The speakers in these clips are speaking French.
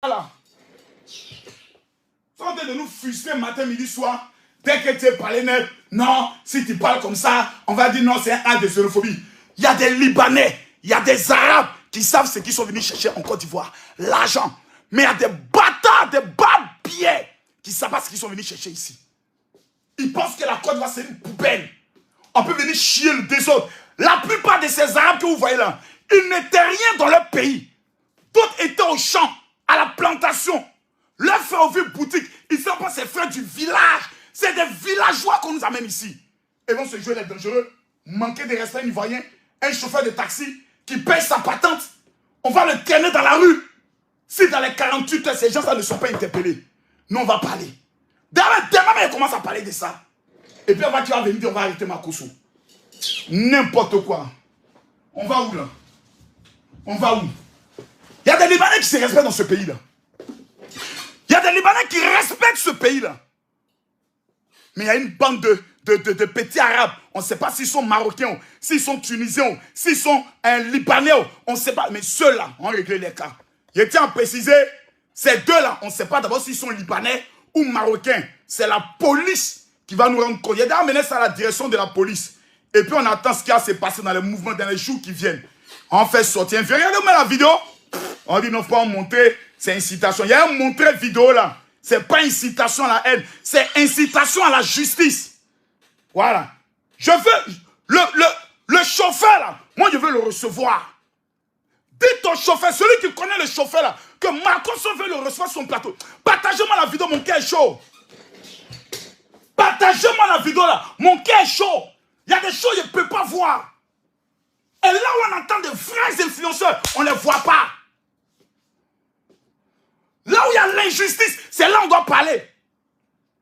Voilà. Ils sont en train de nous frustrer matin, midi, soir. Dès que tu es parlé net, non, si tu parles comme ça, on va dire non, c'est un acte de xénophobie. Il y a des Libanais, il y a des Arabes qui savent ce qu'ils sont venus chercher en Côte d'Ivoire. L'argent. Mais il y a des bâtards, des barbiers qui ne savent pas ce qu'ils sont venus chercher ici. Ils pensent que la Côte d'Ivoire, c'est une poubelle. On peut venir chier le désordre. La plupart de ces Arabes que vous voyez là, ils n'étaient rien dans leur pays. D'autres étaient au champ, à la plantation. Leurs frères ont vu boutique. Ils ne sont pas ces frères du village. C'est des villageois qu'on nous amène ici. Ils vont se jouer les dangereux, manquer de respect ivoirien, un chauffeur de taxi qui paye sa patente. On va le traîner dans la rue. Si dans les 48 heures, ces gens-là ne sont pas interpellés, nous on va parler. Demain, il commence à parler de ça. Et puis on va venir dire on va arrêter Makosso. N'importe quoi. On va où là? On va où? Il y a des Libanais qui se respectent dans ce pays-là. Il y a des Libanais qui respectent ce pays-là. Mais il y a une bande de petits Arabes. On ne sait pas s'ils sont Marocains, s'ils sont Tunisiens, s'ils sont Libanais. On ne sait pas. Mais ceux-là ont réglé les cas. Je tiens à préciser, ces deux-là, on ne sait pas d'abord s'ils sont Libanais ou Marocains. C'est la police qui va nous rendre compte. Il y a déjà amené ça à la direction de la police. Et puis on attend ce qui va se passer dans les mouvements, dans les jours qui viennent. On fait sortir. Regardez-moi la vidéo. On dit non, faut pas montrer. C'est incitation. Il y a un montré vidéo là. C'est pas incitation à la haine. C'est incitation à la justice. Voilà. Je veux... Le chauffeur là, moi je veux le recevoir. Dites au chauffeur, celui qui connaît le chauffeur là, que Marcos veut le recevoir sur son plateau. Partagez-moi la vidéo, mon cœur est chaud. Partagez-moi la vidéo là, mon cœur est chaud. Il y a des choses que je ne peux pas voir. Et là où on entend de vrais influenceurs, on ne les voit pas. Là où il y a l'injustice, c'est là où on doit parler.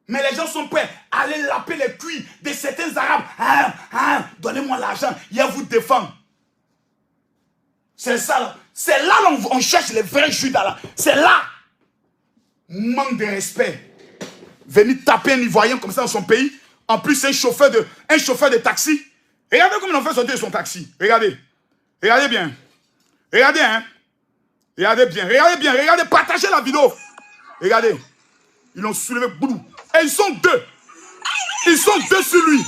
Mais les gens sont prêts à aller laper les cuits de certains Arabes. Donnez-moi l'argent, il y a vous défendre. C'est ça là. C'est là qu'on cherche les vrais Judas là. C'est là. Manque de respect. Venir taper un Ivoirien comme ça dans son pays. En plus, c'est un chauffeur de taxi. Regardez comment il en fait sortir son taxi. Regardez. Regardez bien. Regardez, hein. Regardez bien. Regardez bien. Regardez. Partagez la vidéo. Regardez. Ils l'ont soulevé. Boulou. Et ils sont deux. Ils sont deux sur lui.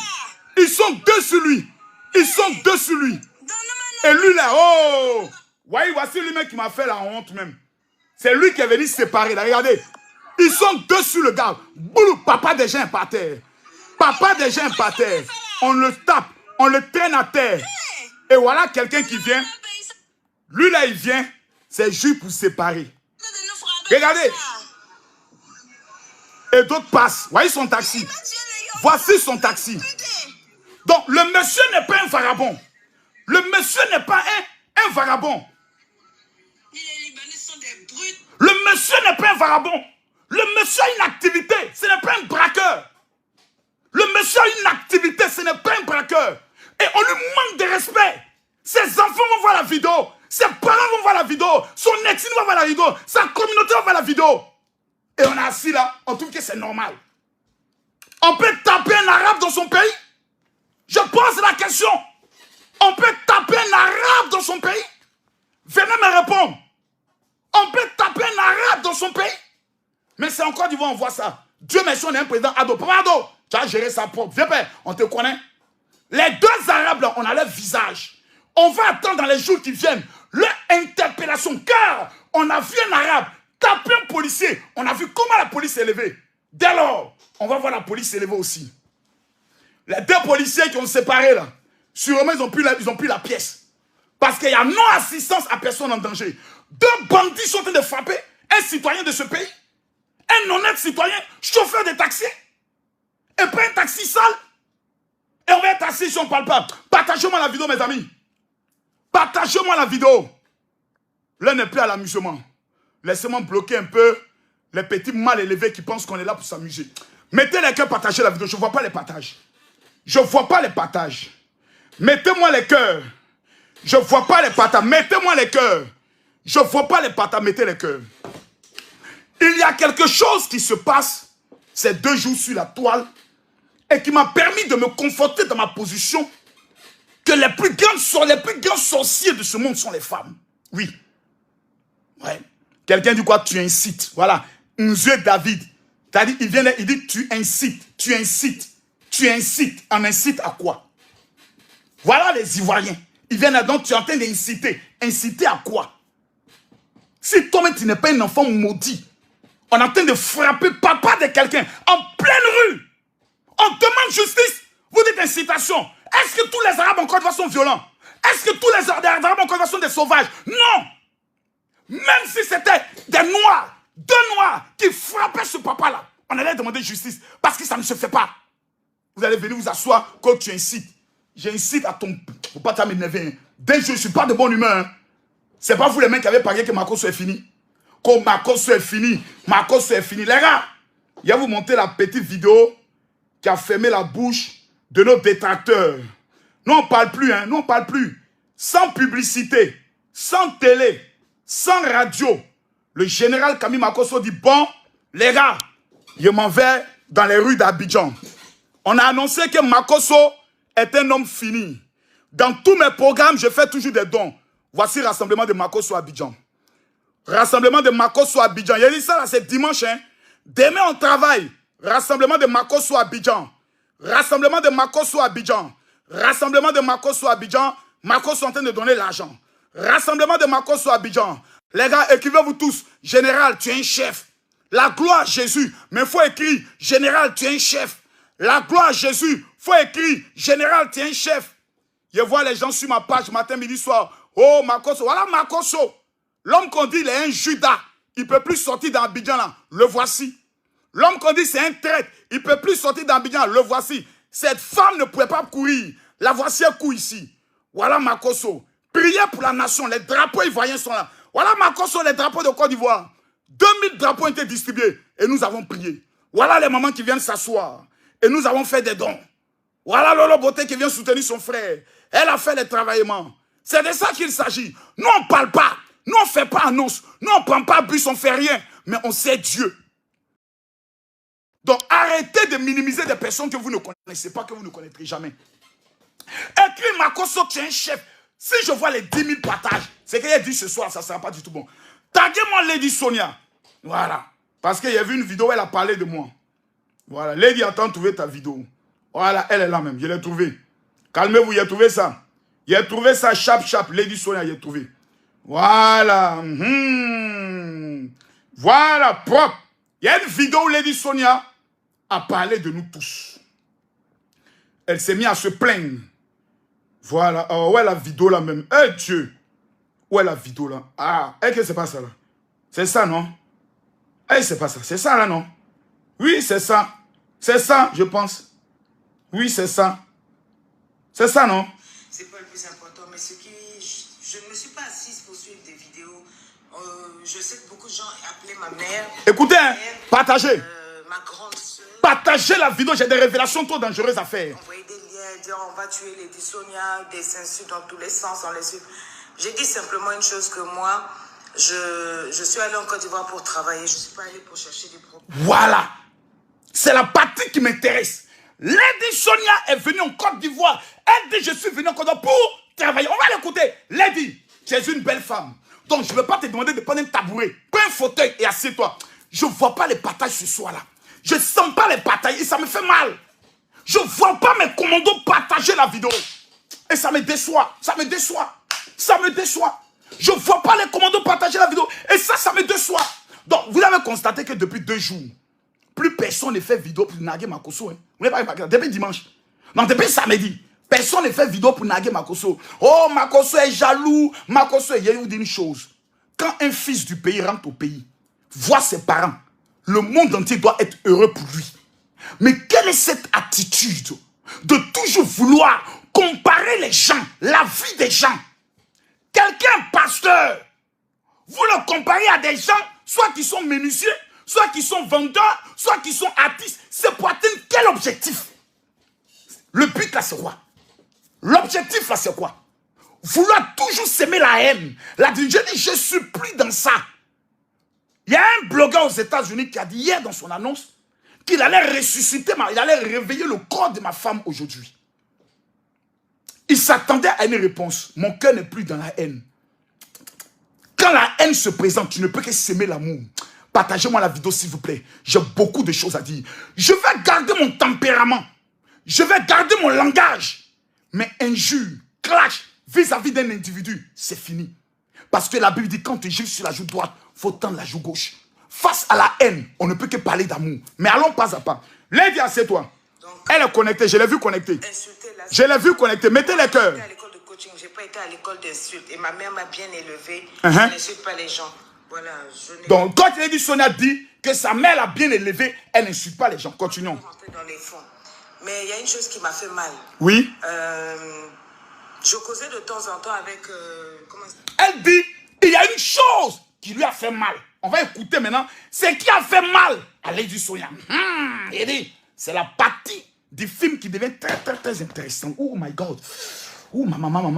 Ils sont deux sur lui. Ils sont deux sur lui. Et lui là, oh. Voici lui-même qui m'a fait la honte même. C'est lui qui est venu se séparer là. Regardez. Ils sont deux sur le gars. Boulou. Papa déjà est par terre. Papa déjà est par terre. On le tape. On le traîne à terre. Et voilà quelqu'un qui vient. Lui là, il vient. C'est juste pour se séparer. Regardez. Et d'autres passent. Voyez son taxi. Voici son taxi. Donc, le monsieur n'est pas un vagabond. Le monsieur n'est pas un vagabond. Le monsieur n'est pas un vagabond. Le monsieur a une activité. Ce n'est pas un braqueur. Le monsieur a une activité. Ce n'est pas un braqueur. Et on lui manque de respect. Ses enfants vont voir la vidéo. Ses parents vont voir la vidéo. Son ex va voir la vidéo. Sa communauté va voir la vidéo. Et on est assis là. On trouve que c'est normal. On peut taper un arabe dans son pays? Je pose la question. On peut taper un arabe dans son pays? Venez me répondre. On peut taper un arabe dans son pays? Mais c'est encore du on voit ça. Dieu merci, on est un président ado. Papa ado, tu as géré ça propre. Viens, père, on te connaît. Les deux arabes là, on a leur visage. On va attendre dans les jours qui viennent leur interpellation. Car on a vu un arabe taper un policier. On a vu comment la police s'est levée. Dès lors, on va voir la police s'élever aussi. Les deux policiers qui ont séparé là, sûrement ils ont pris la pièce. Parce qu'il y a non-assistance à personne en danger. Deux bandits sont en train de frapper un citoyen de ce pays. Un honnête citoyen, chauffeur de taxi. Et pas un taxi sale. Et on va être assis si on ne parle pas. Partagez-moi la vidéo, mes amis. Partagez-moi la vidéo. L'un n'est plus à l'amusement. Laissez-moi bloquer un peu les petits mal élevés qui pensent qu'on est là pour s'amuser. Mettez les cœurs, partagez la vidéo. Je ne vois pas les partages. Je ne vois pas les partages. Mettez-moi les cœurs. Je ne vois pas les partages. Mettez-moi les cœurs. Je ne vois pas les partages. Mettez les cœurs. Il y a quelque chose qui se passe ces 2 jours sur la toile et qui m'a permis de me conforter dans ma position que les plus grands sorciers de ce monde sont les femmes. Oui. Ouais. Quelqu'un dit quoi? Tu incites. Voilà. Monsieur David. C'est-à-dire, il dit tu incites, tu incites, tu incites. On incite à quoi? Voilà les Ivoiriens. Ils viennent donc, tu es en train d'inciter. Inciter à quoi? Si toi-même tu n'es pas un enfant maudit, on est en train de frapper papa de quelqu'un en pleine rue. On demande justice. Vous dites incitation. Est-ce que tous les Arabes en Côte d'Ivoire sont violents? Est-ce que tous les Arabes en Côte d'Ivoire sont des sauvages? Non. Même si c'était des Noirs, deux Noirs qui frappaient ce papa-là, on allait demander justice parce que ça ne se fait pas. Vous allez venir vous asseoir quand tu incites. J'incite à ton... Faut pas t'énerver. Dès que je ne suis pas de bonne humeur, hein. C'est pas vous les mecs qui avez parié que Makosso est fini. Quand Makosso est fini, Makosso est fini. Les gars, il va vous montrer la petite vidéo qui a fermé la bouche de nos détracteurs. Nous, on ne parle plus, hein. Nous, on ne parle plus. Sans publicité, sans télé, sans radio. Le général Camille Makosso dit, bon, les gars, je m'en vais dans les rues d'Abidjan. On a annoncé que Makosso est un homme fini. Dans tous mes programmes, je fais toujours des dons. Voici le rassemblement de Makosso à Abidjan. Rassemblement de Makosso à Abidjan. Il a dit ça, là, c'est dimanche, hein. Demain, on travaille. Rassemblement de Makosso à Abidjan. Rassemblement de Makosso à Abidjan. Rassemblement de Makosso à Abidjan. Makosso est en train de donner l'argent. Rassemblement de Makosso à Abidjan. Les gars, écrivez-vous tous. Général, tu es un chef. La gloire à Jésus. Mais il faut écrire, général, tu es un chef. La gloire à Jésus. Il faut écrire, général, tu es un chef. Je vois les gens sur ma page matin, midi, soir. Oh, Makosso. Voilà Makosso. L'homme qu'on dit, il est un Judas. Il ne peut plus sortir d'Abidjan là. Le voici. L'homme qu'on dit, c'est un traître. Il ne peut plus sortir d'Abidjan. Le voici. Cette femme ne pouvait pas courir. La voici un coup ici. Voilà Makosso. Priez pour la nation. Les drapeaux ivoiriens sont là. Voilà Makosso, les drapeaux de Côte d'Ivoire. 2000 drapeaux ont été distribués. Et nous avons prié. Voilà les mamans qui viennent s'asseoir. Et nous avons fait des dons. Voilà Lolo Beauté qui vient soutenir son frère. Elle a fait les travaillements. C'est de ça qu'il s'agit. Nous, on ne parle pas. Nous, on ne fait pas annonce. Nous, on ne prend pas bus, on ne fait rien. Mais on sait Dieu. Donc, arrêtez de minimiser des personnes que vous ne connaissez pas, que vous ne connaîtrez jamais. Écris Makosso, tu es un chef. Si je vois les 10 000 partages, c'est qu'il a dit ce soir, ça ne sera pas du tout bon. Taguez-moi Lady Sonia. Voilà. Parce qu'il y a vu une vidéo où elle a parlé de moi. Voilà. Lady attend de trouver ta vidéo. Voilà, elle est là même. Je l'ai trouvée. Calmez-vous, il a trouvé ça. Il a trouvé ça, chap. Lady Sonia, il a trouvé. Voilà. Voilà, propre. Il y a une vidéo où Lady Sonia a parlé de nous tous. Elle s'est mise à se plaindre. Voilà. Oh, où est la vidéo là même? Eh Dieu. Où est la vidéo là? Ah, qu'est-ce que c'est pas ça là? C'est ça, non? Eh, c'est pas ça. C'est ça là, non? Oui, c'est ça. C'est ça, je pense. Oui, c'est ça. C'est ça, non? C'est pas le plus important, mais ce qui... Je ne me suis pas assise pour suivre des vidéos. Je sais que beaucoup de gens appelaient ma mère. Écoutez, hein, partagez. Ma grande soeur. Partagez la vidéo, j'ai des révélations trop dangereuses à faire. Envoyer des liens, dire on va tuer Lady Sonia, des insultes dans tous les sens, on les suit. J'ai dit simplement une chose que moi, je suis allée en Côte d'Ivoire pour travailler, je ne suis pas allée pour chercher des problèmes. Voilà. C'est la partie qui m'intéresse. Lady Sonia est venue en Côte d'Ivoire. Elle dit je suis venue en Côte d'Ivoire pour travailler. On va l'écouter. Lady, tu es une belle femme. Donc je ne vais pas te demander de prendre un tabouret. Prends un fauteuil et assieds-toi. Je ne vois pas les partages ce soir-là. Je ne sens pas les partages et ça me fait mal. Je ne vois pas mes commandos partager la vidéo. Et ça me déçoit. Ça me déçoit. Ça me déçoit. Je ne vois pas les commandos partager la vidéo. Et ça me déçoit. Donc, vous avez constaté que depuis 2 jours, plus personne ne fait vidéo pour naguer Makosso. Hein. Vous n'avez pas remarqué depuis dimanche. Non, depuis samedi. Personne ne fait vidéo pour naguer Makosso. Oh, Makosso est jaloux. Makosso est... Je vais vous dire une chose. Quand un fils du pays rentre au pays, voit ses parents, le monde entier doit être heureux pour lui. Mais quelle est cette attitude de toujours vouloir comparer les gens, la vie des gens? Quelqu'un, pasteur, vous le comparez à des gens, soit qui sont menuisiers, soit qui sont vendeurs, soit qui sont artistes. C'est pour atteindre quel objectif? Le but là, c'est quoi? L'objectif là, c'est quoi? Vouloir toujours s'aimer la haine. La je dis, je suis plus dans ça. Il y a un blogueur aux États-Unis qui a dit hier dans son annonce qu'il allait ressusciter, il allait réveiller le corps de ma femme aujourd'hui. Il s'attendait à une réponse. Mon cœur n'est plus dans la haine. Quand la haine se présente, tu ne peux que s'aimer l'amour. Partagez-moi la vidéo, s'il vous plaît. J'ai beaucoup de choses à dire. Je vais garder mon tempérament. Je vais garder mon langage. Mais injure, clash, vis-à-vis d'un individu, c'est fini. Parce que la Bible dit, quand tu gifles sur la joue droite, il faut tendre la joue gauche. Face à la haine, on ne peut que parler d'amour. Mais allons pas à pas. Lady, assieds-toi. Elle est connectée, je l'ai vu connectée. Je l'ai vu connectée. Mettez les cœurs. Je n'ai pas été à l'école d'insultes et ma mère m'a bien élevée. Je n'insulte pas les gens. Voilà, donc, quand Lady Sonia dit que sa mère l'a bien élevée, elle n'insulte pas les gens. Continuons. Dans les fonds. Mais il y a une chose qui m'a fait mal. Oui. Je causais de temps en temps avec... Elle dit, il y a une chose qui lui a fait mal. On va écouter maintenant. C'est qui a fait mal à Lady Sonia. Il dit, c'est la partie du film qui devient très, très, très intéressant. Oh my God. Oh, maman.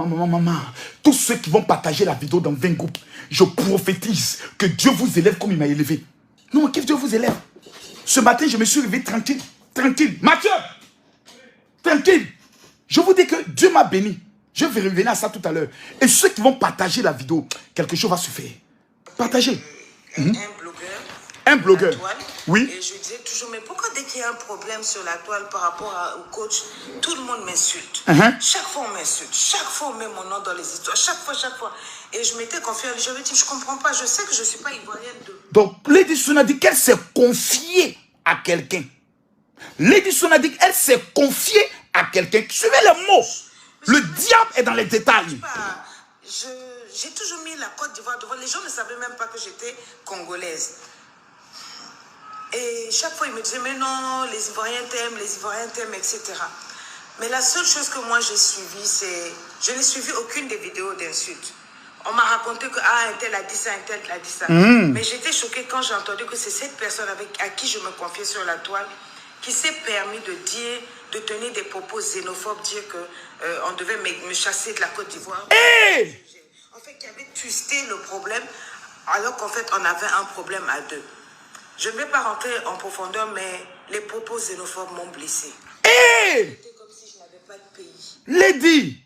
Tous ceux qui vont partager la vidéo dans 20 groupes, je prophétise que Dieu vous élève comme il m'a élevé. Non, que Dieu vous élève. Ce matin, je me suis réveillé tranquille. Tranquille. Mathieu, tranquille. Je vous dis que Dieu m'a béni. Je vais revenir à ça tout à l'heure. Et ceux qui vont partager la vidéo, quelque chose va se faire. Partagez. Un blogueur. Oui. Et je disais toujours, mais pourquoi dès qu'il y a un problème sur la toile par rapport au coach, tout le monde m'insulte. Chaque fois on m'insulte. Chaque fois on met mon nom dans les histoires. Chaque fois. Et je m'étais confiée. Je lui ai dit, je comprends pas. Je sais que je ne suis pas ivoirienne de... Donc, Lady Sonia dit qu'elle s'est confiée à quelqu'un. Lady Sonia dit qu'elle s'est confiée à quelqu'un. Suivez les mots. Le diable est dans les détails. J'ai toujours mis la Côte d'Ivoire devant. Les gens ne savaient même pas que j'étais congolaise. Et chaque fois, ils me disaient, mais non, les Ivoiriens t'aiment, etc. Mais la seule chose que moi j'ai suivie, c'est... Je n'ai suivi aucune des vidéos d'insultes. On m'a raconté que, un tel a dit ça, un tel a dit ça. Mais j'étais choquée quand j'ai entendu que c'est cette personne à qui je me confiais sur la toile qui s'est permis de tenir des propos xénophobes, dire qu'on devait me chasser de la Côte d'Ivoire. En fait, qui avait twisté le problème, alors qu'en fait, on avait un problème à deux. Je ne vais pas rentrer en profondeur, mais les propos xénophobes m'ont blessé. C'était comme si je n'avais pas de pays. Lady,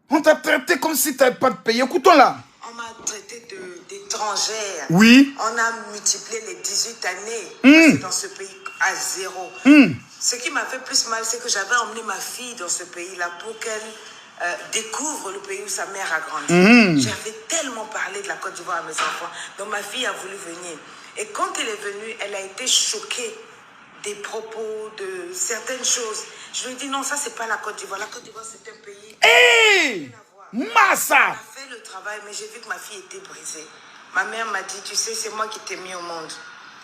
on t'a traité comme si tu n'avais pas de pays. Écoutons-la. On m'a traité d'étrangère. Oui. On a multiplié les 18 années dans ce pays à zéro. Ce qui m'a fait plus mal, c'est que j'avais emmené ma fille dans ce pays-là pour qu'elle découvre le pays où sa mère a grandi. J'avais tellement parlé de la Côte d'Ivoire à mes enfants. Donc ma fille a voulu venir. Et quand elle est venue, elle a été choquée des propos, de certaines choses. Je lui ai dit, non, ça, c'est pas la Côte d'Ivoire. La Côte d'Ivoire, c'est un pays... Massa! Elle a fait le travail, mais j'ai vu que ma fille était brisée. Ma mère m'a dit, tu sais, c'est moi qui t'ai mis au monde.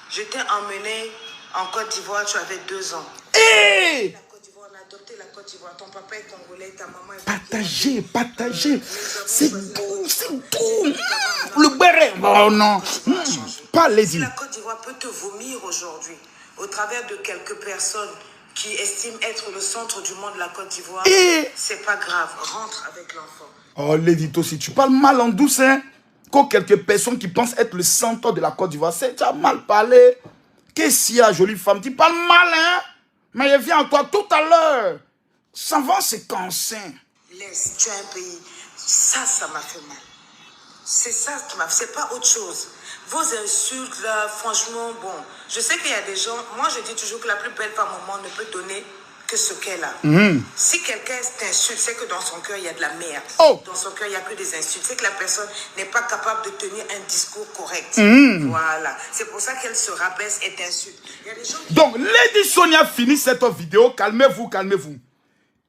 Je t'ai emmenée en Côte d'Ivoire, tu avais 2 ans. La Côte d'Ivoire, on a adopté la Côte d'Ivoire. Ton papa est congolais, ta maman est... Partagez. C'est tout. Le béret. Oh non. Pas les Si la Côte d'Ivoire peut te vomir aujourd'hui, au travers de quelques personnes qui estiment être le centre du monde, la Côte d'Ivoire, c'est pas grave. Rentre avec l'enfant. Oh, Lady Tossi, tu parles mal en douce, hein? Quand quelques personnes qui pensent être le centre de la Côte d'Ivoire, c'est déjà mal parlé. Qu'est-ce qu'il y a, jolie femme? Tu parles mal, hein? Mais elle vient encore tout à l'heure. Ça va, c'est cancin. Laisse, tu as un pays. Ça m'a fait mal. C'est ça qui m'a fait. C'est pas autre chose. Vos insultes, là, franchement, bon. Je sais qu'il y a des gens. Moi, je dis toujours que la plus belle femme au monde ne peut donner que ce qu'elle a. Si quelqu'un t'insulte, c'est que dans son cœur, il y a de la merde. Dans son cœur, il n'y a que des insultes. C'est que la personne n'est pas capable de tenir un discours correct. Voilà. C'est pour ça qu'elle se rabaisse et t'insulte. Il y a des gens qui... Donc, Lady Sonia finit cette vidéo. Calmez-vous.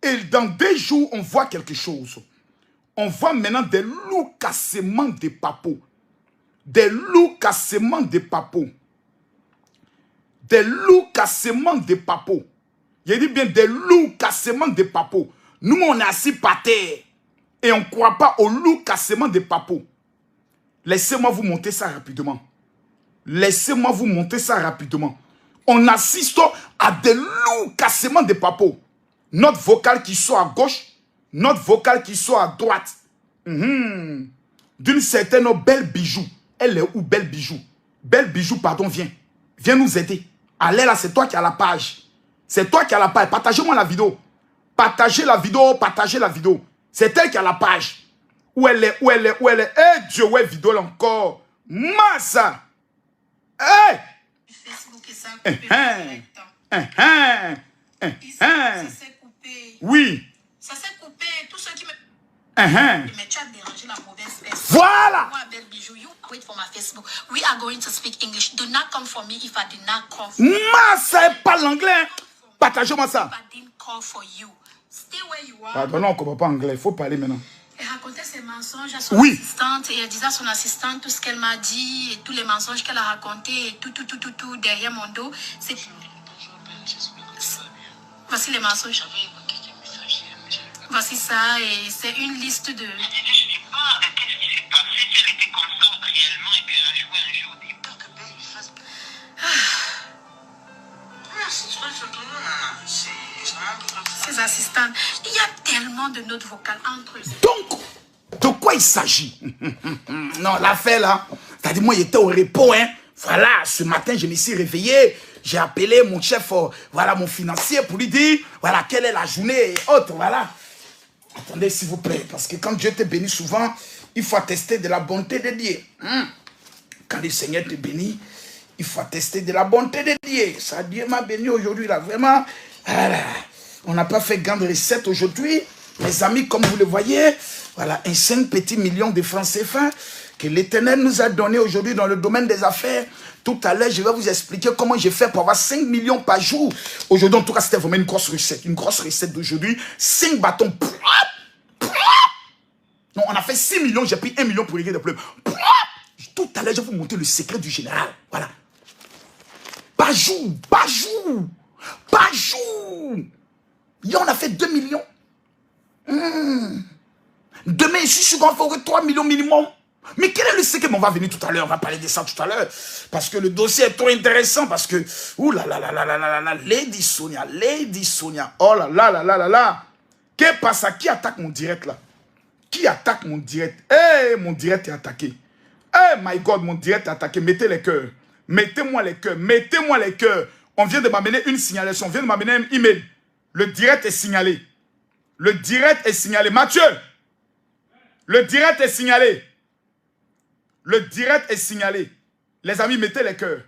Et dans 2 jours, on voit quelque chose. On voit maintenant des loups cassements de papos. Des loups cassements de papos. Des loups cassements de papos. Je dis bien des loups cassements de papos. Nous, on est assis par terre. Et on ne croit pas aux loups cassements de papos. Laissez-moi vous monter ça rapidement. On assiste à des loups cassements de papos. Notre vocal qui soit à gauche, notre vocal qui soit à droite. D'une certaine belle bijou. Elle est où, belle bijou? Belle bijou, pardon, viens. Viens nous aider. Allez là, c'est toi qui as la page. C'est toi qui as la page. Partagez-moi la vidéo. Partagez la vidéo. C'est elle qui a la page. Où elle est, où elle est, où elle est. Eh, Dieu, ouais, vidéo là encore. Massa. Eh. Facebook et ça a coupé direct. Ça s'est coupé. Oui. Ça s'est coupé. Tous ceux qui me... Mais tu as dérangé la mauvaise personne. Voilà. Moi, Belle Bijou, you wait for my Facebook. We are going to speak English. Do not come for me if I did not call for you. Massa, elle parle anglais. Partagez-moi ça. If I didn't call for you. Stay where you are. Pardon, non, on ne comprend pas anglais. Il faut parler maintenant. Elle racontait ses mensonges à son assistante et elle disait à son assistante tout ce qu'elle m'a dit et tous les mensonges qu'elle a racontés et tout derrière mon dos. C'est... Voici les mensonges. Voici ça et c'est une liste de... Je ne sais pas qu'est-ce qui s'est passé, si elle était comme ça réellement et puis elle a joué un jeu au départ que Ben lui fasse... Ses assistantes. Il y a tellement de notes vocales entre eux. Donc, de quoi il s'agit? Non, l'affaire là, c'est-à-dire moi j'étais au repos, hein. Voilà, ce matin je me suis réveillé, j'ai appelé mon chef, voilà, mon financier pour lui dire, voilà, quelle est la journée et autres, voilà. Attendez s'il vous plaît, parce que quand Dieu te bénit souvent, il faut attester de la bonté de Dieu. Quand le Seigneur te bénit, il faut attester de la bonté de Dieu. Ça, Dieu m'a béni aujourd'hui là, vraiment. Voilà. On n'a pas fait grande recette aujourd'hui. Mes amis, comme vous le voyez, voilà, un 5 petits millions de francs CFA que l'Éternel nous a donné aujourd'hui dans le domaine des affaires. Tout à l'heure, je vais vous expliquer comment j'ai fait pour avoir 5 millions par jour. Aujourd'hui, en tout cas, c'était vraiment une grosse recette d'aujourd'hui. 5 bâtons. Non, on a fait 6 millions, j'ai pris 1 million pour régler des problèmes. Tout à l'heure, je vais vous montrer le secret du général. Voilà. Par jour, par jour, par jour. Hier, on a fait 2 millions. Demain, je suis sûr qu'on va faire 3 millions minimum. Mais quel est le secret? On va venir tout à l'heure, on va parler de ça tout à l'heure. Parce que le dossier est trop intéressant. Parce que, ouh là là là là là là là, Lady Sonia, oh là là là là là là. Qu'est-ce qui passe? Qui attaque mon direct là? Qui attaque mon direct? Eh, mon direct est attaqué. Eh, my God, mon direct est attaqué. Mettez les cœurs. Mettez-moi les cœurs. Mettez-moi les cœurs. On vient de m'amener une signalation. On vient de m'amener un email. Le direct est signalé. Le direct est signalé. Mathieu, le direct est signalé. Le direct est signalé. Les amis, mettez les cœurs.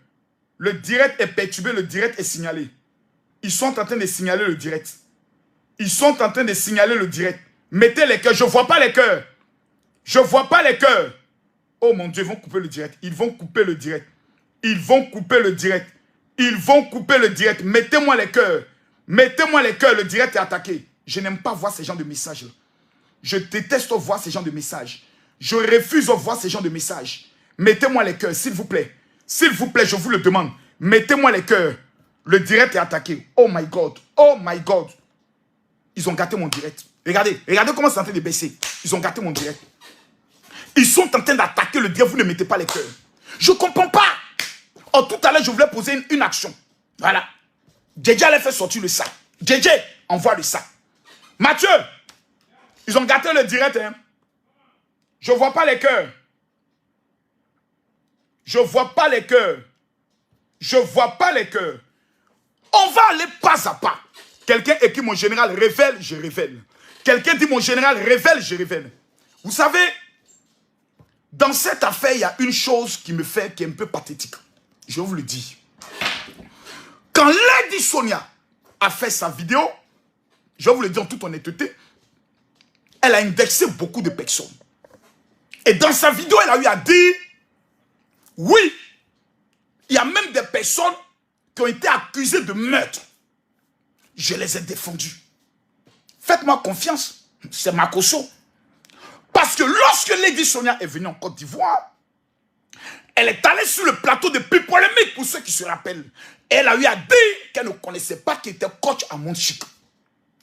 Le direct est perturbé, le direct est signalé. Ils sont en train de signaler le direct. Ils sont en train de signaler le direct. Mettez les cœurs. Je ne vois pas les cœurs. Je ne vois pas les cœurs. Oh mon Dieu, ils vont couper le direct. Ils vont couper le direct. Ils vont couper le direct. Ils vont couper le direct. Mettez-moi les cœurs. Mettez-moi les cœurs. Le direct est attaqué. Je n'aime pas voir ces gens de messages-là. Je déteste voir ces gens de messages. Je refuse de voir ces gens de messages. Mettez-moi les cœurs, s'il vous plaît. S'il vous plaît, je vous le demande. Mettez-moi les cœurs. Le direct est attaqué. Oh my God. Oh my God. Ils ont gâté mon direct. Regardez. Regardez comment c'est en train de baisser. Ils ont gâté mon direct. Ils sont en train d'attaquer le direct. Vous ne mettez pas les cœurs. Je ne comprends pas. Oh, tout à l'heure, je voulais poser une action. Voilà. JJ allait faire sortir le sac. JJ, envoie le sac. Mathieu, ils ont gâté le direct, hein. Je ne vois pas les cœurs. Je ne vois pas les cœurs. Je ne vois pas les cœurs. On va aller pas à pas. Quelqu'un écrit mon général, révèle, je révèle. Quelqu'un dit mon général, révèle, je révèle. Vous savez, dans cette affaire, il y a une chose qui me fait, qui est un peu pathétique. Je vous le dis. Quand Lady Sonia a fait sa vidéo, je vais vous le dire en toute honnêteté, elle a indexé beaucoup de personnes. Et dans sa vidéo, elle a eu à dire, oui, il y a même des personnes qui ont été accusées de meurtre. Je les ai défendues. Faites-moi confiance, c'est ma caution. Parce que lorsque Lady Sonia est venue en Côte d'Ivoire, elle est allée sur le plateau de plus polémique pour ceux qui se rappellent. Elle a eu à dire qu'elle ne connaissait pas qui était coach à Montchic.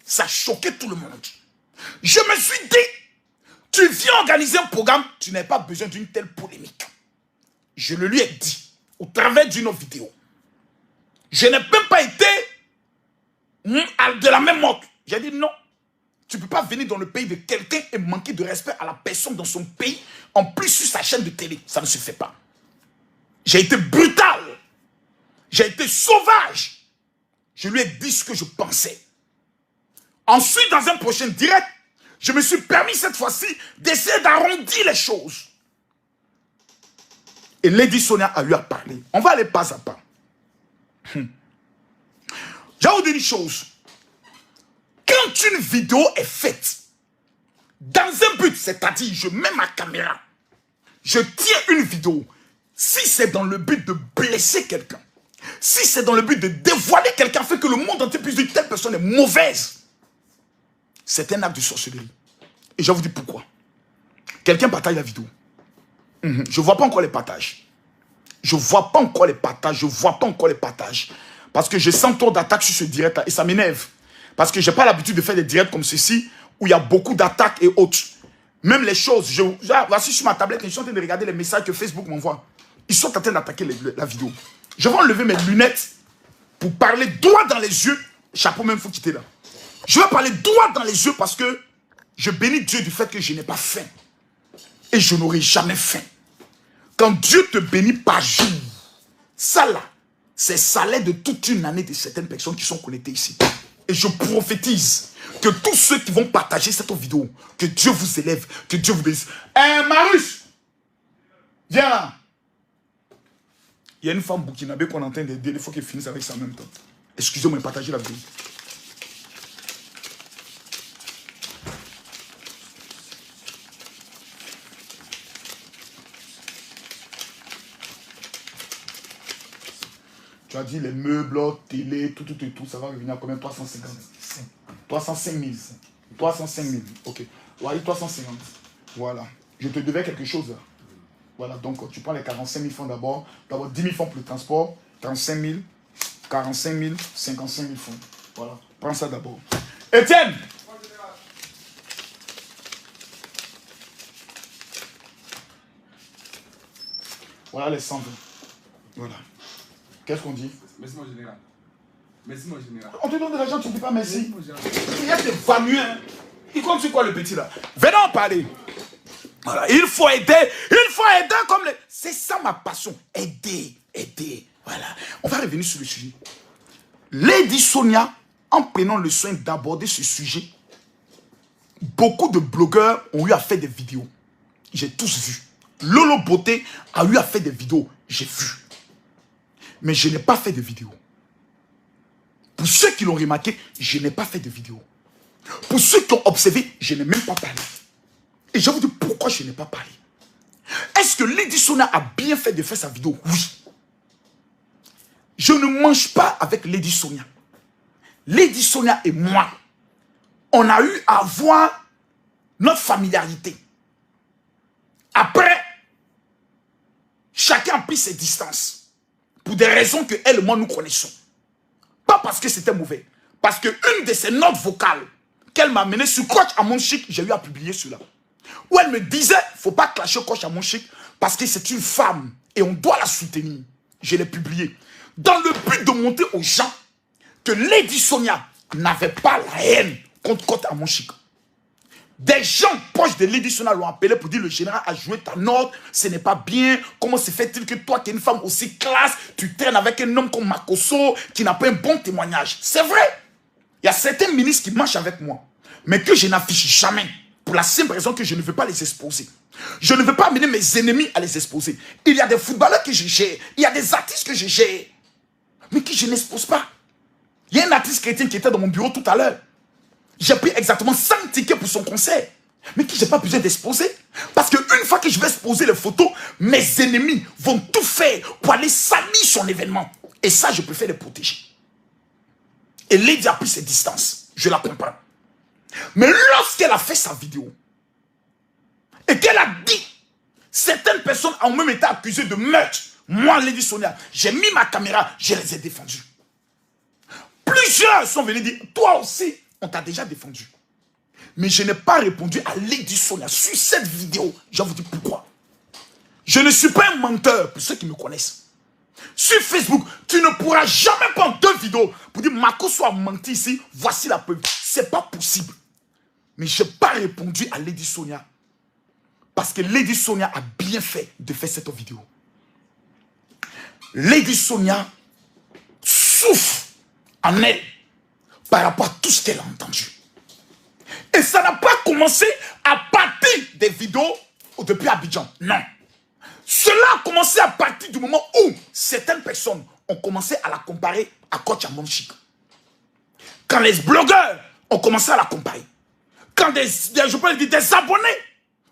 Ça choquait tout le monde. Je me suis dit, tu viens organiser un programme, tu n'as pas besoin d'une telle polémique. Je le lui ai dit, au travers d'une autre vidéo. Je n'ai même pas été de la même mode. J'ai dit non. Tu ne peux pas venir dans le pays de quelqu'un et manquer de respect à la personne dans son pays, en plus sur sa chaîne de télé. Ça ne se fait pas. J'ai été brutal. J'ai été sauvage. Je lui ai dit ce que je pensais. Ensuite, dans un prochain direct, Je me suis permis cette fois-ci d'essayer d'arrondir les choses. Et Lady Sonia a eu à parler. On va aller pas à pas. Je vais vous dire une chose. Quand une vidéo est faite, dans un but, c'est-à-dire je mets ma caméra, je tiens une vidéo, si c'est dans le but de blesser quelqu'un, si c'est dans le but de dévoiler quelqu'un, fait que le monde entier puisse dire que telle personne est mauvaise, c'est un acte de sorcellerie. Et je vais vous dire pourquoi. Quelqu'un partage la vidéo. Je ne vois pas encore les partages. Je ne vois pas encore les partages. Je ne vois pas encore les partages. Parce que je sens trop d'attaques sur ce direct-là. Et ça m'énerve. Parce que je n'ai pas l'habitude de faire des directs comme ceci, où il y a beaucoup d'attaques et autres. Même les choses. Voici sur ma tablette, je suis en train de regarder les messages que Facebook m'envoie. Ils sont en train d'attaquer la vidéo. Je vais enlever mes lunettes pour parler droit dans les yeux. Chapeau même, il faut quitter là. Je vais parler droit dans les yeux parce que je bénis Dieu du fait que je n'ai pas faim. Et je n'aurai jamais faim. Quand Dieu te bénit par jour, ça là, c'est salaire de toute une année de certaines personnes qui sont connectées ici. Et je prophétise que tous ceux qui vont partager cette vidéo, que Dieu vous élève, que Dieu vous bénisse. Marius, viens là. Il y a une femme burkinabé qu'on entend d'aider, il faut qu'elle finisse avec ça en même temps. Excusez-moi de partager la vidéo. Tu as dit les meubles, télé, tout, ça va revenir à combien? 350. 305 000. 305 000. Ok. Ouais, 350. Voilà. Je te devais quelque chose là. Voilà, donc tu prends les 45 000 francs d'abord. D'abord 10 000 francs pour le transport. 45 000, 45 000, 55 000 francs. Voilà. Prends ça d'abord. Étienne! Voilà les 120. Voilà. Qu'est-ce qu'on dit? Merci mon général. Merci mon général. On te donne de l'argent, tu ne dis pas merci. Merci, Il y a des vanuens. Il compte sur quoi le petit là? Venons en parler. Voilà. Il faut aider comme les... C'est ça ma passion. Aider. Voilà. On va revenir sur le sujet. Lady Sonia, en prenant le soin d'aborder ce sujet, beaucoup de blogueurs ont eu à faire des vidéos. J'ai tous vu. Lolo Beauté a eu à faire des vidéos. J'ai vu. Mais je n'ai pas fait de vidéo. Pour ceux qui l'ont remarqué, je n'ai pas fait de vidéo. Pour ceux qui ont observé, je n'ai même pas parlé. Et je vais vous dire pourquoi je n'ai pas parlé. Est-ce que Lady Sonia a bien fait de faire sa vidéo? Oui. Je ne mange pas avec Lady Sonia. Lady Sonia et moi, on a eu à avoir notre familiarité. Après, chacun a pris ses distances. Pour des raisons que elle et moi nous connaissons. Pas parce que c'était mauvais. Parce qu'une de ses notes vocales qu'elle m'a amené sur Coach Amon Chic, j'ai eu à publier cela. Où elle me disait, il ne faut pas clasher Coach Amon Chic parce que c'est une femme et on doit la soutenir. Je l'ai publié. Dans le but de montrer aux gens que Lady Sonia n'avait pas la haine contre Coach Amon Chic. Des gens proches de Lady Sonia l'ont appelé pour dire le général a joué ta note, ce n'est pas bien. Comment se fait-il que toi qui es une femme aussi classe, tu traînes avec un homme comme Makoso qui n'a pas un bon témoignage? C'est vrai. Il y a certains ministres qui marchent avec moi, mais que je n'affiche jamais. Pour la simple raison que je ne veux pas les exposer. Je ne veux pas amener mes ennemis à les exposer. Il y a des footballeurs que je gère, il y a des artistes que je gère, mais que je n'expose pas. Il y a un artiste chrétien qui était dans mon bureau tout à l'heure. J'ai pris exactement 5 tickets pour son concert. Mais que je n'ai pas besoin d'exposer. Parce qu'une fois que je vais exposer les photos, mes ennemis vont tout faire pour aller salir son événement. Et ça, je préfère les protéger. Et Lady a pris ses distances. Je la comprends. Mais lorsqu'elle a fait sa vidéo, et qu'elle a dit, certaines personnes ont même été accusées de meurtre. Moi, Lady Sonia, j'ai mis ma caméra, je les ai défendus. Plusieurs sont venus dire, toi aussi, on t'a déjà défendu. Mais je n'ai pas répondu à Lady Sonia sur cette vidéo. Je vais vous dire pourquoi. Je ne suis pas un menteur pour ceux qui me connaissent. Sur Facebook, tu ne pourras jamais prendre 2 vidéos pour dire Marco soit menti ici, voici la preuve. C'est pas possible. Mais je n'ai pas répondu à Lady Sonia. Parce que Lady Sonia a bien fait de faire cette vidéo. Lady Sonia souffre en elle par rapport à tout ce qu'elle a entendu. Et Et ça n'a pas commencé à partir des vidéos depuis Abidjan. Non. Cela a commencé à partir du moment où certaines personnes ont commencé à la comparer à Coach Amonchik. Quand les blogueurs ont commencé à la comparer. Quand je peux dire des abonnés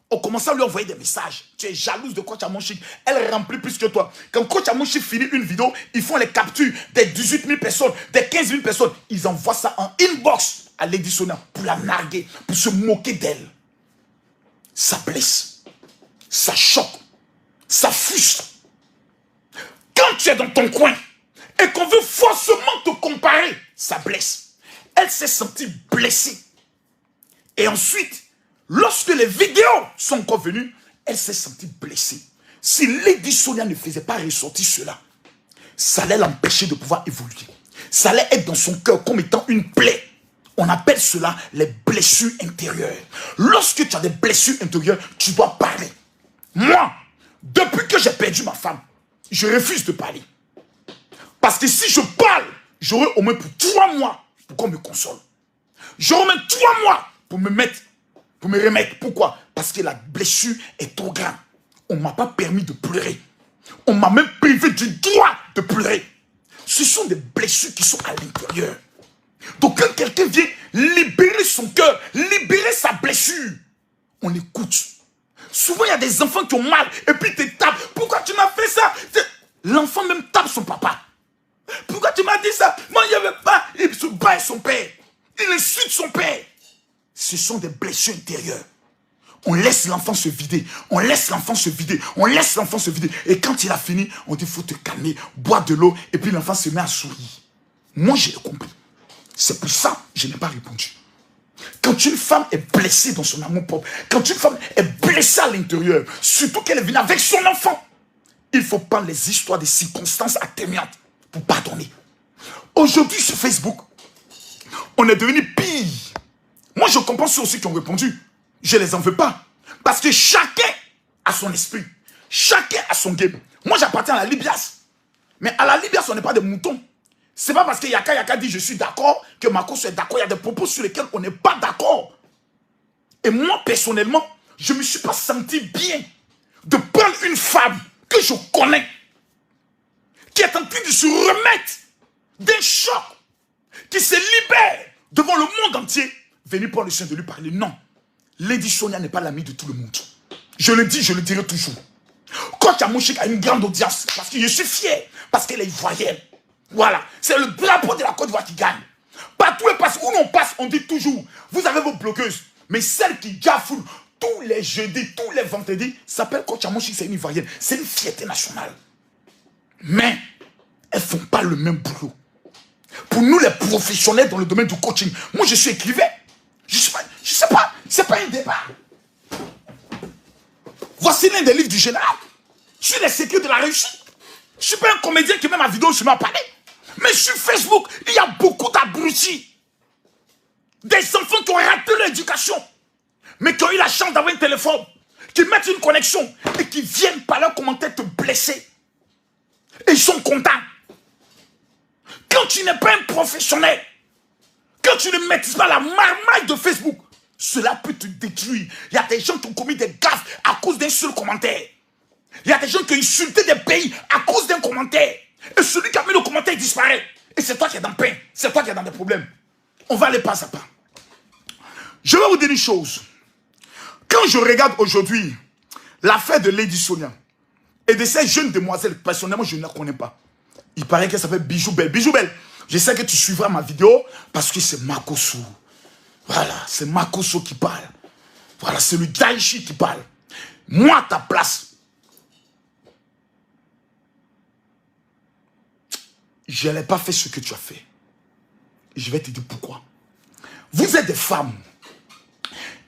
ont commencé à lui envoyer des messages. Tu es jalouse de Coach Amonchik. Elle remplit plus que toi. Quand Coach Amonchik finit une vidéo, ils font les captures des 18 000 personnes, des 15 000 personnes. Ils envoient ça en inbox à Lady Sonia pour la narguer, pour se moquer d'elle. Ça blesse. Ça choque. Ça frustre. Quand tu es dans ton coin et qu'on veut forcément te comparer, ça blesse. Elle s'est sentie blessée. Et ensuite, lorsque les vidéos sont encore venues, elle s'est sentie blessée. Si Lady Sonia ne faisait pas ressortir cela, ça allait l'empêcher de pouvoir évoluer. Ça allait être dans son cœur comme étant une plaie. On appelle cela les blessures intérieures. Lorsque tu as des blessures intérieures, tu dois parler. Moi, depuis que j'ai perdu ma femme, je refuse de parler. Parce que si je parle, j'aurai au moins pour 3 mois pour qu'on me console. J'aurai au moins 3 mois pour me remettre. Pourquoi? Parce que la blessure est trop grande. On ne m'a pas permis de pleurer. On m'a même privé du droit de pleurer. Ce sont des blessures qui sont à l'intérieur. Donc quand quelqu'un vient libérer son cœur, libérer sa blessure, on écoute. Souvent, il y a des enfants qui ont mal et puis te tapent. Pourquoi tu m'as fait ça? L'enfant même tape son papa. Pourquoi tu m'as dit ça? Moi, il n'y avait pas. Il se bat avec son père. Il insulte son père. Ce sont des blessures intérieures. On laisse l'enfant se vider. On laisse l'enfant se vider. On laisse l'enfant se vider. Et quand il a fini, on dit, il faut te calmer, boire de l'eau. Et puis l'enfant se met à sourire. Moi, j'ai compris. C'est pour ça que je n'ai pas répondu. Quand une femme est blessée dans son amour propre, quand une femme est blessée à l'intérieur, surtout qu'elle est venue avec son enfant, il faut prendre les histoires des circonstances atténuantes pour pardonner. Aujourd'hui, sur Facebook, on est devenu pire. Moi, je comprends ceux aussi qui ont répondu. Je ne les en veux pas. Parce que chacun a son esprit. Chacun a son game. Moi, j'appartiens à la Libias. Mais à la Libias, on n'est pas des moutons. Ce n'est pas parce que Yaka dit je suis d'accord que Mako soit d'accord. Il y a des propos sur lesquels on n'est pas d'accord. Et moi, personnellement, je ne me suis pas senti bien de prendre une femme que je connais, qui est en train de se remettre d'un choc, qui se libère devant le monde entier, venir prendre le soin de lui parler. Non, Lady Sonia n'est pas l'amie de tout le monde. Je le dis, je le dirai toujours. Coach Amonchik a une grande audience, parce que je suis fier, parce qu'elle est ivoirienne. Voilà, c'est le drapeau de la Côte d'Ivoire qui gagne. Partout et partout où l'on passe, on dit toujours, vous avez vos bloqueuses, mais celle qui gaffoule tous les jeudis, tous les vendredis, s'appelle Coach Amonchik, c'est une ivoirienne. C'est une fierté nationale. Mais, elles ne font pas le même boulot. Pour nous, les professionnels dans le domaine du coaching, moi je suis écrivain. Je sais pas, c'est pas un débat. Voici l'un des livres du général. Sur les secrets de la réussite. Je ne suis pas un comédien qui met ma vidéo sur ma parler. Mais sur Facebook, il y a beaucoup d'abrutis. Des enfants qui ont raté leur éducation, mais qui ont eu la chance d'avoir un téléphone, qui mettent une connexion et qui viennent par leurs commentaires te blesser. Et ils sont contents. Quand tu n'es pas un professionnel, quand tu ne maîtrises pas la marmaille de Facebook, cela peut te détruire. Il y a des gens qui ont commis des gaffes à cause d'un seul commentaire. Il y a des gens qui ont insulté des pays à cause d'un commentaire. Et celui qui a mis le commentaire disparaît. Et c'est toi qui es dans le pain. C'est toi qui es dans des problèmes. On va aller pas à pas. Je vais vous dire une chose. Quand je regarde aujourd'hui l'affaire de Lady Sonia et de ces jeunes demoiselles, personnellement, je ne la connais pas. Il paraît qu'elle s'appelle Bijou Belle. Bijou Belle, je sais que tu suivras ma vidéo parce que c'est Makoso. Voilà, c'est Makoso qui parle. Voilà, c'est le Daichi qui parle. Moi, à ta place, je n'ai pas fait ce que tu as fait. Je vais te dire pourquoi. Vous êtes des femmes.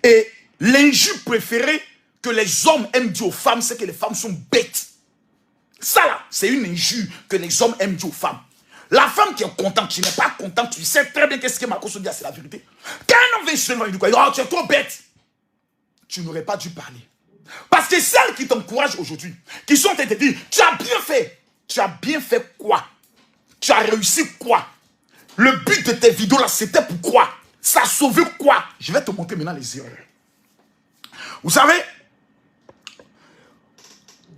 Et l'injure préférée que les hommes aiment dire aux femmes, c'est que les femmes sont bêtes. Ça là, c'est une injure que les hommes aiment dire aux femmes. La femme qui est contente, qui n'est pas contente, tu sais très bien qu'est-ce que Makoso dit, c'est la vérité. Quand un homme vient seulement, il dit quoi? Il dit, oh, tu es trop bête. Tu n'aurais pas dû parler. Parce que celles qui t'encouragent aujourd'hui, qui sont en train de te dire, tu as bien fait. Tu as bien fait quoi? Tu as réussi quoi? Le but de tes vidéos là, c'était pourquoi? Ça a sauvé quoi? Je vais te montrer maintenant les erreurs. Vous savez,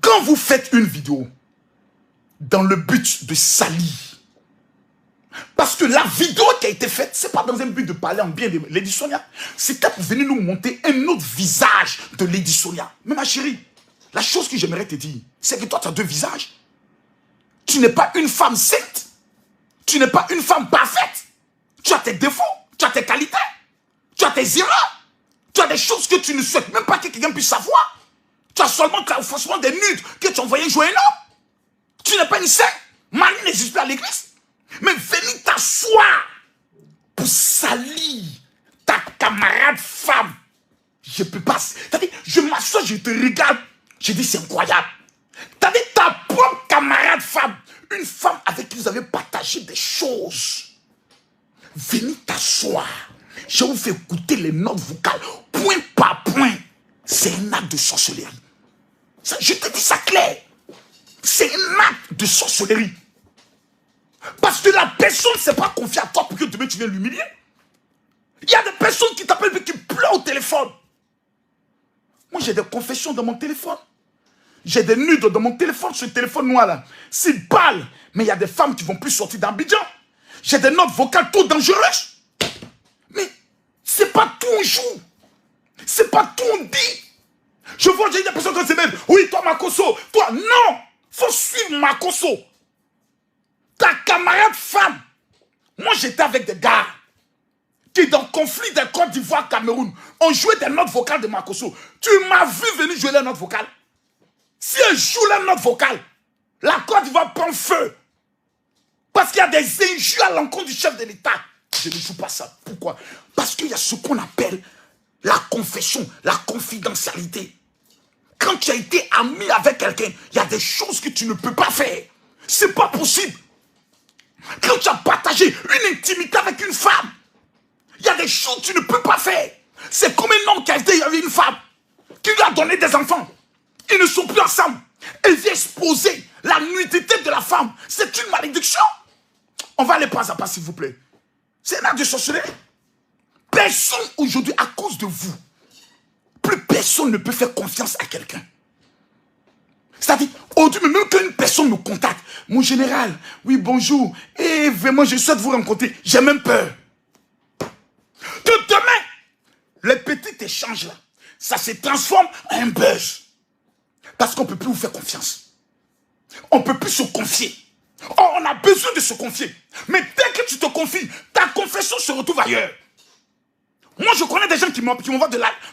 quand vous faites une vidéo dans le but de salir, parce que la vidéo qui a été faite, c'est pas dans un but de parler en bien de Lady Sonia, c'était pour venir nous montrer un autre visage de Lady Sonia. Mais ma chérie, la chose que j'aimerais te dire, c'est que toi, tu as deux visages. Tu n'es pas une femme sainte. Tu n'es pas une femme parfaite. Tu as tes défauts, tu as tes qualités, tu as tes erreurs, tu as des choses que tu ne souhaites même pas que quelqu'un puisse savoir. Tu as seulement forcément des nudes que tu as envoyé jouer un homme. Tu n'es pas une sainte. Marie n'existe plus à l'église. Mais venir t'asseoir pour salir ta camarade femme. Je peux pas. C'est-à-dire, je m'assois, je te regarde. Je dis, c'est incroyable. C'est-à-dire, ta propre camarade femme, une femme avec qui vous avez partagé des choses. Venez t'asseoir. Je vous fais écouter les notes vocales, point par point. C'est un acte de sorcellerie. Ça, je te dis ça clair. C'est un acte de sorcellerie. Parce que la personne ne s'est pas confiée à toi pour que demain tu viennes l'humilier. Il y a des personnes qui t'appellent et qui pleurent au téléphone. Moi, j'ai des confessions dans mon téléphone. J'ai des nudes dans mon téléphone, ce téléphone noir là. 6 balles. Mais il y a des femmes qui ne vont plus sortir d'Abidjan. J'ai des notes vocales trop dangereuses. Mais c'est pas tout on joue. C'est pas tout on dit. Je vois, j'ai des personnes qui se mettent. Oui, toi, Makosso. Toi, non. Faut suivre Makosso. Ta camarade femme. Moi, j'étais avec des gars qui, dans le conflit des Côte d'Ivoire, Cameroun, ont joué des notes vocales de Makosso. Tu m'as vu venir jouer les notes vocales. Si elle joue les notes vocales, la Côte d'Ivoire prend feu. Parce qu'il y a des injures à l'encontre du chef de l'État. Je ne joue pas ça. Pourquoi? Parce qu'il y a ce qu'on appelle la confession, la confidentialité. Quand tu as été ami avec quelqu'un, il y a des choses que tu ne peux pas faire. C'est pas possible. Quand tu as partagé une intimité avec une femme, il y a des choses que tu ne peux pas faire. C'est comme un homme qui a été avec une femme, qui lui a donné des enfants. Ils ne sont plus ensemble. Elle vient exposer la nudité de la femme. C'est une malédiction. On va aller pas à pas, s'il vous plaît. C'est un acte de sorcellerie. Personne aujourd'hui, à cause de vous, plus personne ne peut faire confiance à quelqu'un. C'est-à-dire, aujourd'hui, même qu'une personne me contacte, mon général, oui, bonjour, et vraiment, je souhaite vous rencontrer, j'ai même peur. De demain, les petits échanges là, ça se transforme en un buzz. Parce qu'on ne peut plus vous faire confiance. On ne peut plus se confier. Oh, on a besoin de se confier. Mais dès que tu te confies, ta confession se retrouve ailleurs. Moi, je connais des gens qui m'envoient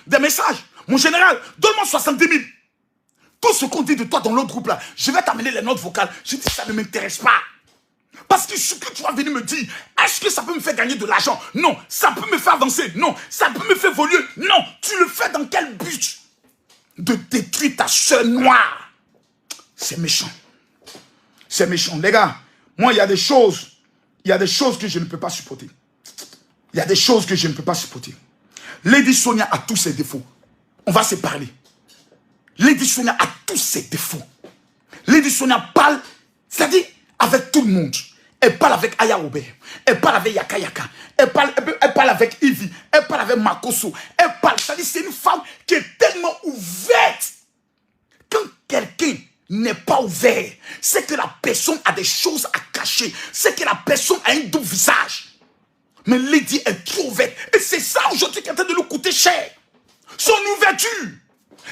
des messages. Mon général, donne-moi 70 000. Tout ce qu'on dit de toi dans l'autre groupe là, je vais t'amener les notes vocales. Je dis, ça ne m'intéresse pas. Parce que ce que tu vas venir me dire, est-ce que ça peut me faire gagner de l'argent? Non. Ça peut me faire avancer? Non. Ça peut me faire évoluer? Non. Tu le fais dans quel but? De détruire ta soeur noire. C'est méchant. C'est méchant. Les gars, moi, il y a des choses que je ne peux pas supporter. Il y a des choses que je ne peux pas supporter. Lady Sonia a tous ses défauts. On va se parler. Lady Sonia a tous ses défauts. Lady Sonia parle, c'est-à-dire avec tout le monde. Elle parle avec Aya Robert. Elle parle avec Yaka Yaka. Elle parle avec Ivy. Elle parle avec Makosso. Elle parle, c'est-à-dire c'est une femme qui est tellement ouverte. Quand quelqu'un n'est pas ouvert, c'est que la personne a des choses à cacher. C'est que la personne a un double visage. Mais Lady est trop ouverte. Et c'est ça aujourd'hui qui est en train de nous coûter cher. Son ouverture.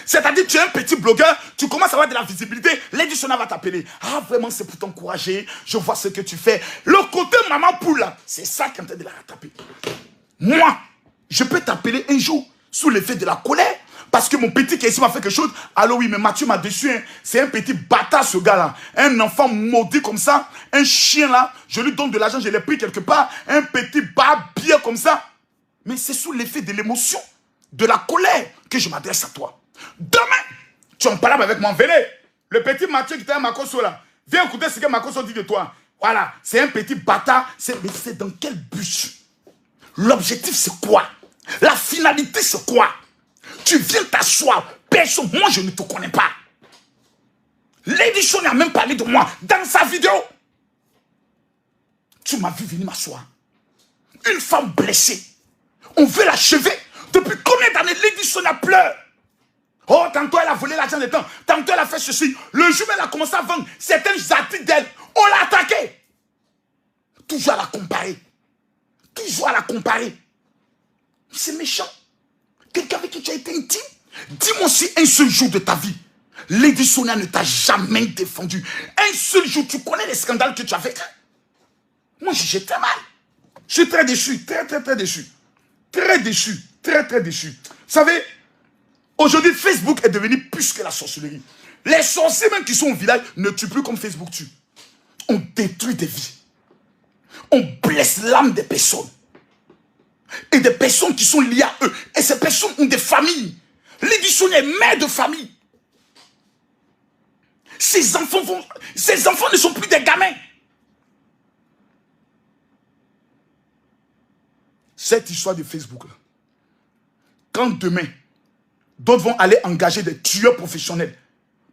C'est-à-dire tu es un petit blogueur, tu commences à avoir de la visibilité, Lady Sonia va t'appeler. Ah vraiment c'est pour t'encourager, je vois ce que tu fais. Le côté maman poule là, c'est ça qui est en train de la rattraper. Moi, je peux t'appeler un jour sous l'effet de la colère. Parce que mon petit qui est ici m'a fait quelque chose. Alors oui, mais Mathieu m'a déçu. Hein. C'est un petit bâtard ce gars-là. Un enfant maudit comme ça. Un chien là. Je lui donne de l'argent, je l'ai pris quelque part. Un petit barbier comme ça. Mais c'est sous l'effet de l'émotion, de la colère que je m'adresse à toi. Demain, tu en parles avec moi. Venez. Le petit Mathieu qui était à Makosso là. Viens écouter ce que Makosso dit de toi. Voilà. C'est un petit bâtard. Mais c'est dans quel but? L'objectif c'est quoi? La finalité c'est quoi? Tu viens t'asseoir, personne, moi je ne te connais pas. Lady Sonia a même parlé de moi dans sa vidéo. Tu m'as vu venir m'asseoir. Une femme blessée. On veut l'achever. Depuis combien d'années Lady Sonia pleure? Oh, tantôt elle a volé l'argent des temps. Tantôt elle a fait ceci. Le jour où elle a commencé à vendre certains articles d'elle, on l'a attaqué. Toujours à la comparer. Toujours à la comparer. C'est méchant. Quelqu'un avec qui tu as été intime. Dis-moi si un seul jour de ta vie, Lady Sonia ne t'a jamais défendu. Un seul jour, tu connais les scandales que tu as fait. Moi, j'ai très mal. Je suis très déçu. Très déçu. Très déçu. Très déçu. Vous savez, aujourd'hui, Facebook est devenu plus que la sorcellerie. Les sorciers même qui sont au village ne tuent plus comme Facebook tue. On détruit des vies. On blesse l'âme des personnes. Et des personnes qui sont liées à eux. Et ces personnes ont des familles. Lady Sonia est mère de famille. Ces enfants ne sont plus des gamins. Cette histoire de Facebook là. Quand demain, d'autres vont aller engager des tueurs professionnels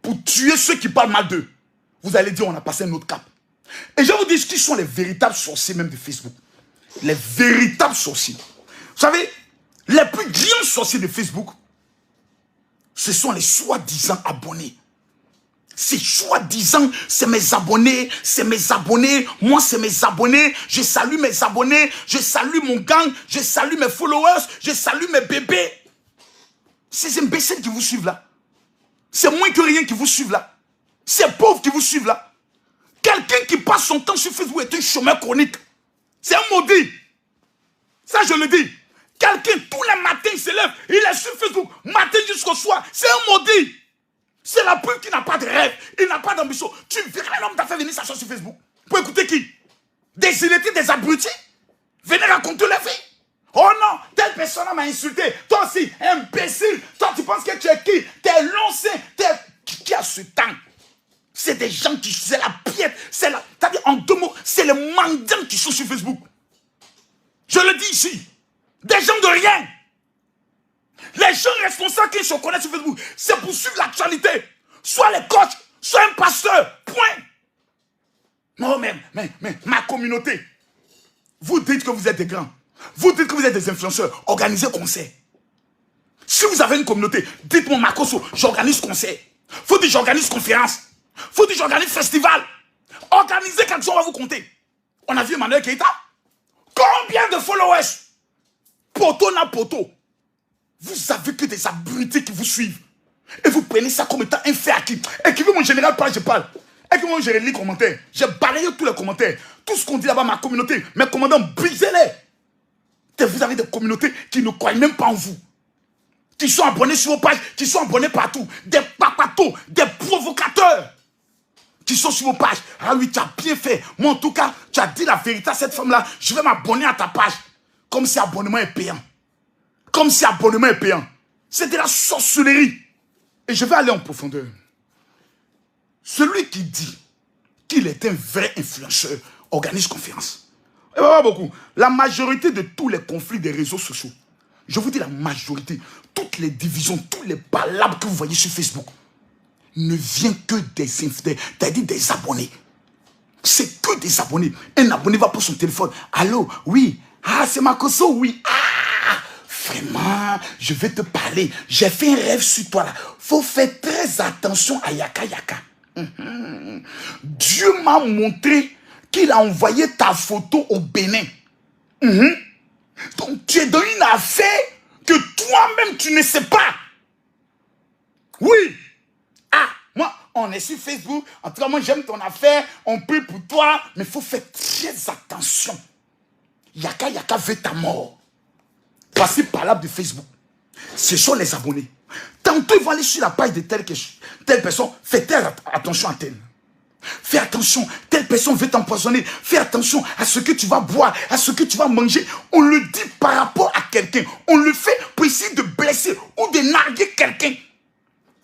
pour tuer ceux qui parlent mal d'eux, vous allez dire on a passé un autre cap. Et je vous dis qui sont les véritables sorciers même de Facebook. Les véritables sorciers. Vous savez, les plus grands sorciers de Facebook, ce sont les soi-disant abonnés. C'est soi-disant, c'est mes abonnés, moi c'est mes abonnés, je salue mes abonnés, je salue mon gang, je salue mes followers, je salue mes bébés. Ces imbéciles qui vous suivent là, c'est moins que rien qui vous suivent là, ces pauvres qui vous suivent là. Quelqu'un qui passe son temps sur Facebook est un chômeur chronique. C'est un maudit. Ça je le dis. Quelqu'un tous les matins il se lève, il est sur Facebook, matin jusqu'au soir, c'est un maudit. C'est la pub qui n'a pas de rêve, il n'a pas d'ambition. Tu verrais l'homme d'affaires venir s'asseoir sur Facebook. Pour écouter qui? Des illettrés, des abrutis? Venez raconter la vie. Oh non, telle personne m'a insulté. Toi aussi, imbécile. Toi, tu penses que tu es qui? T'es lancé. Qui a ce temps? C'est des gens qui... C'est la piètre. C'est-à-dire, en deux mots, c'est les mendiants qui sont sur Facebook. Je le dis ici. Des gens de rien. Les gens responsables qui se connaissent sur Facebook, c'est pour suivre l'actualité. Soit les coachs, soit un pasteur. Point. Non, mais ma communauté. Vous dites que vous êtes des grands. Vous dites que vous êtes des influenceurs. Organisez concert. Si vous avez une communauté, dites-moi, Makoso, j'organise concert. Faut dire j'organise conférence. Faut dire j'organise festival. Organisez quelque chose, on va vous compter. On a vu Emmanuel Keïta. Combien de followers? Poto na poto. Vous avez que des abrutis qui vous suivent. Et vous prenez ça comme étant un fait acquis. Écrivez mon général, je parle. Écrivez mon général, les commentaires. J'ai balayé tous les commentaires. Tout ce qu'on dit là-bas, ma communauté. Mes commandants, brisez-les. Vous avez des communautés qui ne croient même pas en vous. Qui sont abonnés sur vos pages, qui sont abonnés partout. Des papatos, des provocateurs. Qui sont sur vos pages. Ah oui, tu as bien fait. Moi, en tout cas, tu as dit la vérité à cette femme-là. Je vais m'abonner à ta page. Comme si abonnement est payant. Comme si abonnement est payant. C'est de la sorcellerie. Et je vais aller en profondeur. Celui qui dit qu'il est un vrai influenceur organise conférence. Et pas beaucoup. La majorité de tous les conflits des réseaux sociaux, je vous dis la majorité, toutes les divisions, tous les palabres que vous voyez sur Facebook, ne viennent que des abonnés. C'est que des abonnés. Un abonné va pour son téléphone. Allô, oui. Ah, c'est Makoso, oui. Ah, vraiment, je vais te parler. J'ai fait un rêve sur toi là. Faut faire très attention à Yaka Yaka. Dieu m'a montré qu'il a envoyé ta photo au Bénin. Donc tu es dans une affaire que toi-même tu ne sais pas. Oui. Ah, moi, on est sur Facebook. En tout cas, moi j'aime ton affaire. On prie pour toi. Mais il faut faire très attention. Yaka Yaka veut ta mort. Voici parole de Facebook. Ce sont les abonnés. Tantôt ils vont aller sur la page de telle personne. Fais attention à telle. Fais attention, telle personne veut t'empoisonner. Fais attention à ce que tu vas boire, à ce que tu vas manger. On le dit par rapport à quelqu'un. On le fait pour essayer de blesser ou de narguer quelqu'un.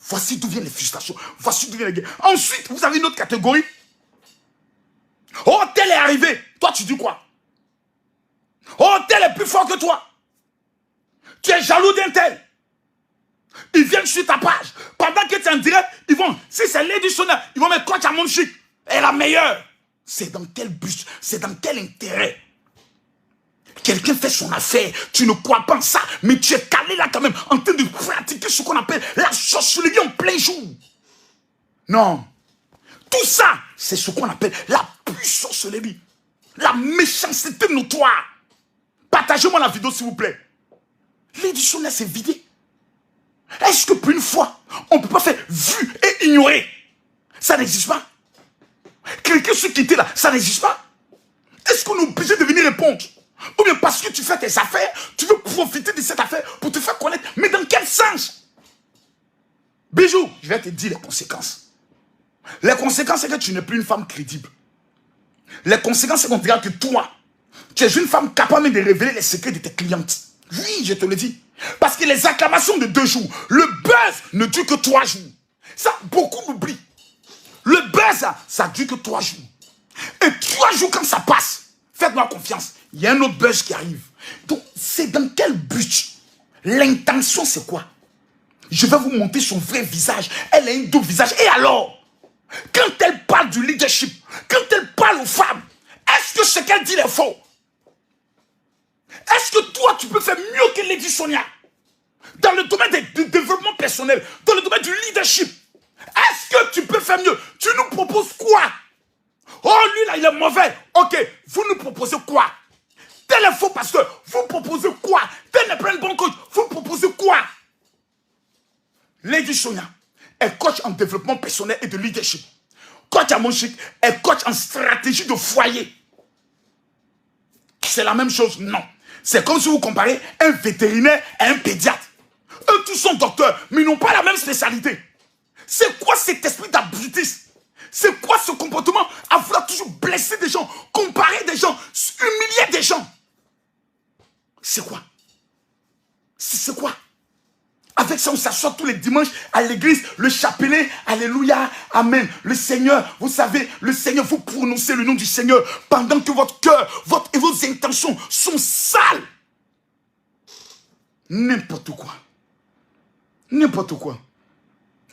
Voici d'où viennent les frustrations. Voici d'où viennent les guerres. Ensuite, vous avez une autre catégorie. Oh, tel est arrivé. Toi, tu dis quoi? Oh, tel est plus fort que toi. Tu es jaloux d'un tel. Ils viennent sur ta page. Pendant que tu es en direct, ils vont, si c'est Lady Sonia, ils vont mettre coach à mon chic. Elle est la meilleure. C'est dans quel but? C'est dans quel intérêt? Quelqu'un fait son affaire, tu ne crois pas en ça, mais tu es calé là quand même, en train de pratiquer ce qu'on appelle la sorcellerie en plein jour. Non. Tout ça, c'est ce qu'on appelle la pure sorcellerie. La méchanceté notoire. Partagez-moi la vidéo s'il vous plaît. L'édition là s'est vidée. Est-ce que pour une fois, on ne peut pas faire vu et ignorer? Ça n'existe pas. Quelqu'un se quitter là, ça n'existe pas. Est-ce qu'on est obligé de venir répondre? Ou bien parce que tu fais tes affaires, tu veux profiter de cette affaire pour te faire connaître. Mais dans quel sens? Bijou, je vais te dire les conséquences. Les conséquences, c'est que tu n'es plus une femme crédible. Les conséquences, c'est qu'on dirait que toi, tu es une femme capable de révéler les secrets de tes clientes. Oui, je te le dis. Parce que les acclamations de 2 jours, le buzz ne dure que 3 jours. Ça, beaucoup l'oublient. Le buzz, ça dure que 3 jours. Et 3 jours, quand ça passe, faites-moi confiance, il y a un autre buzz qui arrive. Donc, c'est dans quel but? L'intention, c'est quoi? Je vais vous montrer son vrai visage. Elle a un double visage. Et alors? Quand elle parle du leadership, quand elle parle aux femmes, est-ce que ce qu'elle dit est faux? Est-ce que toi, tu peux faire mieux que Lady Sonia? Dans le domaine du développement personnel, dans le domaine du leadership, est-ce que tu peux faire mieux? Tu nous proposes quoi? Oh, lui là, il est mauvais. Ok, vous nous proposez quoi? Tel est faux pasteur, vous proposez quoi? Tel n'est pas un bon coach, vous proposez quoi? Lady Sonia, elle coach en développement personnel et de leadership. Coach à mon chic, elle coach en stratégie de foyer. C'est la même chose? Non. C'est comme si vous comparez un vétérinaire à un pédiatre. Eux tous sont docteurs, mais ils n'ont pas la même spécialité. C'est quoi cet esprit d'abrutisme? C'est quoi ce comportement à vouloir toujours blesser des gens, comparer des gens, humilier des gens? C'est quoi? C'est quoi? Avec ça, on s'assoit tous les dimanches à l'église, le chapelet, alléluia, amen. Le Seigneur, vous savez, le Seigneur, vous prononcez le nom du Seigneur pendant que votre cœur, et vos intentions sont sales. N'importe quoi. N'importe quoi.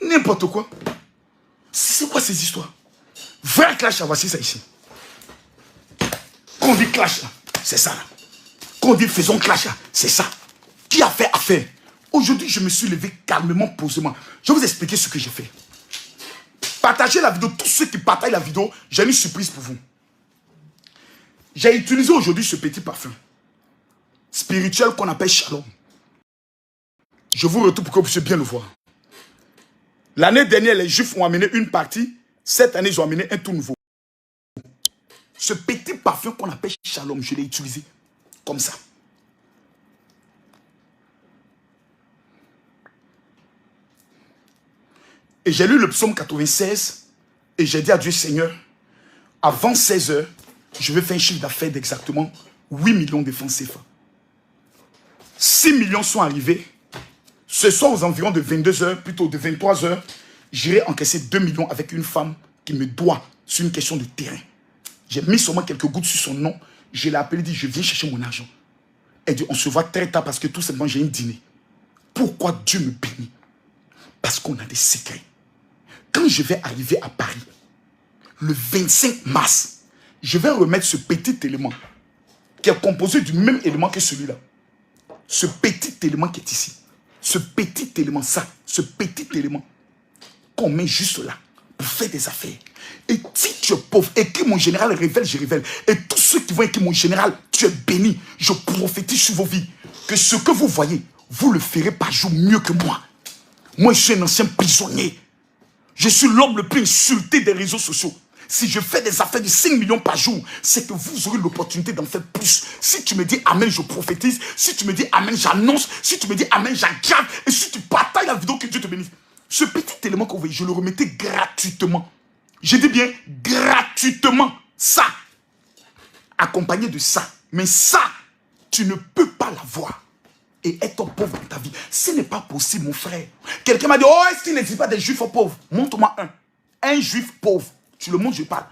N'importe quoi. C'est quoi ces histoires? Vrai clash, voici ça ici. Quand on dit clash, c'est ça. Quand on dit faisons clash, c'est ça. Qui a fait affaire? Aujourd'hui, je me suis levé calmement, posément. Je vais vous expliquer ce que j'ai fait. Partagez la vidéo. Tous ceux qui partagent la vidéo, j'ai une surprise pour vous. J'ai utilisé aujourd'hui ce petit parfum spirituel qu'on appelle Shalom. Je vous retourne pour que vous puissiez bien le voir. L'année dernière, les Juifs ont amené une partie. Cette année, ils ont amené un tout nouveau. Ce petit parfum qu'on appelle Shalom, je l'ai utilisé comme ça. Et j'ai lu le psaume 96 et j'ai dit à Dieu, Seigneur, avant 16 h, je vais faire un chiffre d'affaires d'exactement 8 millions de francs CFA. 6 millions sont arrivés. Ce soir, aux environs de 22 h, plutôt de 23 h, j'irai encaisser 2 millions avec une femme qui me doit sur une question de terrain. J'ai mis seulement quelques gouttes sur son nom. Je l'ai appelé, dit, je viens chercher mon argent. Elle dit, on se voit très tard parce que tout simplement, j'ai un dîner. Pourquoi Dieu me bénit? Parce qu'on a des secrets. Quand je vais arriver à Paris, le 25 mars, je vais remettre ce petit élément qui est composé du même élément que celui-là. Ce petit élément qui est ici. Ce petit élément, ça, ce petit élément qu'on met juste là pour faire des affaires. Et si tu es pauvre et que mon général révèle, je révèle. Et tous ceux qui voient que mon général, tu es béni. Je prophétise sur vos vies que ce que vous voyez, vous le ferez par jour mieux que moi. Moi, je suis un ancien prisonnier. Je suis l'homme le plus insulté des réseaux sociaux. Si je fais des affaires de 5 millions par jour, c'est que vous aurez l'opportunité d'en faire plus. Si tu me dis Amen, je prophétise. Si tu me dis Amen, j'annonce. Si tu me dis Amen, j'aggrave. Et si tu partages la vidéo, que Dieu te bénisse. Ce petit élément qu'on voit, je le remettais gratuitement. Je dis bien gratuitement. Ça, accompagné de ça. Mais ça, tu ne peux pas l'avoir et être pauvre dans ta vie. Ce n'est pas possible, mon frère. Quelqu'un m'a dit, oh, est-ce qu'il n'existe pas des juifs pauvres? Montre-moi un. Un juif pauvre. Tu le montres, je parle.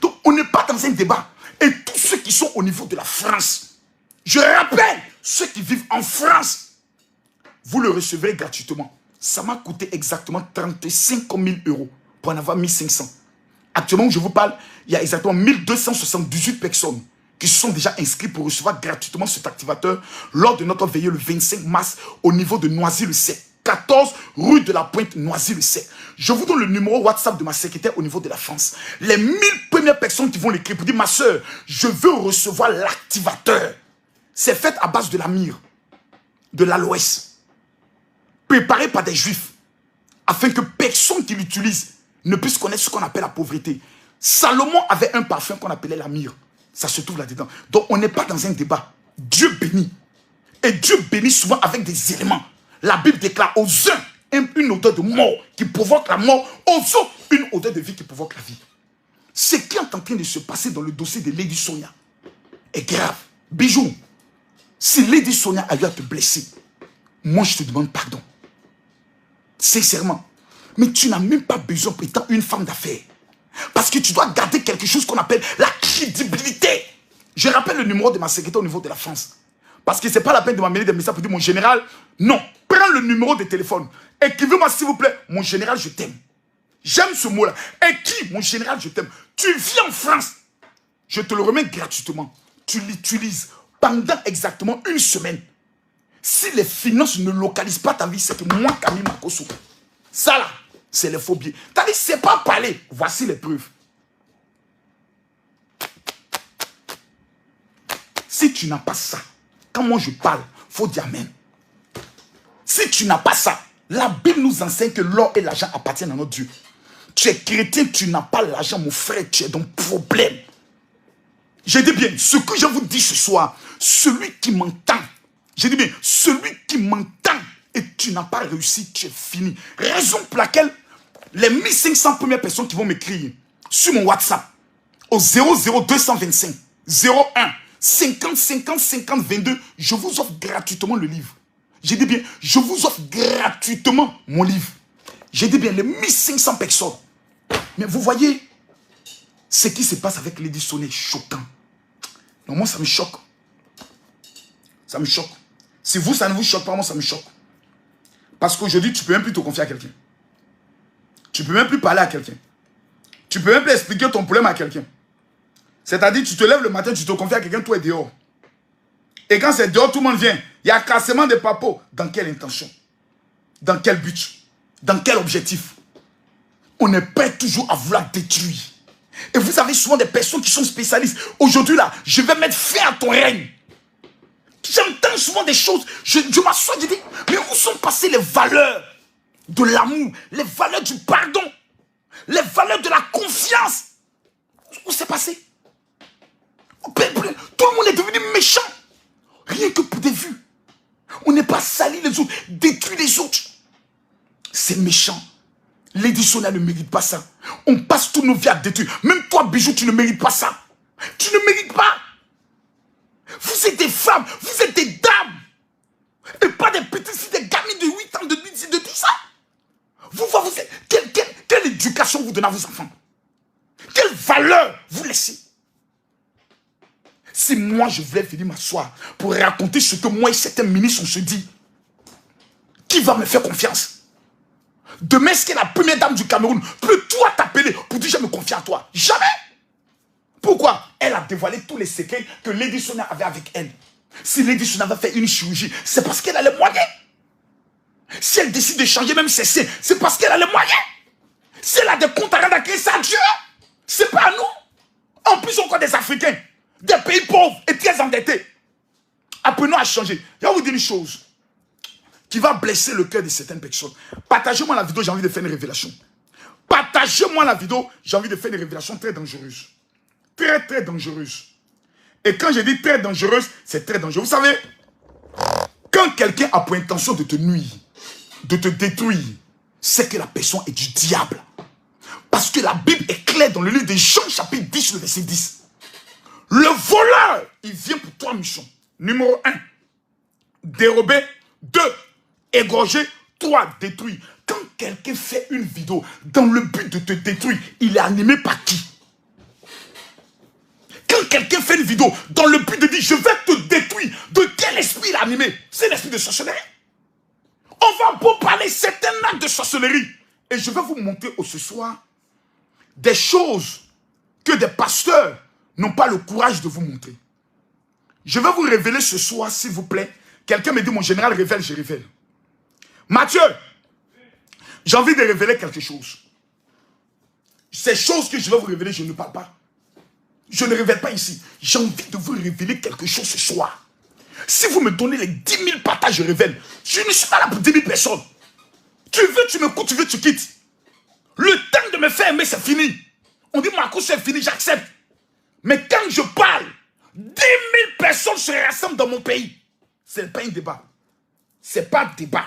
Donc, on n'est pas dans un débat. Et tous ceux qui sont au niveau de la France, je rappelle, ceux qui vivent en France, vous le recevrez gratuitement. Ça m'a coûté exactement 35 000 € pour en avoir 1500. Actuellement, où je vous parle, il y a exactement 1278 personnes qui se sont déjà inscrits pour recevoir gratuitement cet activateur lors de notre veillée le 25 mars au niveau de Noisy-le-Sec. 14 rue de la Pointe, Noisy-le-Sec. Je vous donne le numéro WhatsApp de ma secrétaire au niveau de la France. Les 1000 premières personnes qui vont l'écrire pour dire, ma soeur, je veux recevoir l'activateur. C'est fait à base de la myrrhe, de l'aloès, préparé par des juifs, afin que personne qui l'utilise ne puisse connaître ce qu'on appelle la pauvreté. Salomon avait un parfum qu'on appelait la myrrhe. Ça se trouve là-dedans. Donc on n'est pas dans un débat. Dieu bénit. Et Dieu bénit souvent avec des éléments. La Bible déclare aux uns une odeur de mort qui provoque la mort, aux autres une odeur de vie qui provoque la vie. Ce qui est en train de se passer dans le dossier de Lady Sonia est grave. Bijou, si Lady Sonia a eu à te blesser, moi je te demande pardon. Sincèrement. Mais tu n'as même pas besoin étant une femme d'affaires. Parce que tu dois garder quelque chose qu'on appelle la crédibilité. Je rappelle le numéro de ma secrétaire au niveau de la France. Parce que ce n'est pas la peine de m'amener des messages pour dire mon général. Non, prends le numéro de téléphone. Écrivez-moi s'il vous plaît, mon général je t'aime. J'aime ce mot-là. Écris, mon général je t'aime. Tu vis en France. Je te le remets gratuitement. Tu l'utilises pendant exactement une semaine. Si les finances ne localisent pas ta vie, c'est que moi, Camille Makosso, ça là, c'est les phobies. T'as dit, c'est pas parler. Voici les preuves. Si tu n'as pas ça, quand moi je parle, il faut dire amen. Si tu n'as pas ça, la Bible nous enseigne que l'or et l'argent appartiennent à notre Dieu. Tu es chrétien, tu n'as pas l'argent, mon frère, tu es dans le problème. Je dis bien, ce que je vous dis ce soir, celui qui m'entend, je dis bien, celui qui m'entend et tu n'as pas réussi, tu es fini. Raison pour laquelle les 1500 premières personnes qui vont m'écrire sur mon WhatsApp au 00225 01 50 50 50 22, je vous offre gratuitement le livre. J'ai dit bien, je vous offre gratuitement mon livre. J'ai dit bien, les 1500 personnes. Mais vous voyez, ce qui se passe avec Lady Sonia est choquant. Non, moi, ça me choque. Ça me choque. Si vous, ça ne vous choque pas, moi, ça me choque. Parce qu'aujourd'hui, tu ne peux même plus te confier à quelqu'un. Tu ne peux même plus parler à quelqu'un. Tu ne peux même plus expliquer ton problème à quelqu'un. C'est-à-dire, tu te lèves le matin, tu te confies à quelqu'un, toi est dehors. Et quand c'est dehors, tout le monde vient. Il y a cassement de papeaux. Dans quelle intention? Dans quel but? Dans quel objectif? On est prêt toujours à vouloir détruire. Et vous avez souvent des personnes qui sont spécialistes. Aujourd'hui là, je vais mettre fin à ton règne. J'entends souvent des choses. Je m'assois, je dis, mais où sont passées les valeurs de l'amour, les valeurs du pardon, les valeurs de la confiance? Où c'est passé? Tout le monde est devenu méchant. Rien que pour des vues. On n'est pas sali les autres, détruit les autres. C'est méchant. Lady Sonia ne mérite pas ça. On passe tous nos vies à détruire. Même toi, Bijou, tu ne mérites pas ça. Tu ne mérites pas. Vous êtes des femmes, vous êtes des dames. Et pas des petites filles, des gamines de 8 ans, de 10 ans. Vous êtes, quelle éducation vous donnez à vos enfants? Quelle valeur vous laissez? Si moi je voulais venir m'asseoir pour raconter ce que moi et certains ministres on se dit, qui va me faire confiance? Demain, est-ce que la première dame du Cameroun peut toi t'appeler pour dire je me confie à toi? Jamais. Pourquoi? Elle a dévoilé tous les secrets que Lady Sonia avait avec elle. Si Lady Sonia avait fait une chirurgie, c'est parce qu'elle a les moyens. Si elle décide de changer même ses seins, c'est parce qu'elle a les moyens. Si elle a des comptes à rendre à créer, c'est à Dieu. C'est pas à nous. En plus, encore des Africains, des pays pauvres et très endettés. Apprenons à changer. Je vais vous dire une chose qui va blesser le cœur de certaines personnes. Partagez-moi la vidéo, j'ai envie de faire une révélation. Partagez-moi la vidéo, j'ai envie de faire une révélation très dangereuse. Très, très dangereuse. Et quand je dis très dangereuse, c'est très dangereux. Vous savez, quand quelqu'un a pour intention de te nuire, de te détruire, c'est que la personne est du diable. Parce que la Bible est claire dans le livre de Jean, chapitre 10, le verset 10. Le voleur, il vient pour trois missions. Numéro 1, dérober. 2, égorger. 3, détruire. Quand quelqu'un fait une vidéo dans le but de te détruire, il est animé par qui? Quand quelqu'un fait une vidéo dans le but de dire je vais te détruire, de quel esprit il est animé? C'est l'esprit de sorcellerie. On va beau parler certains actes de sorcellerie. Et je vais vous montrer ce soir des choses que des pasteurs n'ont pas le courage de vous montrer. Je vais vous révéler ce soir, s'il vous plaît. Quelqu'un me dit, mon général, révèle, je révèle. Mathieu, j'ai envie de révéler quelque chose. Ces choses que je vais vous révéler, je ne parle pas. Je ne révèle pas ici. J'ai envie de vous révéler quelque chose ce soir. Si vous me donnez les 10 000 partages, je révèle. Je ne suis pas là pour 10 000 personnes. Tu veux, tu me coûtes, tu veux, tu quittes. Le temps de me faire aimer, c'est fini. On dit, Marco, c'est fini, j'accepte. Mais quand je parle, 10 000 personnes se rassemblent dans mon pays. Ce n'est pas un débat. Ce n'est pas un débat.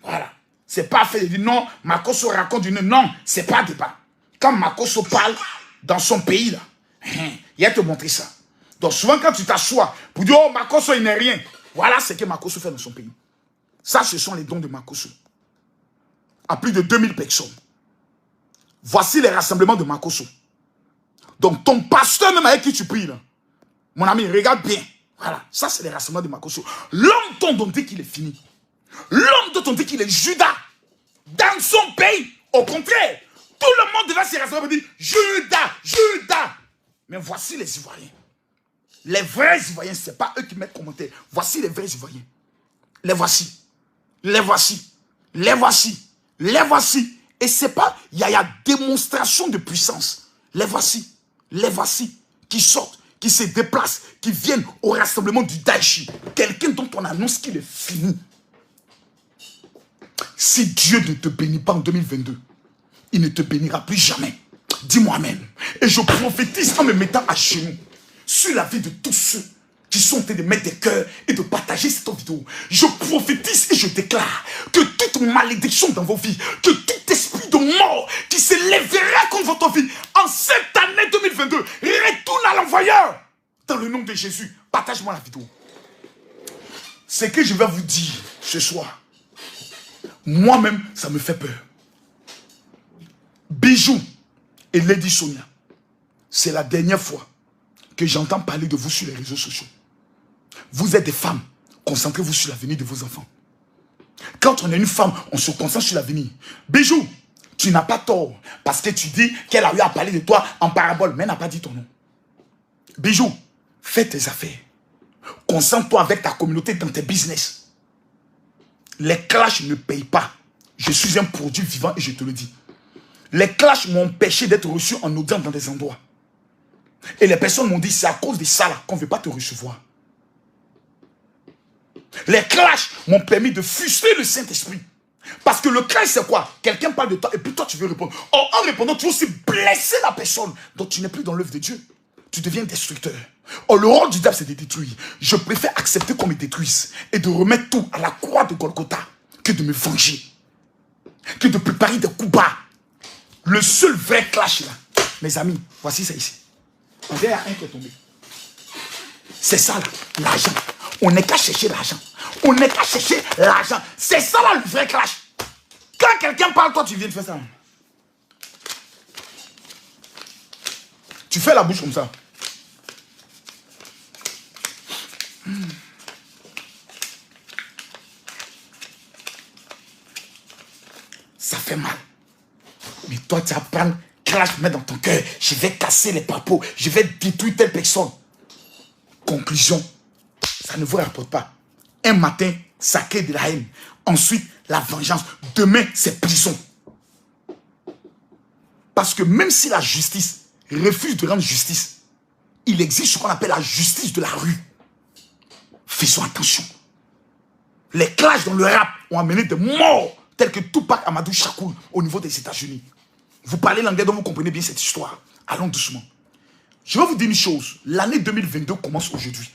Voilà. Ce n'est pas fait de dire non, Makosso raconte une... Non, ce n'est pas un débat. Quand Makosso parle dans son pays, là, il va te montrer ça. Donc souvent quand tu t'assois pour dire, oh, Makosso, il n'est rien. Voilà ce que Makosso fait dans son pays. Ça, ce sont les dons de Makosso. À plus de 2000 personnes. Voici les rassemblements de Makosso. Donc ton pasteur même avec qui tu pries, là, mon ami, regarde bien. Voilà, ça c'est les rassemblements de Makosso. L'homme dont on dit qu'il est fini. L'homme dont on dit qu'il est Judas. Dans son pays, au contraire, tout le monde devait se rassembler et dire, Judas, Judas. Mais voici les Ivoiriens. Les vrais Ivoiriens, ce n'est pas eux qui mettent commentaires. Voici les vrais Ivoiriens. Les voici. Les voici. Les voici. Les voici. Et c'est pas, il y a démonstration de puissance. Les voici. Les voici. Qui sortent, qui se déplacent, qui viennent au rassemblement du Daichi. Quelqu'un dont on annonce qu'il est fini. Si Dieu ne te bénit pas en 2022, il ne te bénira plus jamais. Dis-moi amen. Et je prophétise en me mettant à genoux sur la vie de tous ceux qui sont en train de mettre des cœurs et de partager cette vidéo. Je prophétise et je déclare que toute malédiction dans vos vies, que tout esprit de mort qui se lèvera contre votre vie en cette année 2022, retourne à l'envoyeur. Dans le nom de Jésus, partage-moi la vidéo. Ce que je vais vous dire ce soir, moi-même, ça me fait peur. Bijou et Lady Sonia, c'est la dernière fois que j'entends parler de vous sur les réseaux sociaux. Vous êtes des femmes, concentrez-vous sur l'avenir de vos enfants. Quand on est une femme, on se concentre sur l'avenir. Bijou, tu n'as pas tort, parce que tu dis qu'elle a eu à parler de toi en parabole, mais elle n'a pas dit ton nom. Bijou, fais tes affaires. Concentre-toi avec ta communauté dans tes business. Les clashs ne payent pas. Je suis un produit vivant et je te le dis. Les clashs m'ont empêché d'être reçu en audience dans des endroits. Et les personnes m'ont dit, c'est à cause de ça là qu'on ne veut pas te recevoir. Les clashs m'ont permis de frustrer le Saint-Esprit. Parce que le clash, c'est quoi? Quelqu'un parle de toi et puis toi, tu veux répondre. Or, en répondant, tu veux aussi blesser la personne. Donc, tu n'es plus dans l'œuvre de Dieu. Tu deviens destructeur. Or, le rôle du diable, c'est de détruire. Je préfère accepter qu'on me détruise et de remettre tout à la croix de Golgotha que de me venger. Que de préparer des coups bas. Le seul vrai clash là, mes amis, voici ça ici. On dirait un qui est tombé. C'est ça là, l'argent. On n'est qu'à chercher l'argent. On n'est qu'à chercher l'argent. C'est ça là le vrai clash. Quand quelqu'un parle, toi tu viens de faire ça. Tu fais la bouche comme ça. Ça fait mal. Mais toi, tu vas prendre clash, mettre dans ton cœur. Je vais casser les papos. Je vais détruire telle personne. Conclusion, ça ne vous rapporte pas. Un matin, ça crée de la haine. Ensuite, la vengeance. Demain, c'est prison. Parce que même si la justice refuse de rendre justice, il existe ce qu'on appelle la justice de la rue. Faisons attention. Les clashs dans le rap ont amené des morts tels que Tupac Amadou Shakur au niveau des États-Unis. Vous parlez l'anglais, donc vous comprenez bien cette histoire. Allons doucement. Je vais vous dire une chose. L'année 2022 commence aujourd'hui.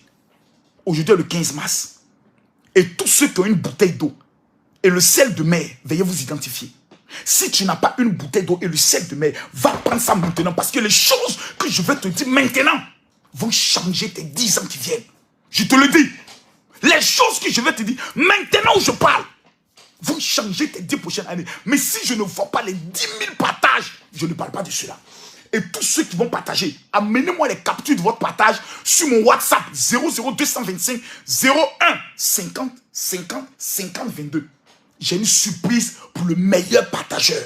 Aujourd'hui est le 15 mars. Et tous ceux qui ont une bouteille d'eau et le sel de mer, veuillez vous identifier. Si tu n'as pas une bouteille d'eau et le sel de mer, va prendre ça maintenant. Parce que les choses que je vais te dire maintenant vont changer tes 10 ans qui viennent. Je te le dis. Les choses que je vais te dire maintenant où je parle vont changer tes 10 prochaines années. Mais si je ne vois pas les 10 000 partages, je ne parle pas de cela. Et tous ceux qui vont partager, amenez-moi les captures de votre partage sur mon WhatsApp 00225 01 50 50 50 22. J'ai une surprise pour le meilleur partageur.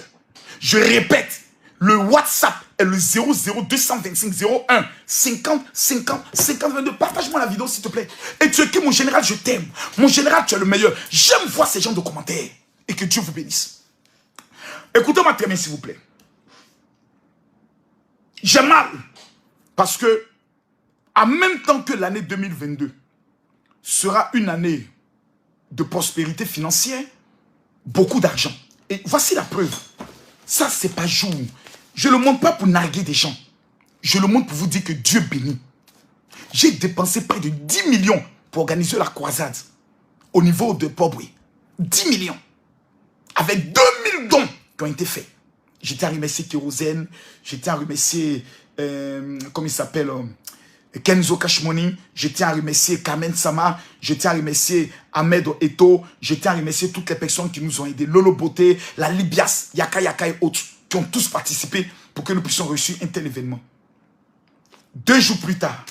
Je répète, Le WhatsApp est le 00225 01 50 50 50 22. Partage-moi la vidéo, s'il te plaît. Et tu es qui, mon général? Je t'aime. Mon général, tu es le meilleur. J'aime voir ces gens de commentaires. Et que Dieu vous bénisse. Écoutez-moi très bien, s'il vous plaît. J'ai mal. Parce que, en même temps que l'année 2022 sera une année de prospérité financière, beaucoup d'argent. Et voici la preuve. Ça, c'est pas jour. Je ne le montre pas pour narguer des gens. Je le montre pour vous dire que Dieu bénit. J'ai dépensé près de 10 millions pour organiser la croisade au niveau de Poboué. 10 millions. Avec 2000 dons qui ont été faits. J'étais à remercier Kérosène. J'étais à remercier, comment il s'appelle, Kenzo Kashmoni. J'étais à remercier Carmen Sama. J'étais à remercier Ahmed Eto. J'étais à remercier toutes les personnes qui nous ont aidés. Lolo Beauté, la Libias, Yaka Yaka et autres, qui ont tous participé pour que nous puissions réussir un tel événement. 2 jours plus tard,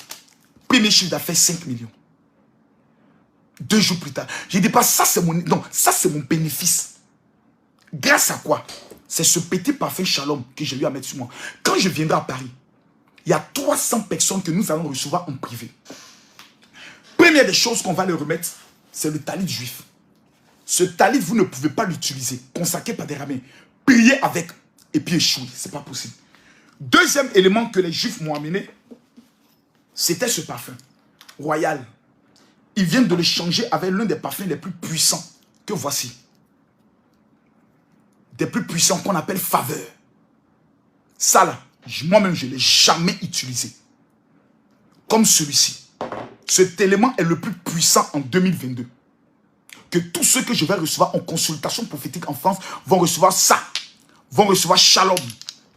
premier chiffre d'affaires 5 millions. 2 jours plus tard, j'ai dit pas ça c'est mon, non, ça c'est mon bénéfice. Grâce à quoi? C'est ce petit parfum Shalom que j'ai eu à mettre sur moi. Quand je viendrai à Paris, il y a 300 personnes que nous allons recevoir en privé. Première des choses qu'on va leur remettre, c'est le talit juif. Ce talit, vous ne pouvez pas l'utiliser. Consacré par des rabbins. Priez avec et puis échouer. C'est pas possible. Deuxième élément que les juifs m'ont amené, c'était ce parfum. Royal. Ils viennent de le changer avec l'un des parfums les plus puissants que voici. Des plus puissants qu'on appelle Faveur. Ça là, moi-même je ne l'ai jamais utilisé. Comme celui-ci. Cet élément est le plus puissant en 2022. Que tous ceux que je vais recevoir en consultation prophétique en France vont recevoir ça. Vont recevoir Shalom.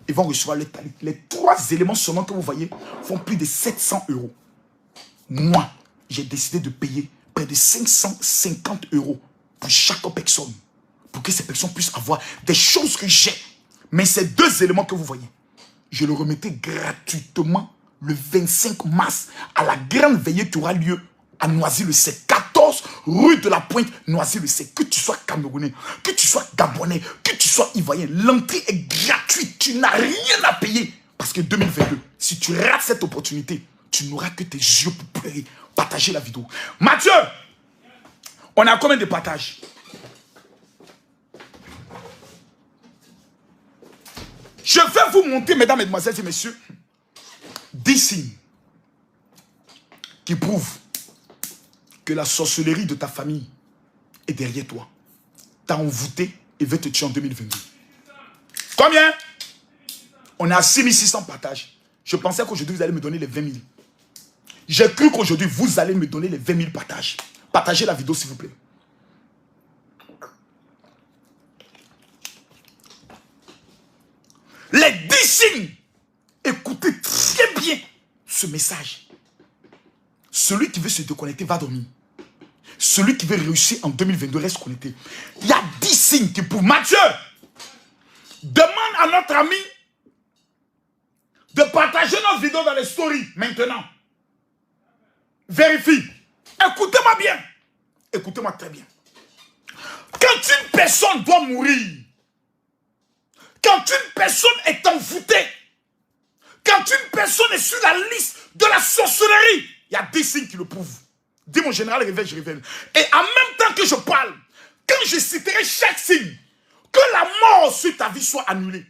Et vont recevoir le talit. Les 3 éléments seulement que vous voyez font plus de 700 €. Moi, j'ai décidé de payer près de 550 € pour chaque personne. Pour que ces personnes puissent avoir des choses que j'ai. Mais ces 2 éléments que vous voyez, je le remettais gratuitement le 25 mars à la grande veillée qui aura lieu à Noisy-le-Sec. 14 rue de la Pointe, Noisy-le-Sec. Que tu sois camerounais, que tu sois gabonais, que tu sois ivoirien, l'entrée est gratuite. Tu n'as rien à payer. Parce que 2022, si tu rates cette opportunité, tu n'auras que tes yeux pour pleurer. Partagez la vidéo. Mathieu, on a combien de partages? Je vais vous montrer, mesdames, mesdemoiselles et messieurs, 10 signes qui prouvent que la sorcellerie de ta famille est derrière toi. T'a envoûté et veut te tuer en 2022. Combien? On est à 6600 partages. Je pensais qu'aujourd'hui, vous allez me donner les 20 000. J'ai cru qu'aujourd'hui, vous allez me donner les 20 000 partages. Partagez la vidéo, s'il vous plaît. Les 10 signes. Écoutez très bien ce message. Celui qui veut se déconnecter va dormir. Celui qui veut réussir en 2022 reste connecté. Il y a 10 signes qui prouvent. Mathieu, demande à notre ami de partager notre vidéo dans les stories maintenant. Vérifie. Écoutez-moi bien. Écoutez-moi très bien. Quand une personne doit mourir, quand une personne est envoûtée, quand une personne est sur la liste de la sorcellerie, il y a 10 signes qui le prouvent. Dis mon général, révèle, je révèle. Et en même temps que je parle, quand je citerai chaque signe, que la mort sur ta vie soit annulée.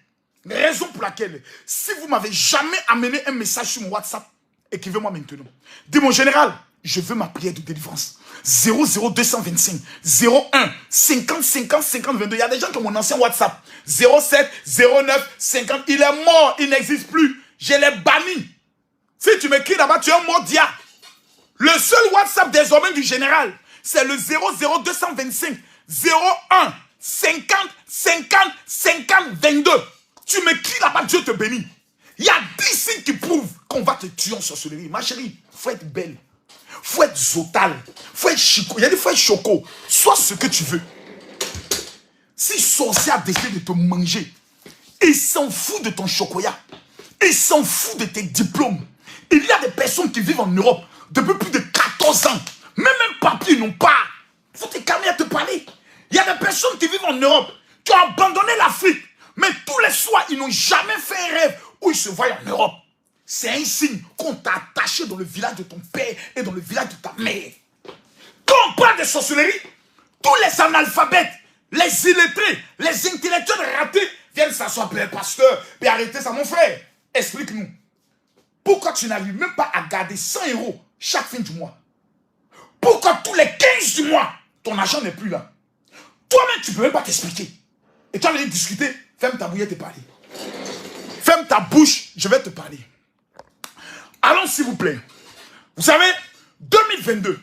Raison pour laquelle, si vous m'avez jamais amené un message sur mon WhatsApp, écrivez-moi maintenant. Dis mon général, je veux ma prière de délivrance. 00225 01 50 50 50 22. Il y a des gens qui ont mon ancien WhatsApp. 07 09 50. Il est mort, il n'existe plus. Je l'ai banni. Si tu m'écris là-bas, tu es un mort dia. Le seul WhatsApp désormais du général, c'est le 00225 01 50 50 50 22. Tu m'écris là-bas, Dieu te bénit. Il y a 10 signes qui prouvent qu'on va te tuer en sorcellerie. Ma chérie, il faut être belle. Il faut être zotal. Il faut être chico. Il y a des fois choco. Sois ce que tu veux. Si sorcier a décidé de te manger, il s'en fout de ton chocolat. Il s'en fout de tes diplômes. Il y a des personnes qui vivent en Europe depuis plus de 14 ans. Même un papier, ils n'ont pas. Il faut te calmer à te parler. Il y a des personnes qui vivent en Europe, qui ont abandonné l'Afrique Mais tous les soirs, ils n'ont jamais fait un rêve où ils se voient en Europe. C'est un signe qu'on t'a attaché dans le village de ton père et dans le village de ta mère. Quand on parle de sorcellerie, tous les analphabètes, les illettrés, les intellectuels ratés viennent s'asseoir, pasteur, puis arrêtez ça, mon frère. Explique-nous. Pourquoi tu n'arrives même pas à garder 100 € chaque fin du mois? Pourquoi tous les 15 du mois, ton argent n'est plus là? Toi-même, tu ne peux même pas t'expliquer. Et tu vas venir discuter, ferme ta bouillette et parler. Ferme ta bouche, je vais te parler. Allons, s'il vous plaît. Vous savez, 2022,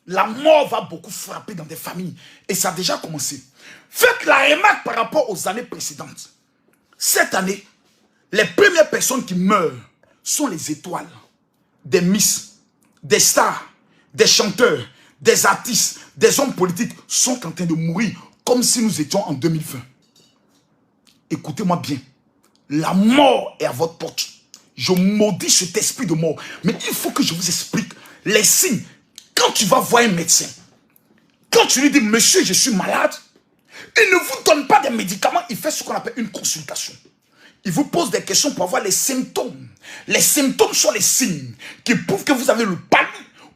la mort va beaucoup frapper dans des familles. Et ça a déjà commencé. Faites la remarque par rapport aux années précédentes. Cette année, les premières personnes qui meurent sont les étoiles, des miss, des stars, des chanteurs, des artistes, des hommes politiques sont en train de mourir comme si nous étions en 2020. Écoutez-moi bien. La mort est à votre porte. Je maudis cet esprit de mort. Mais il faut que je vous explique les signes. Quand tu vas voir un médecin, quand tu lui dis, monsieur, je suis malade, il ne vous donne pas des médicaments, il fait ce qu'on appelle une consultation. Il vous pose des questions pour avoir les symptômes. Les symptômes sont les signes qui prouvent que vous avez le palu,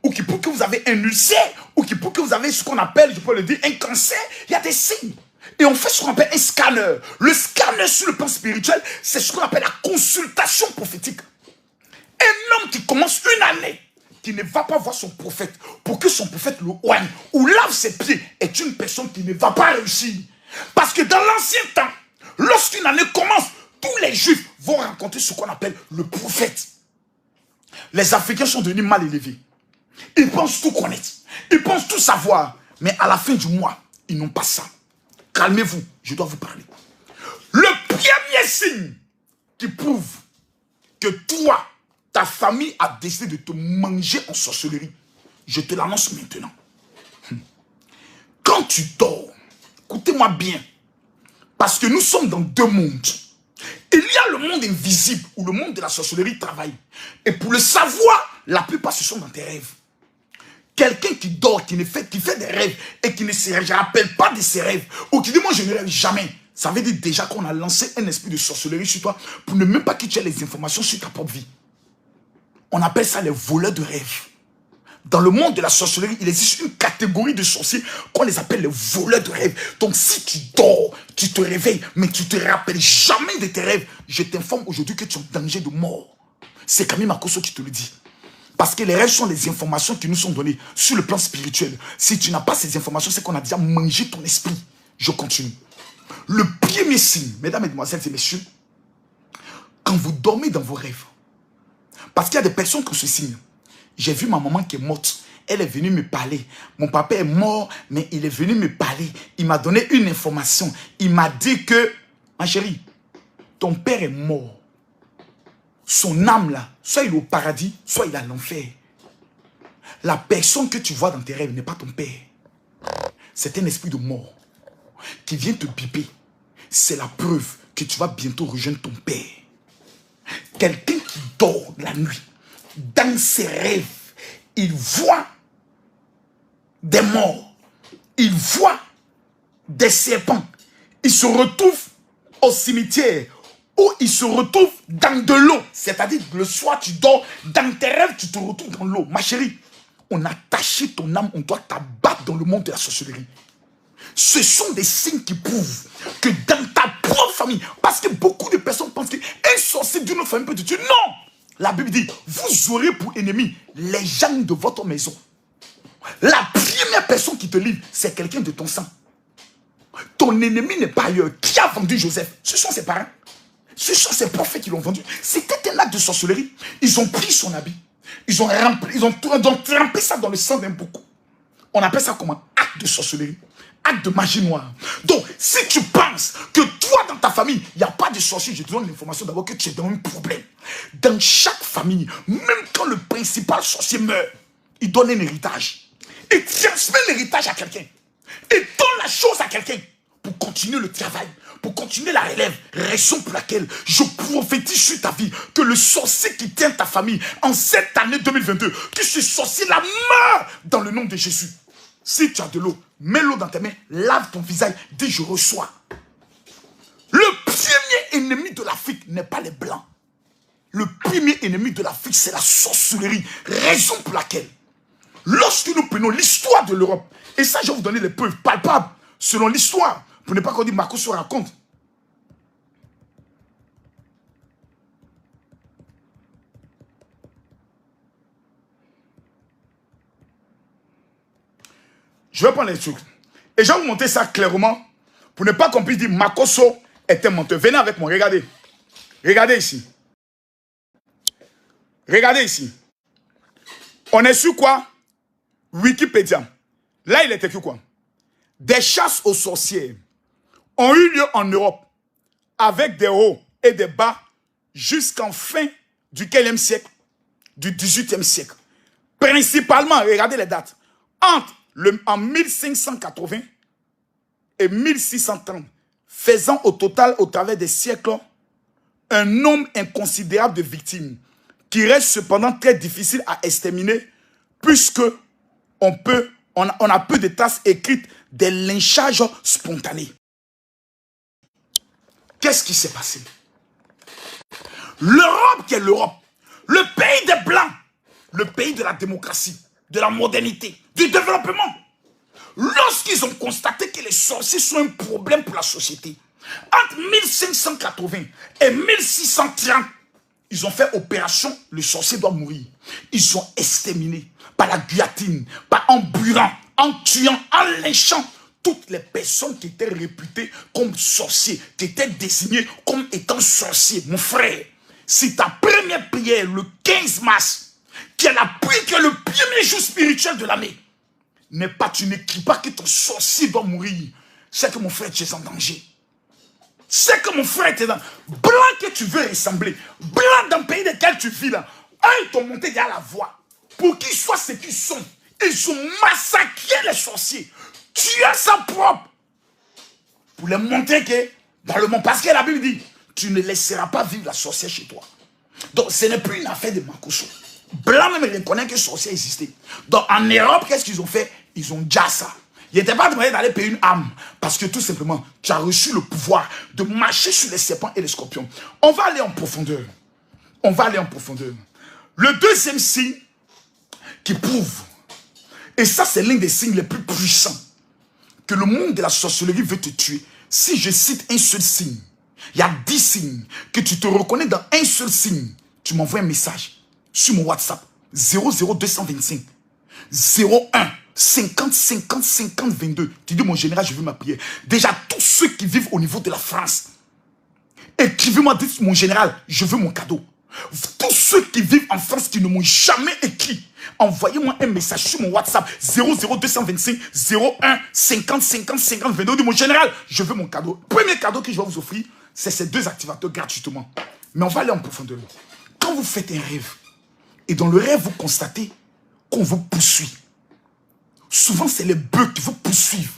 ou qui prouvent que vous avez un ulcère, ou qui prouvent que vous avez ce qu'on appelle, je peux le dire, un cancer. Il y a des signes. Et on fait ce qu'on appelle un scanner. Le scanner sur le plan spirituel, c'est ce qu'on appelle la consultation prophétique. Un homme qui commence une année, qui ne va pas voir son prophète, pour que son prophète le oigne, ou lave ses pieds, est une personne qui ne va pas réussir. Parce que dans l'ancien temps, lorsqu'une année commence, tous les juifs vont rencontrer ce qu'on appelle le prophète. Les Africains sont devenus mal élevés. Ils pensent tout connaître. Ils pensent tout savoir. Mais à la fin du mois, ils n'ont pas ça. Calmez-vous, je dois vous parler. Le premier signe qui prouve que toi, ta famille a décidé de te manger en sorcellerie, je te l'annonce maintenant. Quand tu dors, écoutez-moi bien, parce que nous sommes dans deux mondes. Il y a le monde invisible où le monde de la sorcellerie travaille. Et pour le savoir, la plupart ce sont dans tes rêves. Quelqu'un qui dort, qui fait des rêves et qui ne se rappelle pas de ses rêves, ou qui dit moi je ne rêve jamais, ça veut dire déjà qu'on a lancé un esprit de sorcellerie sur toi pour ne même pas que tu aies les informations sur ta propre vie. On appelle ça les voleurs de rêves. Dans le monde de la sorcellerie, il existe une catégorie de sorciers qu'on les appelle les voleurs de rêves. Donc si tu dors, tu te réveilles, mais tu ne te rappelles jamais de tes rêves, je t'informe aujourd'hui que tu es en danger de mort. C'est Camille Makosso qui te le dit. Parce que les rêves sont les informations qui nous sont données sur le plan spirituel. Si tu n'as pas ces informations, c'est qu'on a déjà mangé ton esprit. Je continue. Le premier signe, mesdames, mesdemoiselles et messieurs, quand vous dormez dans vos rêves, parce qu'il y a des personnes qui ont ce signe. J'ai vu ma maman qui est morte. Elle est venue me parler. Mon papa est mort, mais il est venu me parler. Il m'a donné une information. Il m'a dit que, ma chérie, ton père est mort. Son âme là, soit il est au paradis, soit il est à l'enfer. La personne que tu vois dans tes rêves n'est pas ton père. C'est un esprit de mort qui vient te piper. C'est la preuve que tu vas bientôt rejoindre ton père. Quelqu'un qui dort la nuit, dans ses rêves, il voit des morts, il voit des serpents. Il se retrouve au cimetière où il se retrouve dans de l'eau. C'est-à-dire le soir tu dors, dans tes rêves tu te retrouves dans l'eau. Ma chérie, on a taché ton âme, on doit t'abattre dans le monde de la sorcellerie. Ce sont des signes qui prouvent que dans ta propre famille, parce que beaucoup de personnes pensent qu'un sorcier d'une autre famille peut te tuer. Non! La Bible dit, vous aurez pour ennemi les gens de votre maison. La première personne qui te livre, c'est quelqu'un de ton sang. Ton ennemi n'est pas ailleurs. Qui a vendu Joseph? Ce sont ses parents. Ce sont ses prophètes qui l'ont vendu. C'était un acte de sorcellerie. Ils ont pris son habit. Ils ont trempé ça dans le sang d'un bouc. On appelle ça comment? Acte de sorcellerie. Acte de magie noire. Donc, si tu penses que toi, dans ta famille, il n'y a pas de sorcier, je te donne l'information d'abord que tu es dans un problème. Dans chaque famille, même quand le principal sorcier meurt, il donne un héritage. Il transmet l'héritage à quelqu'un. Il donne la chose à quelqu'un pour continuer le travail, pour continuer la relève. Raison pour laquelle je prophétise sur ta vie que le sorcier qui tient ta famille en cette année 2022, que ce sorcier-là meurt dans le nom de Jésus. Si tu as de l'eau, mets l'eau dans tes mains, lave ton visage, dis je reçois. Le premier ennemi de l'Afrique n'est pas les Blancs. Le premier ennemi de l'Afrique, c'est la sorcellerie. Raison pour laquelle, lorsque nous prenons l'histoire de l'Europe, et ça, je vais vous donner les preuves palpables, selon l'histoire, pour ne pas qu'on dise Marco se raconte. Je vais prendre les trucs. Et je vais vous montrer ça clairement, pour ne pas qu'on puisse dire Makosso est un menteur. Venez avec moi, regardez. Regardez ici. Regardez ici. On est sur quoi? Wikipédia. Là, il est écrit quoi? Des chasses aux sorcières ont eu lieu en Europe avec des hauts et des bas jusqu'en fin du 15e siècle, du 18e siècle. Principalement, regardez les dates, en 1580 et 1630, faisant au total, au travers des siècles, un nombre inconsidérable de victimes qui reste cependant très difficile à exterminer puisque on a peu de traces écrites des lynchages spontanés. Qu'est-ce qui s'est passé? L'Europe qui est l'Europe, le pays des Blancs, le pays de la démocratie, de la modernité, du développement. Lorsqu'ils ont constaté que les sorciers sont un problème pour la société, entre 1580 et 1630, ils ont fait opération, le sorcier doit mourir. Ils sont exterminés par la guillotine, par en brûlant, en tuant, en lynchant toutes les personnes qui étaient réputées comme sorciers, qui étaient désignées comme étant sorciers. Mon frère, si ta première prière, le 15 mars, qui est la prière, qui est le premier jour spirituel de l'année, n'est pas, tu n'écris pas que ton sorcier doit mourir, c'est que mon frère, tu es en danger. C'est que mon frère était dans blanc que tu veux ressembler, blanc dans le pays dans lequel tu vis là. Ils t'ont monté derrière la voie pour qu'ils soient ce qu'ils sont. Ils ont massacré les sorciers, tué sa propre pour les montrer que dans le monde, parce que la Bible dit, tu ne laisseras pas vivre la sorcière chez toi. Donc ce n'est plus une affaire de Makosso. Blanc même reconnaît que sorcier existait. Donc en Europe, qu'est-ce qu'ils ont fait? Ils ont déjà ça. Il n'était pas demandé d'aller payer une âme. Parce que tout simplement, tu as reçu le pouvoir de marcher sur les serpents et les scorpions. On va aller en profondeur. On va aller en profondeur. Le deuxième signe qui prouve, et ça c'est l'un des signes les plus puissants, que le monde de la sorcellerie veut te tuer. Si je cite un seul signe, il y a 10 signes, que tu te reconnais dans un seul signe, tu m'envoies un message sur mon WhatsApp 00225 01 50 50 50 22. Tu dis, mon général, je veux ma prière. Déjà, tous ceux qui vivent au niveau de la France, écrivez-moi, dites, mon général, je veux mon cadeau. Tous ceux qui vivent en France qui ne m'ont jamais écrit, envoyez-moi un message sur mon WhatsApp 00225 01 50 50 50 22. Dis, mon général, je veux mon cadeau. Premier cadeau que je vais vous offrir, c'est ces 2 activateurs gratuitement. Mais on va aller en profondeur. Quand vous faites un rêve, et dans le rêve, vous constatez qu'on vous poursuit. Souvent, c'est les bœufs qui vous poursuivent.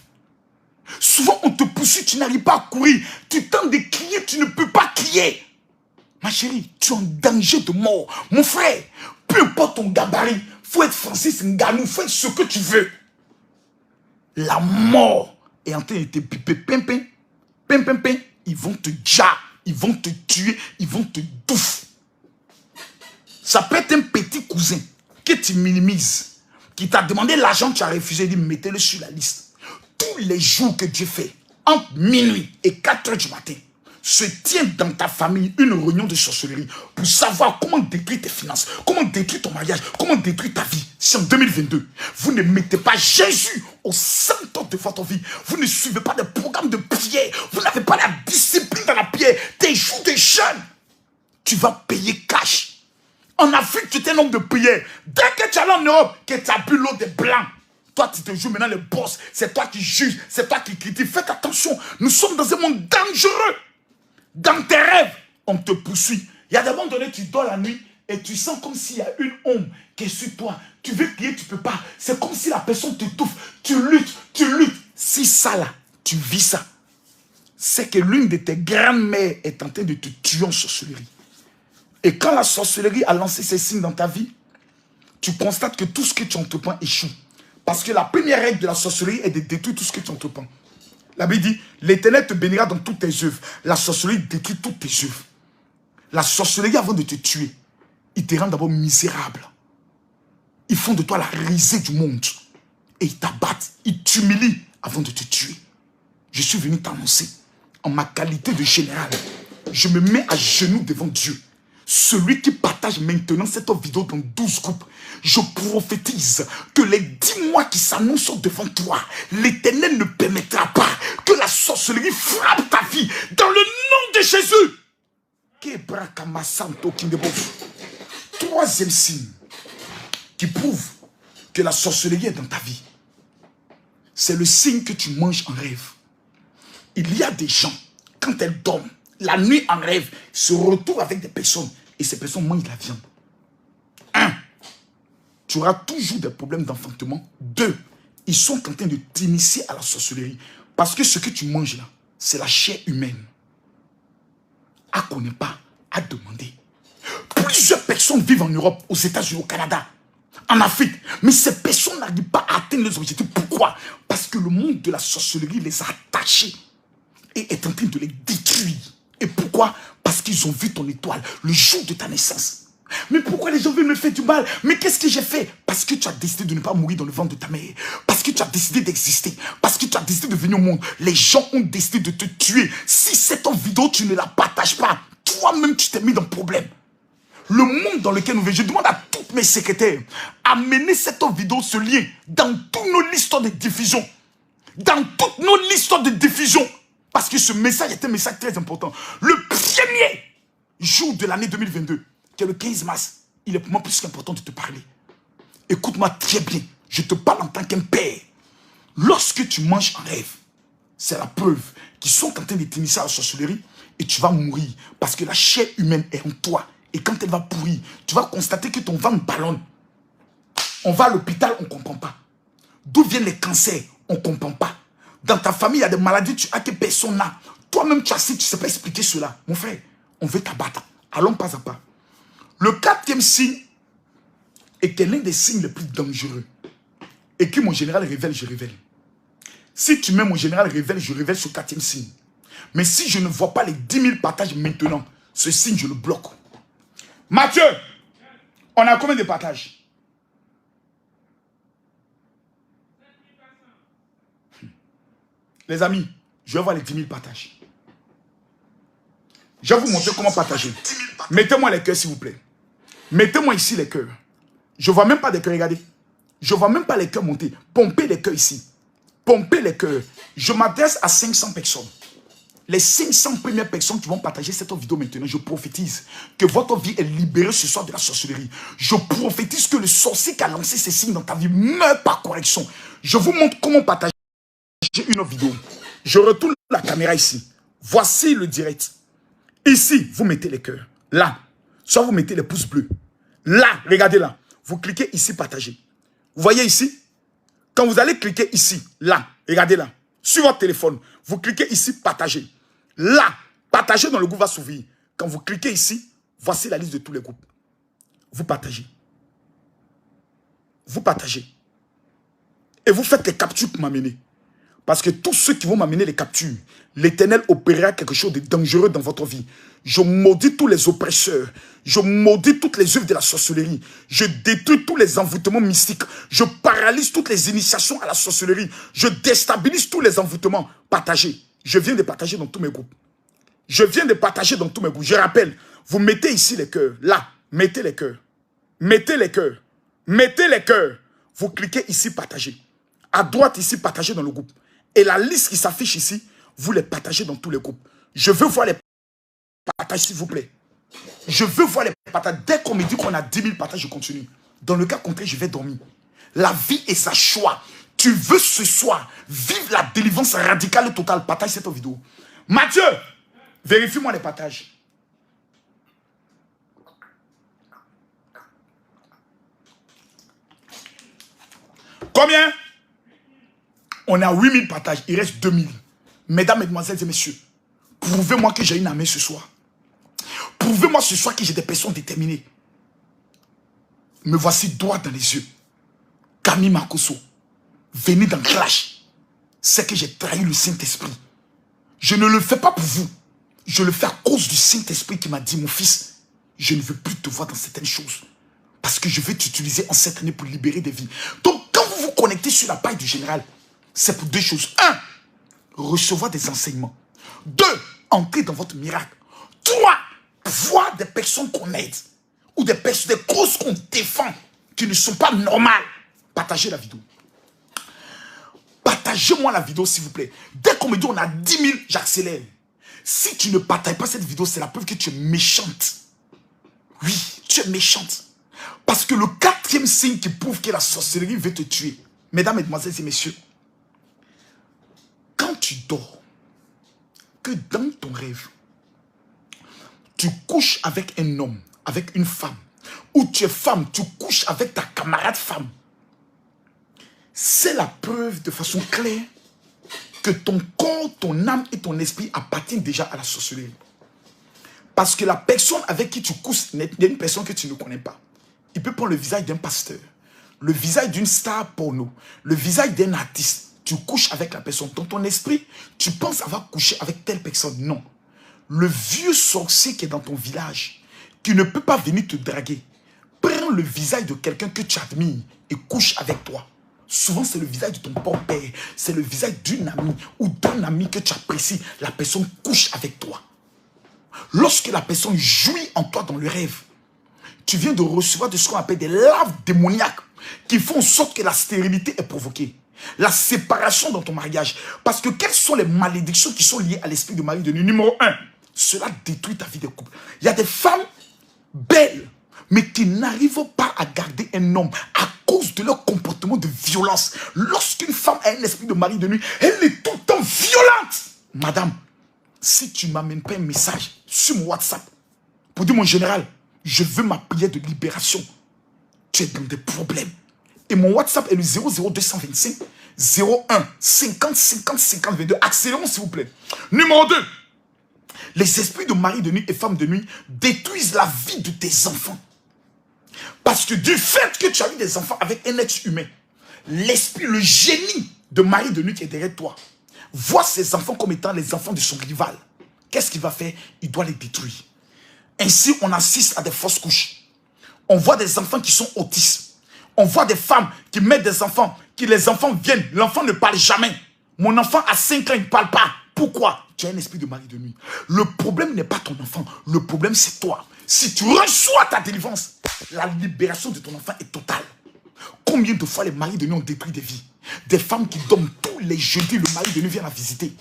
Souvent, on te poursuit, tu n'arrives pas à courir. Tu tentes de crier, tu ne peux pas crier. Ma chérie, tu es en danger de mort. Mon frère, peu importe ton gabarit, il faut être Francis Ngannou, il faut être ce que tu veux. La mort est en train de te piper. Pimpin, pimpin, pimpin. Ils vont te jar, ils vont te tuer, ils vont te douffer. Ça peut être un petit cousin que tu minimises, qui t'a demandé l'argent, tu as refusé, dit mettez-le sur la liste. Tous les jours que Dieu fait, entre minuit et 4 h du matin, se tient dans ta famille une réunion de sorcellerie pour savoir comment détruire tes finances, comment détruire ton mariage, comment détruire ta vie. Si en 2022, vous ne mettez pas Jésus au centre de votre vie, vous ne suivez pas des programmes de prière, vous n'avez pas la discipline dans la prière, tes jours de jeûne, tu vas payer cash. En Afrique, tu étais un homme de prière. Dès que tu allais en Europe, que tu as bu l'eau des Blancs, toi, tu te joues maintenant le boss. C'est toi qui juges, c'est toi qui critiques. Faites attention, nous sommes dans un monde dangereux. Dans tes rêves, on te poursuit. Il y a des moments donnés, tu dors la nuit et tu sens comme s'il y a une ombre qui est sur toi. Tu veux crier, tu ne peux pas. C'est comme si la personne te touffe. Tu luttes, tu luttes. Si ça là, tu vis ça, c'est que l'une de tes grandes-mères est en train de te tuer en sorcellerie. Et quand la sorcellerie a lancé ses signes dans ta vie, tu constates que tout ce que tu entreprends échoue. Parce que la première règle de la sorcellerie est de détruire tout ce que tu entreprends. La Bible dit, l'Éternel te bénira dans toutes tes œuvres. La sorcellerie détruit toutes tes œuvres. La sorcellerie, avant de te tuer, ils te rendent d'abord misérable. Ils font de toi la risée du monde. Et ils t'abattent, ils t'humilient avant de te tuer. Je suis venu t'annoncer, en ma qualité de général, je me mets à genoux devant Dieu. Celui qui partage maintenant cette vidéo dans 12 groupes, je prophétise que les 10 mois qui s'annoncent devant toi, l'Éternel ne permettra pas que la sorcellerie frappe ta vie dans le nom de Jésus. Troisième signe qui prouve que la sorcellerie est dans ta vie, c'est le signe que tu manges en rêve. Il y a des gens, quand elles dorment, la nuit en rêve, se retrouvent avec des personnes et ces personnes mangent la viande. 1. Tu auras toujours des problèmes d'enfantement. 2. Ils sont en train de t'initier à la sorcellerie. Parce que ce que tu manges là, c'est la chair humaine. À connaître pas, à demander. Plusieurs personnes vivent en Europe, aux États-Unis, au Canada, en Afrique. Mais ces personnes n'arrivent pas à atteindre les objectifs. Pourquoi? Parce que le monde de la sorcellerie les a attachés et est en train de les détruire. Et pourquoi? Parce qu'ils ont vu ton étoile le jour de ta naissance. Mais pourquoi les gens veulent me faire du mal? Mais qu'est-ce que j'ai fait? Parce que tu as décidé de ne pas mourir dans le ventre de ta mère. Parce que tu as décidé d'exister. Parce que tu as décidé de venir au monde. Les gens ont décidé de te tuer. Si cette vidéo, tu ne la partages pas, toi-même, tu t'es mis dans le problème. Le monde dans lequel nous vivons, je demande à toutes mes secrétaires, amenez cette vidéo, ce lien, dans toutes nos listes de diffusion. Dans toutes nos listes de diffusion. Parce que ce message est un message très important. Le premier jour de l'année 2022, qui est le 15 mars, il est pour moi plus qu'important de te parler. Écoute-moi très bien. Je te parle en tant qu'un père. Lorsque tu manges en rêve, c'est la preuve qu'ils sont en train de t'initier à la sorcellerie et tu vas mourir. Parce que la chair humaine est en toi. Et quand elle va pourrir, tu vas constater que ton ventre ballonne. On va à l'hôpital, on ne comprend pas. D'où viennent les cancers? On ne comprend pas. Dans ta famille, il y a des maladies que personne n'a. Toi-même, tu as si tu ne sais pas expliquer cela. Mon frère, on veut t'abattre. Allons pas à pas. Le 4e signe est l'un des signes les plus dangereux. Et que mon général révèle, je révèle. Si tu mets mon général révèle, je révèle ce 4e signe. Mais si je ne vois pas les 10 000 partages maintenant, ce signe, je le bloque. Mathieu, on a combien de partages? Les amis, je vais voir les 10 000 partages. Je vais vous montrer comment partager. Mettez-moi les cœurs, s'il vous plaît. Mettez-moi ici les cœurs. Je ne vois même pas des cœurs, regardez. Je ne vois même pas les cœurs monter. Pompez les cœurs ici. Pompez les cœurs. Je m'adresse à 500 personnes. Les 500 premières personnes qui vont partager cette vidéo maintenant, je prophétise que votre vie est libérée ce soir de la sorcellerie. Je prophétise que le sorcier qui a lancé ces signes dans ta vie meurt par correction. Je vous montre comment partager une vidéo. Je retourne la caméra ici. Voici le direct. Ici, vous mettez les cœurs. Là, soit vous mettez les pouces bleus. Là, regardez là. Vous cliquez ici, partager. Vous voyez ici? Quand vous allez cliquer ici, là, regardez là. Sur votre téléphone, vous cliquez ici, partager. Là, partager dans le groupe va s'ouvrir. Quand vous cliquez ici, voici la liste de tous les groupes. Vous partagez. Vous partagez. Et vous faites les captures pour m'amener. Parce que tous ceux qui vont m'amener les captures, l'Éternel opérera quelque chose de dangereux dans votre vie. Je maudis tous les oppresseurs. Je maudis toutes les œuvres de la sorcellerie. Je détruis tous les envoûtements mystiques. Je paralyse toutes les initiations à la sorcellerie. Je déstabilise tous les envoûtements. Partagez. Je viens de partager dans tous mes groupes. Je viens de partager dans tous mes groupes. Je rappelle, vous mettez ici les cœurs. Là, mettez les cœurs. Mettez les cœurs. Mettez les cœurs. Vous cliquez ici, partagez. À droite ici, partagez dans le groupe. Et la liste qui s'affiche ici, vous les partagez dans tous les groupes. Je veux voir les partages, s'il vous plaît. Je veux voir les partages. Dès qu'on me dit qu'on a 10 000 partages, je continue. Dans le cas contraire, je vais dormir. La vie est sa choix. Tu veux ce soir vivre la délivrance radicale et totale. Partage cette vidéo. Mathieu, vérifie-moi les partages. Combien? On a 8 000 partages. Il reste 2 000. Mesdames, mesdemoiselles et messieurs, prouvez-moi que j'ai une armée ce soir. Prouvez-moi ce soir que j'ai des personnes déterminées. Me voici droit dans les yeux. Camille Makosso. Venez dans Clash. c'est que j'ai trahi le Saint-Esprit. Je ne le fais pas pour vous. Je le fais à cause du Saint-Esprit qui m'a dit, mon fils, je ne veux plus te voir dans certaines choses. Parce que je vais t'utiliser en cette année pour libérer des vies. Donc, quand vous vous connectez sur la page du général, c'est pour deux choses. 1, recevoir des enseignements. 2, entrer dans votre miracle. 3, voir des personnes qu'on aide. Ou des causes qu'on défend qui ne sont pas normales. Partagez la vidéo. Partagez-moi la vidéo, s'il vous plaît. Dès qu'on me dit on a 10 000, j'accélère. Si tu ne partages pas cette vidéo, c'est la preuve que tu es méchante. Oui, tu es méchante. Parce que le 4e signe qui prouve que la sorcellerie veut te tuer. Mesdames, mesdemoiselles et messieurs, quand tu dors, que dans ton rêve, tu couches avec un homme, avec une femme, ou tu es femme, tu couches avec ta camarade femme, c'est la preuve de façon claire que ton corps, ton âme et ton esprit appartiennent déjà à la sorcellerie. Parce que la personne avec qui tu couches n'est une personne que tu ne connais pas. Il peut prendre le visage d'un pasteur, le visage d'une star porno, le visage d'un artiste. Tu couches avec la personne. Dans ton esprit, tu penses avoir couché avec telle personne. Non. Le vieux sorcier qui est dans ton village, qui ne peut pas venir te draguer, prends le visage de quelqu'un que tu admires et couche avec toi. Souvent, c'est le visage de ton père, c'est le visage d'une amie ou d'un ami que tu apprécies. La personne couche avec toi. Lorsque la personne jouit en toi dans le rêve, tu viens de recevoir de ce qu'on appelle des laves démoniaques qui font en sorte que la stérilité est provoquée. La séparation dans ton mariage. Parce que quelles sont les malédictions qui sont liées à l'esprit de mari de nuit? Numéro 1, cela détruit ta vie de couple. Il y a des femmes belles, mais qui n'arrivent pas à garder un homme à cause de leur comportement de violence. Lorsqu'une femme a un esprit de mari de nuit, elle est tout le temps violente. Madame, si tu ne m'amènes pas un message sur mon WhatsApp pour dire mon général, je veux ma prière de libération, tu es dans des problèmes. Et mon WhatsApp est le 00225 01 50 50 50 22. Accélérons s'il vous plaît. Numéro 2. Les esprits de mari de nuit et femme de nuit détruisent la vie de tes enfants. Parce que du fait que tu as eu des enfants avec un être humain, l'esprit, le génie de mari de nuit qui est derrière toi, voit ses enfants comme étant les enfants de son rival. Qu'est-ce qu'il va faire? Il doit les détruire. Ainsi, on assiste à des fausses couches. On voit des enfants qui sont autistes. On voit des femmes qui mettent des enfants, qui les enfants viennent, l'enfant ne parle jamais. Mon enfant a 5 ans, il ne parle pas. Pourquoi? Tu as un esprit de mari de nuit. Le problème n'est pas ton enfant, le problème c'est toi. Si tu reçois ta délivrance, la libération de ton enfant est totale. Combien de fois les maris de nuit ont détruit des vies? Des femmes qui dorment tous les jeudis, le mari de nuit vient la visiter.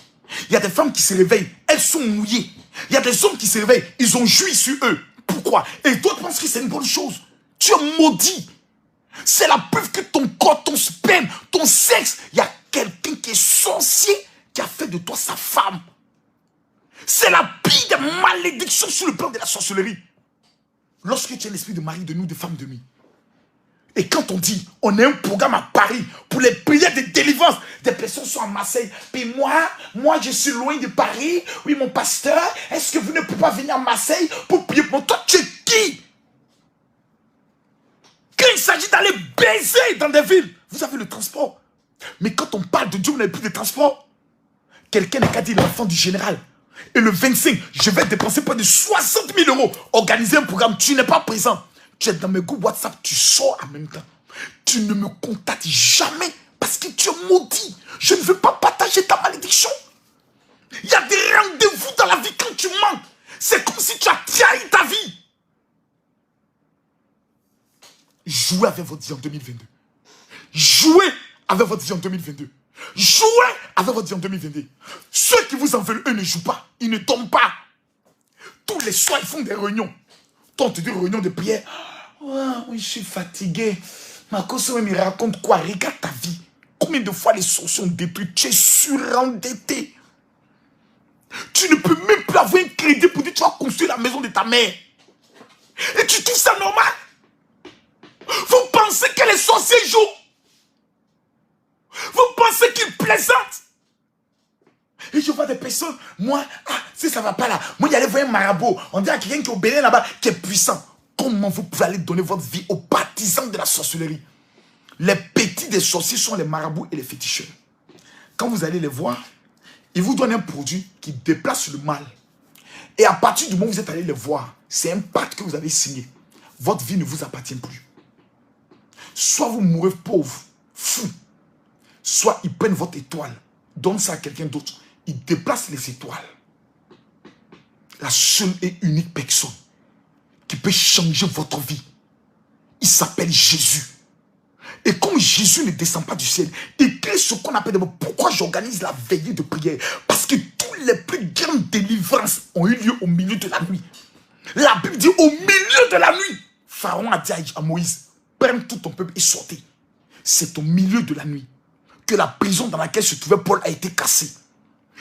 Il y a des femmes qui se réveillent, elles sont mouillées. Il y a des hommes qui se réveillent, ils ont joui sur eux. Pourquoi? Et toi tu penses que c'est une bonne chose. Tu es maudit. C'est la preuve que ton corps, ton sperme, ton sexe, il y a quelqu'un qui est sorcier qui a fait de toi sa femme. C'est la pire des malédictions sur le plan de la sorcellerie. Lorsque tu as l'esprit de mari de nuit, de femme de nuit. Et quand on dit, on a un programme à Paris pour les prières de délivrance, des personnes sont à Marseille. Puis moi je suis loin de Paris. Oui, mon pasteur, est-ce que vous ne pouvez pas venir à Marseille pour prier pour moi? Toi, tu es qui? Quand il s'agit d'aller baiser dans des villes, vous avez le transport. Mais quand on parle de Dieu, vous n'avez plus de transport. Quelqu'un n'a qu'à dire l'enfant du général. Et le 25, je vais dépenser près de 60 000 €. Organiser un programme, tu n'es pas présent. Tu es dans mes groupes WhatsApp, tu sors en même temps. Tu ne me contactes jamais parce que tu es maudit. Je ne veux pas partager ta malédiction. Il y a des rendez-vous dans la vie quand tu manques. C'est comme si tu as trahi ta vie. Jouez avec votre vie en 2022. Jouez avec votre vie en 2022. Jouez avec votre vie en 2022. Ceux qui vous en veulent, eux ne jouent pas. Ils ne tombent pas. Tous les soirs, ils font des réunions. Toi, on te dit réunion de prière. Oh, oui, je suis fatigué. Marcos, il me raconte quoi? Regarde ta vie. Combien de fois les sorciers ont détruit? Tu es surendetté. Tu ne peux même plus avoir un crédit pour dire que tu vas construire la maison de ta mère. Et tu trouves ça normal? Vous pensez que les sorciers jouent? Vous pensez qu'ils plaisantent? Et je vois des personnes, moi, si ça ne va pas là, moi, il allait voir un marabout. On dirait quelqu'un qui est au Bénin là-bas, qui est puissant. Comment vous pouvez aller donner votre vie aux partisans de la sorcellerie? Les petits des sorciers sont les marabouts et les féticheurs. Quand vous allez les voir, ils vous donnent un produit qui déplace le mal. Et à partir du moment où vous êtes allé les voir, c'est un pacte que vous avez signé. Votre vie ne vous appartient plus. Soit vous mourrez pauvre, fou, soit ils prennent votre étoile, donnent ça à quelqu'un d'autre. Ils déplacent les étoiles. La seule et unique personne qui peut changer votre vie, il s'appelle Jésus. Et comme Jésus ne descend pas du ciel, il crée ce qu'on appelle... Pourquoi j'organise la veillée de prière? Parce que toutes les plus grandes délivrances ont eu lieu au milieu de la nuit. La Bible dit au milieu de la nuit. Pharaon a dit à Moïse, prends tout ton peuple et sortez. C'est au milieu de la nuit que la prison dans laquelle se trouvait Paul a été cassée.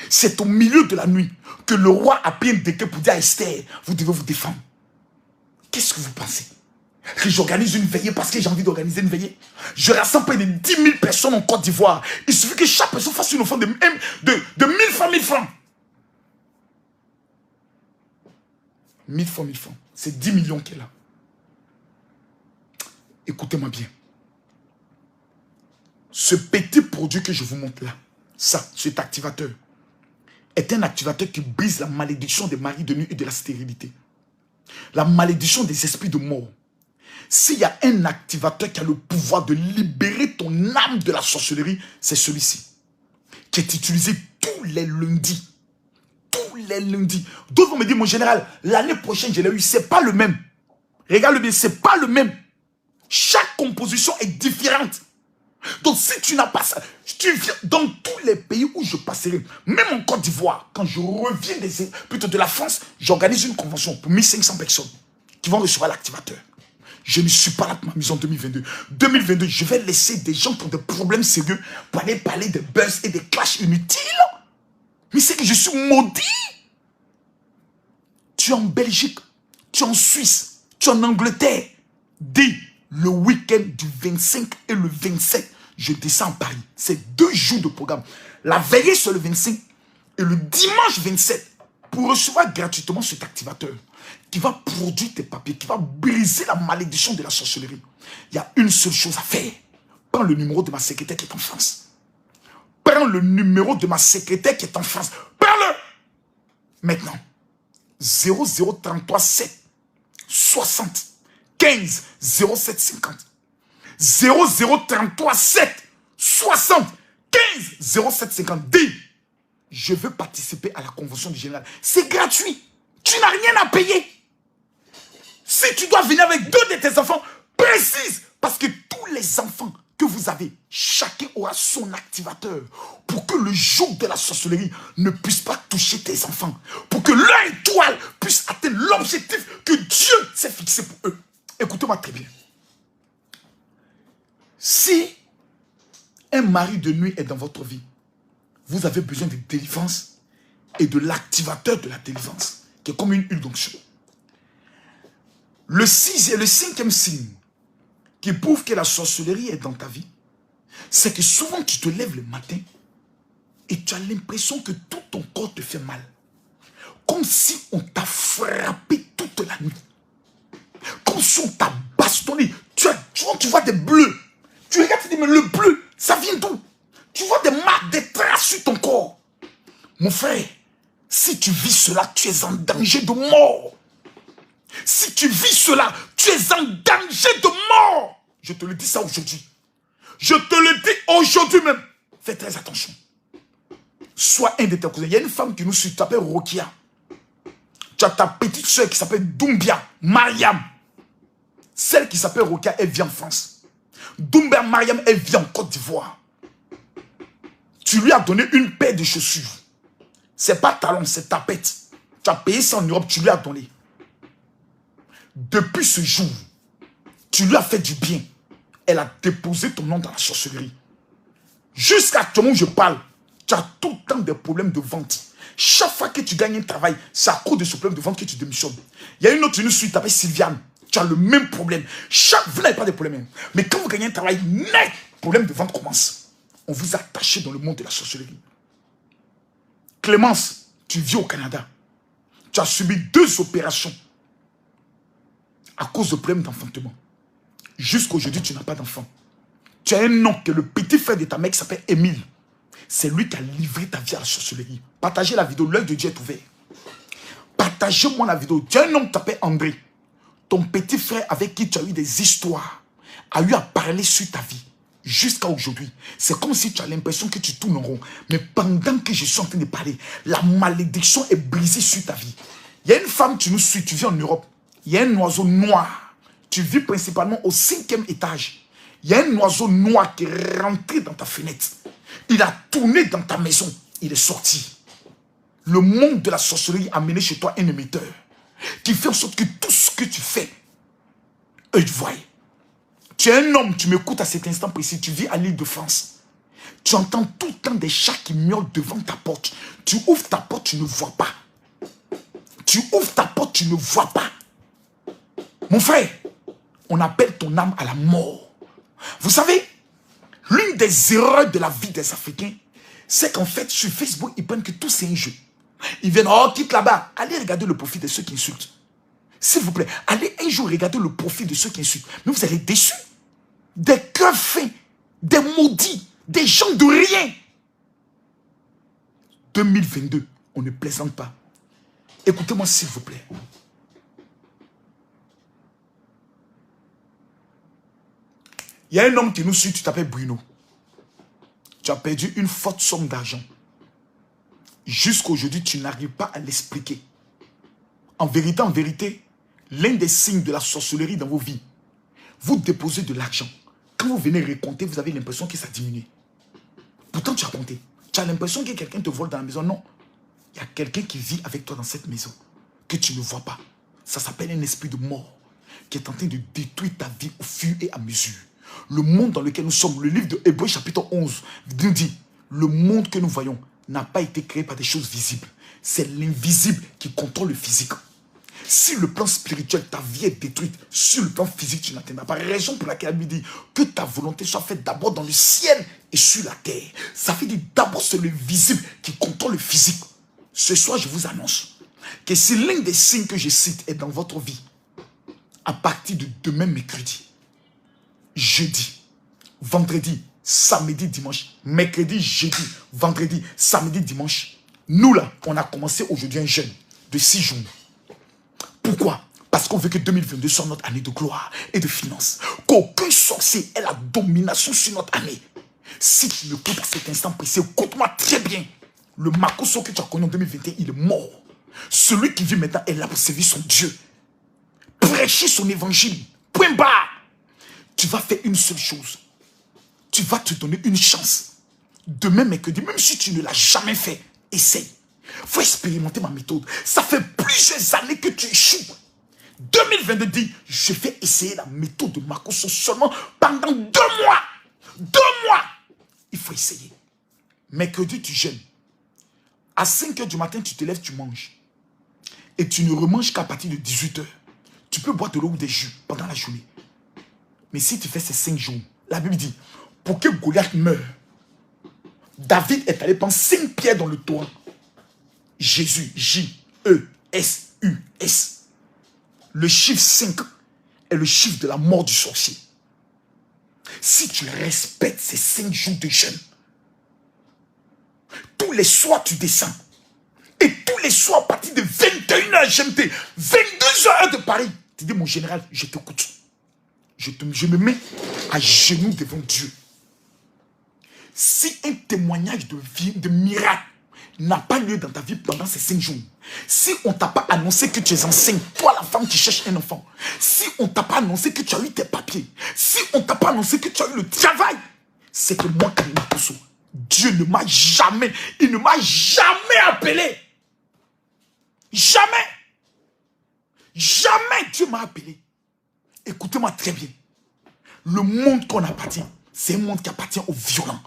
C'est au milieu de la nuit que le roi a pris un décret pour dire à Esther, vous devez vous défendre. Qu'est-ce que vous pensez? Que j'organise une veillée parce que j'ai envie d'organiser une veillée? Je rassemble près de 10 000 personnes en Côte d'Ivoire. Il suffit que chaque personne fasse une offrande de 1000 francs, 1000 francs. 1000 francs, 1000 francs. C'est 10 millions qui est là. Écoutez-moi bien. Ce petit produit que je vous montre là, ça, cet activateur, est un activateur qui brise la malédiction des maris de nuit et de la stérilité. La malédiction des esprits de mort. S'il y a un activateur qui a le pouvoir de libérer ton âme de la sorcellerie, c'est celui-ci. Qui est utilisé tous les lundis. Tous les lundis. D'autres vont me dire, mon général, l'année prochaine, je l'ai eu. C'est pas le même. Regarde bien, c'est pas le même. Chaque composition est différente. Donc si tu n'as pas ça, tu viens dans tous les pays où je passerai, même en Côte d'Ivoire, quand je reviens plutôt de la France, j'organise une convention pour 1500 personnes qui vont recevoir l'activateur. Je ne suis pas là pour m'amuser en 2022. 2022, je vais laisser des gens qui ont des problèmes sérieux pour aller parler de buzz et des clashs inutiles. Mais c'est que je suis maudit. Tu es en Belgique, tu es en Suisse, tu es en Angleterre. Dis, le week-end du 25 et le 27, je descends à Paris. C'est 2 jours de programme. La veillée sur le 25 et le dimanche 27 pour recevoir gratuitement cet activateur qui va produire tes papiers, qui va briser la malédiction de la sorcellerie. Il y a une seule chose à faire. Prends le numéro de ma secrétaire qui est en France. Prends le numéro de ma secrétaire qui est en France. Prends-le. Maintenant, 0033 7 60 15 07 50. 0033 7 60 15 07 50. Dis, je veux participer à la convention du général. C'est gratuit. Tu n'as rien à payer. Si tu dois venir avec 2 de tes enfants, précise. Parce que tous les enfants que vous avez, chacun aura son activateur. Pour que le joug de la sorcellerie ne puisse pas toucher tes enfants. Pour que leur étoile puisse atteindre l'objectif que Dieu s'est fixé pour eux. Écoutez-moi très bien. Si un mari de nuit est dans votre vie, vous avez besoin de délivrance et de l'activateur de la délivrance, qui est comme une huile d'onction. Le 5e signe qui prouve que la sorcellerie est dans ta vie, c'est que souvent tu te lèves le matin et tu as l'impression que tout ton corps te fait mal. Comme si on t'a frappé toute la nuit. Comme si on t'a bastonné. Tu vois des bleus. Tu regardes, tu dis, mais le bleu, ça vient d'où? Tu vois des marques, des traces sur ton corps. Mon frère, si tu vis cela, tu es en danger de mort. Si tu vis cela, tu es en danger de mort. Je te le dis ça aujourd'hui. Je te le dis aujourd'hui même. Fais très attention. Sois un de tes cousins. Il y a une femme qui nous suit, qui s'appelle Rokia. Tu as ta petite soeur qui s'appelle Doumbia, Mariam. Celle qui s'appelle Rokia, elle vient en France. Doumbia, Mariam, elle vient en Côte d'Ivoire. Tu lui as donné une paire de chaussures. C'est pas talon, c'est tapette. Tu as payé ça en Europe, tu lui as donné. Depuis ce jour, tu lui as fait du bien. Elle a déposé ton nom dans la sorcellerie. Jusqu'à actuellement où je parle, tu as tout le temps des problèmes de vente. Chaque fois que tu gagnes un travail, c'est à cause de ce problème de vente que tu démissionnes. Il y a une autre suite, tu t'appelles Sylviane. Tu as le même problème. Vous n'avez pas de problème. Mais quand vous gagnez un travail net, le problème de vente commence. On vous a attaché dans le monde de la sorcellerie. Clémence, tu vis au Canada. Tu as subi 2 opérations à cause de problèmes d'enfantement. Jusqu'à aujourd'hui, tu n'as pas d'enfant. Tu as un nom que le petit frère de ta mère qui s'appelle Émile. C'est lui qui a livré ta vie à la sorcellerie. Partagez la vidéo, l'œil de Dieu est ouvert. Partagez-moi la vidéo. Tu as un homme t'appelle André. Ton petit frère avec qui tu as eu des histoires a eu à parler sur ta vie. Jusqu'à aujourd'hui. C'est comme si tu as l'impression que tu tournes en rond. Mais pendant que je suis en train de parler, la malédiction est brisée sur ta vie. Il y a une femme, tu nous suis, tu vis en Europe. Il y a un oiseau noir. Tu vis principalement au 5e étage. Il y a un oiseau noir qui est rentré dans ta fenêtre. Il a tourné dans ta maison. Il est sorti. Le monde de la sorcellerie a amené chez toi un émetteur qui fait en sorte que tout ce que tu fais, eux te voient. Tu es un homme, tu m'écoutes à cet instant précis, tu vis à l'Île-de-France. Tu entends tout le temps des chats qui miaulent devant ta porte. Tu ouvres ta porte, tu ne vois pas. Tu ouvres ta porte, tu ne vois pas. Mon frère, on appelle ton âme à la mort. Vous savez, l'une des erreurs de la vie des Africains, c'est qu'en fait, sur Facebook, ils prennent que tout c'est un jeu. Ils viennent, oh, quitte là-bas. Allez regarder le profil de ceux qui insultent. S'il vous plaît, allez un jour regarder le profil de ceux qui insultent. Mais vous allez déçus. Des cœurs faits, des maudits, des gens de rien. 2022, on ne plaisante pas. Écoutez-moi s'il vous plaît. Il y a un homme qui nous suit, tu t'appelles Bruno. Tu as perdu une forte somme d'argent. Jusqu'à aujourd'hui, tu n'arrives pas à l'expliquer. En vérité, l'un des signes de la sorcellerie dans vos vies, vous déposez de l'argent. Quand vous venez raconter, vous avez l'impression que ça diminue. Pourtant, tu as compté. Tu as l'impression que quelqu'un te vole dans la maison. Non. Il y a quelqu'un qui vit avec toi dans cette maison que tu ne vois pas. Ça s'appelle un esprit de mort qui est en train de détruire ta vie au fur et à mesure. Le monde dans lequel nous sommes, le livre de Hébreux chapitre 11 nous dit, le monde que nous voyons n'a pas été créé par des choses visibles. C'est l'invisible qui contrôle le physique. Si le plan spirituel, ta vie est détruite, sur le plan physique, tu n'atteindras pas. Raison pour laquelle elle dit que ta volonté soit faite d'abord dans le ciel et sur la terre. Ça veut dire d'abord c'est le visible qui contrôle le physique. Ce soir, je vous annonce que si l'un des signes que je cite est dans votre vie, à partir de demain mercredi, jeudi, vendredi, samedi, dimanche, mercredi, jeudi, vendredi, samedi, dimanche, nous là, on a commencé aujourd'hui un jeûne de 6 jours. Pourquoi? Parce qu'on veut que 2022 soit notre année de gloire et de finances. Qu'aucun sorcier ait la domination sur notre année. Si tu m'écoutes à cet instant précis, écoute-moi très bien. Le Makoso que tu as connu en 2021, il est mort. Celui qui vit maintenant est là pour servir son Dieu. Prêcher son évangile. Point barre. Tu vas faire une seule chose. Tu vas te donner une chance. Demain, mercredi, même si tu ne l'as jamais fait, essaye. Il faut expérimenter ma méthode. Ça fait plusieurs années que tu échoues. 2022 dit, je vais essayer la méthode de Makoso seulement pendant 2 mois. 2 mois. Il faut essayer. Mercredi, tu jeûnes. À 5 h du matin, tu te lèves, tu manges. Et tu ne remanges qu'à partir de 18 h. Tu peux boire de l'eau ou des jus pendant la journée. Mais si tu fais ces 5 jours, la Bible dit, pour que Goliath meure, David est allé prendre 5 pierres dans le torrent. Jésus, J-E-S-U-S. Le chiffre 5 est le chiffre de la mort du sorcier. Si tu respectes ces 5 jours de jeûne, tous les soirs tu descends. Et tous les soirs à partir de 21 h GMT, 22 h de Paris, tu dis mon général, je t'écoute. Je me mets à genoux devant Dieu. Si un témoignage de miracle n'a pas lieu dans ta vie pendant ces 5 jours, si on ne t'a pas annoncé que tu es enceinte, toi la femme qui cherche un enfant, si on ne t'a pas annoncé que tu as eu tes papiers, si on ne t'a pas annoncé que tu as eu le travail, c'est que moi, Dieu ne m'a jamais, il ne m'a jamais appelé. Jamais. Jamais Dieu m'a appelé. Écoutez-moi très bien. Le monde qu'on appartient, c'est un monde qui appartient aux violents.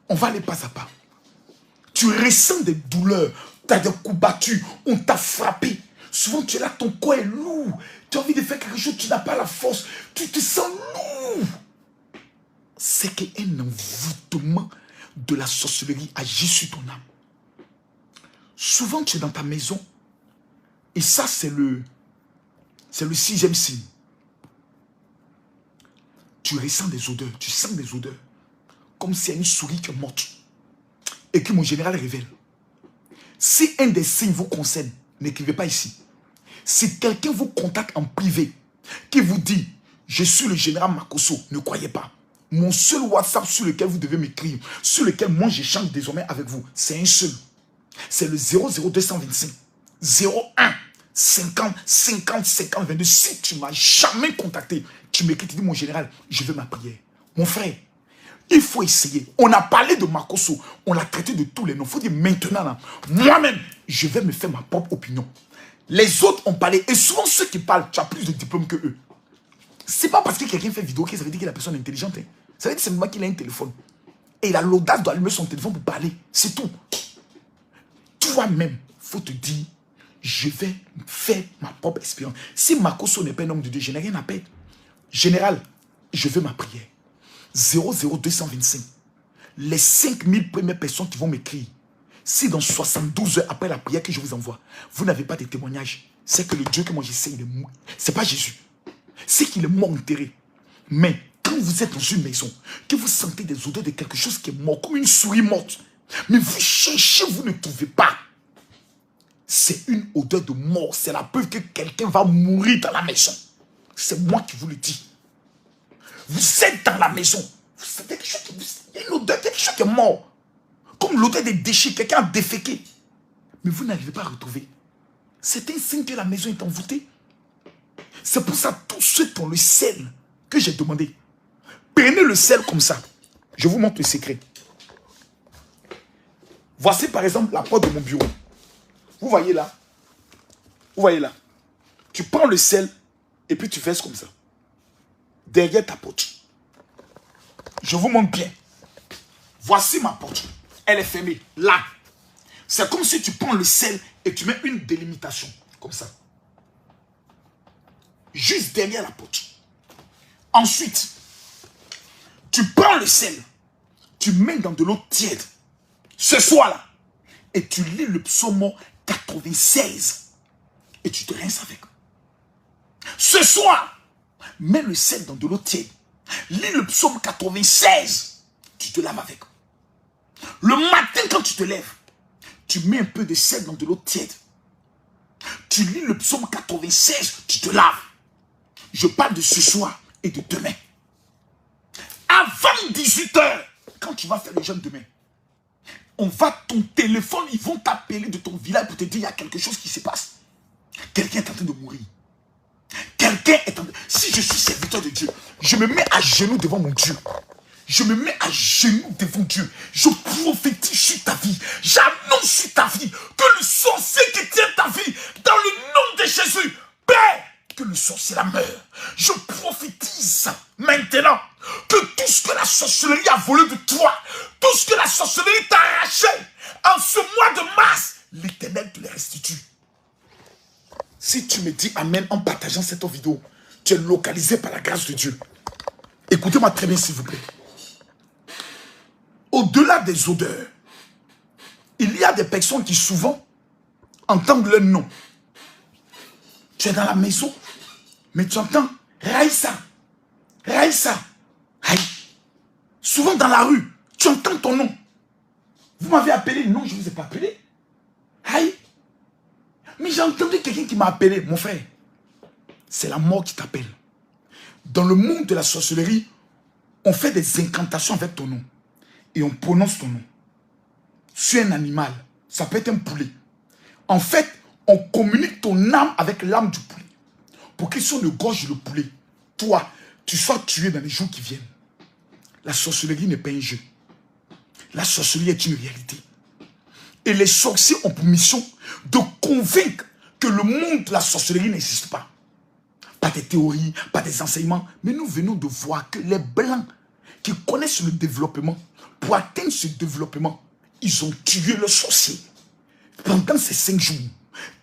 On va aller pas à pas. Tu ressens des douleurs, tu as des coups battus, on t'a frappé. Souvent tu es là, ton corps est lourd. Tu as envie de faire quelque chose, tu n'as pas la force. Tu te sens lourd. C'est qu'un envoûtement de la sorcellerie agit sur ton âme. Souvent tu es dans ta maison et ça c'est le 6e signe. Tu ressens des odeurs, tu sens des odeurs. Comme s'il y a une souris qui est morte. et que mon général révèle. Si un des signes vous concerne, n'écrivez pas ici. Si quelqu'un vous contacte en privé, qui vous dit, je suis le général Makosso, ne croyez pas. Mon seul WhatsApp sur lequel vous devez m'écrire, sur lequel moi j'échange désormais avec vous, c'est un seul. C'est le 00225 01 50 50 50 22. Si tu ne m'as jamais contacté, tu m'écris, tu dis, mon général, je veux ma prière. Mon frère, il faut essayer. On a parlé de Makosso, on l'a traité de tous les noms. Il faut dire maintenant, moi-même, je vais me faire ma propre opinion. Les autres ont parlé, et souvent ceux qui parlent, tu as plus de diplômes que eux. C'est pas parce que quelqu'un fait vidéo que ça veut dire que la personne est intelligente. Hein. Ça veut dire simplement qu'il a un téléphone. Et il a l'audace d'allumer son téléphone pour parler. C'est tout. Toi-même, il faut te dire, je vais faire ma propre expérience. Si Makosso n'est pas un homme de Dieu, je n'ai rien à perdre. Général, je veux ma prière. 00225. Les 5000 premières personnes qui vont m'écrire, si dans 72 heures après la prière que je vous envoie, vous n'avez pas de témoignages, c'est que le Dieu que moi j'essaie, il est mort. Ce n'est pas Jésus. C'est qu'il est mort enterré. Mais quand vous êtes dans une maison, que vous sentez des odeurs de quelque chose qui est mort, comme une souris morte, mais vous cherchez, vous ne trouvez pas. C'est une odeur de mort. C'est la preuve que quelqu'un va mourir dans la maison. C'est moi qui vous le dis. Vous êtes dans la maison. Vous sentez quelque chose il y a une odeur, quelque chose qui est mort. Comme l'odeur des déchets, quelqu'un a déféqué. Mais vous n'arrivez pas à retrouver. C'est un signe que la maison est envoûtée. C'est pour ça, tous ceux qui ont le sel que j'ai demandé, prenez le sel comme ça. Je vous montre le secret. Voici par exemple la porte de mon bureau. Vous voyez là? Vous voyez là? Tu prends le sel et puis tu verses comme ça. Derrière ta porte. Je vous montre bien. Voici ma porte. Elle est fermée. Là. C'est comme si tu prends le sel et tu mets une délimitation. Comme ça. Juste derrière la porte. Ensuite, tu prends le sel. Tu mets dans de l'eau tiède. Ce soir-là. Et tu lis le psaume 96. Et tu te rinces avec. Ce soir, mets le sel dans de l'eau tiède. Lis le psaume 96. Tu te laves avec. Le matin, quand tu te lèves, tu mets un peu de sel dans de l'eau tiède. Tu lis le psaume 96. Tu te laves. Je parle de ce soir et de demain. Avant 18 h, quand tu vas faire le jeûne demain, on va ton téléphone, ils vont t'appeler de ton village pour te dire il y a quelque chose qui se passe. Quelqu'un est en train de mourir. Quelqu'un est en train de... Si je suis serviteur de Dieu, je me mets à genoux devant mon Dieu. Je me mets à genoux devant Dieu. Je prophétise sur ta vie. J'annonce sur ta vie que le sorcier qui tient ta vie, dans le nom de Jésus, Père, que le sorcier la meurt. Je prophétise maintenant que tout ce que la sorcellerie a volé de toi, tout ce que la sorcellerie t'a arraché, en ce mois de mars, l'Éternel te les restitue. Si tu me dis Amen en partageant cette vidéo, tu es localisé par la grâce de Dieu. Écoutez-moi très bien s'il vous plaît. Au-delà des odeurs, il y a des personnes qui souvent entendent leur nom. Tu es dans la maison, mais tu entends Raïssa, Raïssa, Aïe. Souvent dans la rue, tu entends ton nom. Vous m'avez appelé? Non, je ne vous ai pas appelé. Aïe. Mais j'ai entendu quelqu'un qui m'a appelé. Mon frère, c'est la mort qui t'appelle. Dans le monde de la sorcellerie, on fait des incantations avec ton nom. Et on prononce ton nom. Sur un animal, ça peut être un poulet. En fait, on communique ton âme avec l'âme du poulet. Pour que si on gorge le poulet, toi, tu sois tué dans les jours qui viennent. La sorcellerie n'est pas un jeu. La sorcellerie est une réalité. Et les sorciers ont pour mission de convaincre que le monde de la sorcellerie n'existe pas. Pas des théories, pas des enseignements. Mais nous venons de voir que les Blancs qui connaissent le développement, pour atteindre ce développement, ils ont tué le sorcier. Pendant ces 5 jours,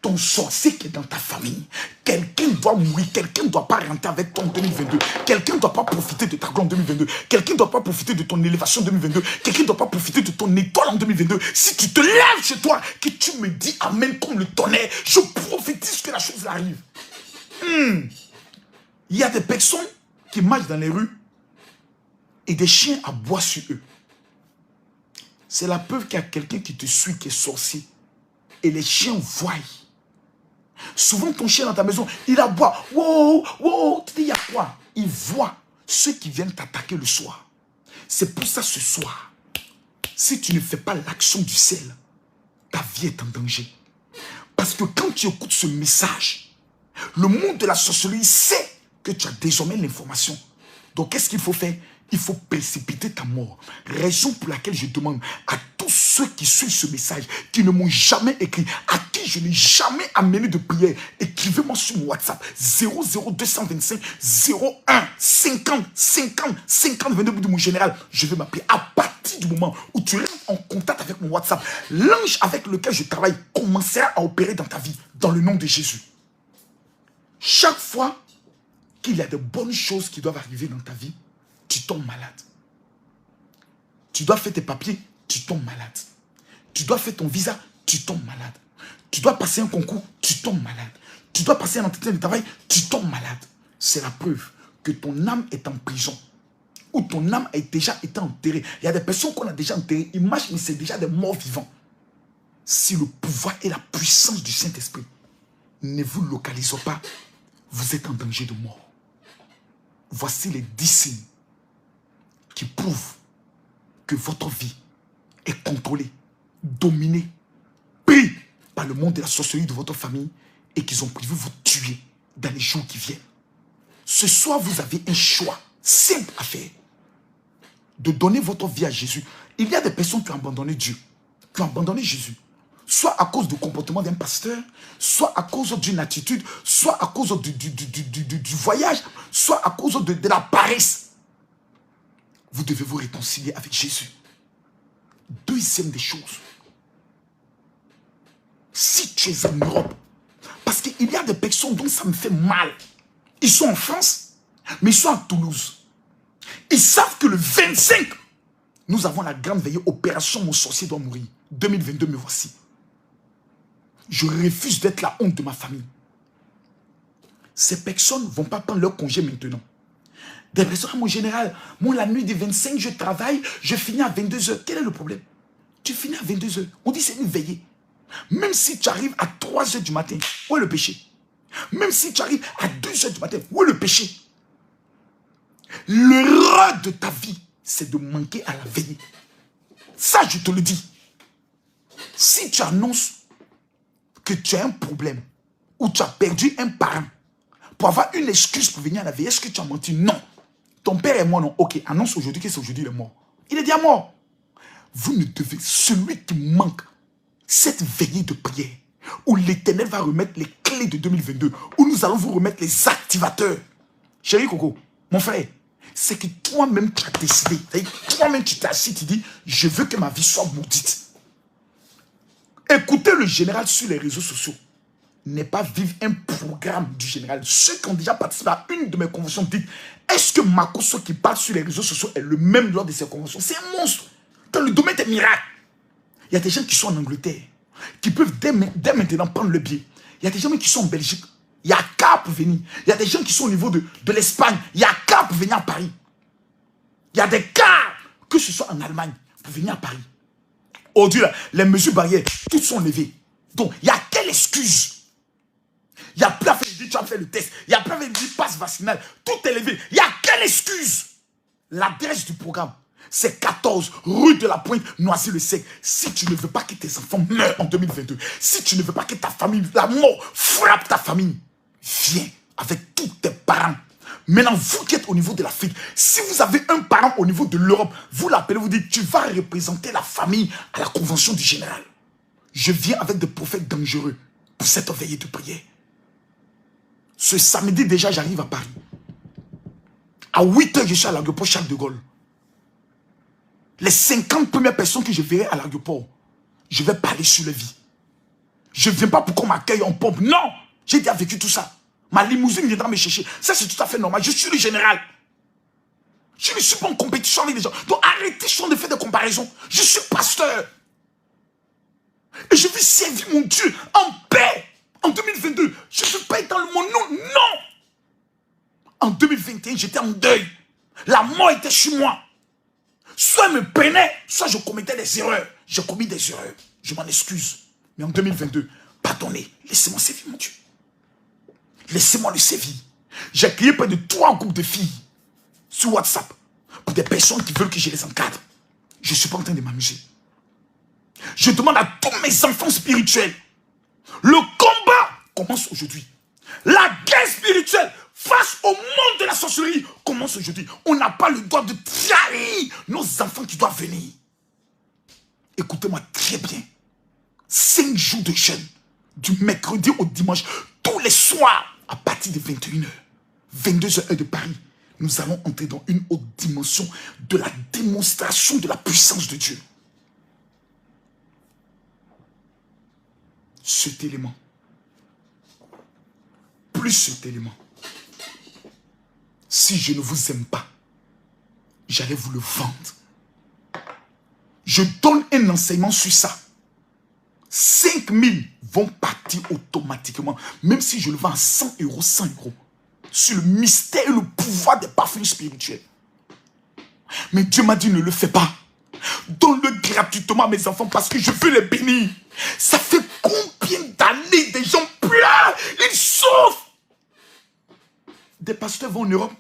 ton sorcier qui est dans ta famille, quelqu'un doit mourir, quelqu'un ne doit pas rentrer avec toi en 2022, quelqu'un ne doit pas profiter de ta gloire en 2022, quelqu'un ne doit pas profiter de ton élévation en 2022, quelqu'un ne doit pas profiter de ton étoile en 2022. Si tu te lèves chez toi, que tu me dis Amen comme le tonnerre, je prophétise que la chose arrive. Il y a des personnes qui marchent dans les rues et des chiens aboient sur eux. C'est la preuve qu'il y a quelqu'un qui te suit, qui est sorcier. Et les chiens voient. Souvent, ton chien dans ta maison, il aboie. Wow, wow, tu dis, il y a quoi? Il voit ceux qui viennent t'attaquer le soir. C'est pour ça, ce soir, si tu ne fais pas l'action du sel, ta vie est en danger. Parce que quand tu écoutes ce message, le monde de la sorcellerie sait que tu as désormais l'information. Donc, qu'est-ce qu'il faut faire? Il faut précipiter ta mort. Raison pour laquelle je demande à tous ceux qui suivent ce message, qui ne m'ont jamais écrit, à qui je n'ai jamais amené de prière, écrivez-moi sur mon WhatsApp 00225 01 50 50 50 22 de mon général. Je vais m'appeler. À partir du moment où tu rentres en contact avec mon WhatsApp, l'ange avec lequel je travaille commencera à opérer dans ta vie, dans le nom de Jésus. Chaque fois qu'il y a de bonnes choses qui doivent arriver dans ta vie, tu tombes malade. Tu dois faire tes papiers, tu tombes malade. Tu dois faire ton visa, tu tombes malade. Tu dois passer un concours, tu tombes malade. Tu dois passer un entretien de travail, tu tombes malade. C'est la preuve que ton âme est en prison. Ou ton âme a déjà été enterrée. Il y a des personnes qu'on a déjà enterrées. Imagine, mais c'est déjà des morts vivants. Si le pouvoir et la puissance du Saint-Esprit ne vous localisent pas, vous êtes en danger de mort. Voici les 10 signes qui prouvent que votre vie est contrôlée, dominée, prise par le monde de la sorcellerie de votre famille et qu'ils ont prévu vous tuer dans les jours qui viennent. Ce soir, vous avez un choix simple à faire de donner votre vie à Jésus. Il y a des personnes qui ont abandonné Dieu, qui ont abandonné Jésus, soit à cause du comportement d'un pasteur, soit à cause d'une attitude, soit à cause du voyage, soit à cause de la paresse. Vous devez vous réconcilier avec Jésus. Deuxième des choses. Si tu es en Europe, parce qu'il y a des personnes dont ça me fait mal. Ils sont en France, mais ils sont à Toulouse. Ils savent que le 25, nous avons la grande veillée opération Mon sorcier doit mourir. 2022, me voici. Je refuse d'être la honte de ma famille. Ces personnes ne vont pas prendre leur congé maintenant. Des personnes, mon général, moi la nuit du 25, je travaille, je finis à 22h. Quel est le problème? Tu finis à 22h. On dit c'est une veillée. Même si tu arrives à 3h du matin, où est le péché? Même si tu arrives à 2h du matin, où est le péché? L'erreur de ta vie, c'est de manquer à la veillée. Ça, je te le dis. Si tu annonces que tu as un problème ou tu as perdu un parent pour avoir une excuse pour venir à la veillée, est-ce que tu as menti? Non. Ton père est mort, non. Ok, annonce aujourd'hui que c'est aujourd'hui, il est mort. Il est déjà mort. Vous ne devez, celui qui manque cette veillée de prière, où l'Éternel va remettre les clés de 2022, où nous allons vous remettre les activateurs. Chéri Coco, mon frère, c'est que toi-même tu as décidé, toi-même tu t'es assis, tu dis, je veux que ma vie soit maudite. Écoutez le général sur les réseaux sociaux. N'est pas vivre un programme du général. Ceux qui ont déjà participé à une de mes conventions disent, est-ce que Makoso qui parle sur les réseaux sociaux est le même lors de ces conventions? C'est un monstre. Dans le domaine des miracles. Il y a des gens qui sont en Angleterre, qui peuvent dès maintenant prendre le billet. Il y a des gens qui sont en Belgique. Il y a qu'à pour venir. Il y a des gens qui sont au niveau de l'Espagne. Il y a qu'à pour venir à Paris. Il y a des cas, que ce soit en Allemagne, pour venir à Paris. Aujourd'hui, les mesures barrières, toutes sont levées. Donc, il y a quelle excuse? Il y a plein de dire, tu as fait le test. Il y a plein de dire, passe vaccinal. Tout est levé. Il y a quelle excuse? L'adresse du programme, c'est 14 rue de la Pointe, Noisy-le-Sec. Si tu ne veux pas que tes enfants meurent en 2022, si tu ne veux pas que ta famille, la mort frappe ta famille, viens avec tous tes parents. Maintenant, vous qui êtes au niveau de l'Afrique, si vous avez un parent au niveau de l'Europe, vous l'appelez, vous dites, tu vas représenter la famille à la convention du général. Je viens avec des prophètes dangereux pour cette veillée de prière. Ce samedi déjà, j'arrive à Paris. À 8h, je suis à l'aéroport Charles de Gaulle. Les 50 premières personnes que je verrai à l'aéroport, je vais parler sur leur vie. Je ne viens pas pour qu'on m'accueille en pompe. Non, j'ai déjà vécu tout ça. Ma limousine viendra me chercher. Ça, c'est tout à fait normal. Je suis le général. Je ne suis pas en compétition avec les gens. Donc, arrêtez de faire des comparaisons. Je suis pasteur. Et je veux servir mon Dieu en paix. En 2022, je ne veux pas être dans mon nom. Non. En 2021, j'étais en deuil. La mort était chez moi. Soit elle me peinait, soit je commettais des erreurs. J'ai commis des erreurs. Je m'en excuse. Mais en 2022, pardonnez. Laissez-moi sévir, mon Dieu. Laissez-moi le sévir. J'ai créé près de 3 groupes de filles sur WhatsApp pour des personnes qui veulent que je les encadre. Je ne suis pas en train de m'amuser. Je demande à tous mes enfants spirituels. Le combat commence aujourd'hui. La guerre spirituelle face au monde de la sorcellerie commence aujourd'hui. On n'a pas le droit de trahir nos enfants qui doivent venir. Écoutez-moi très bien. 5 jours de jeûne, du mercredi au dimanche, tous les soirs, à partir de 21h, 22h heure de Paris, nous allons entrer dans une autre dimension de la démonstration de la puissance de Dieu. Cet élément, plus cet élément, si je ne vous aime pas, j'allais vous le vendre. Je donne un enseignement sur ça. 5000 vont partir automatiquement, même si je le vends à 100 €, 100 €, sur le mystère et le pouvoir des parfums spirituels. Mais Dieu m'a dit, ne le fais pas. Donne-le gratuitement à mes enfants parce que je veux les bénir. Ça fait combien d'années des gens pleurent, ils souffrent. Des pasteurs vont en Europe,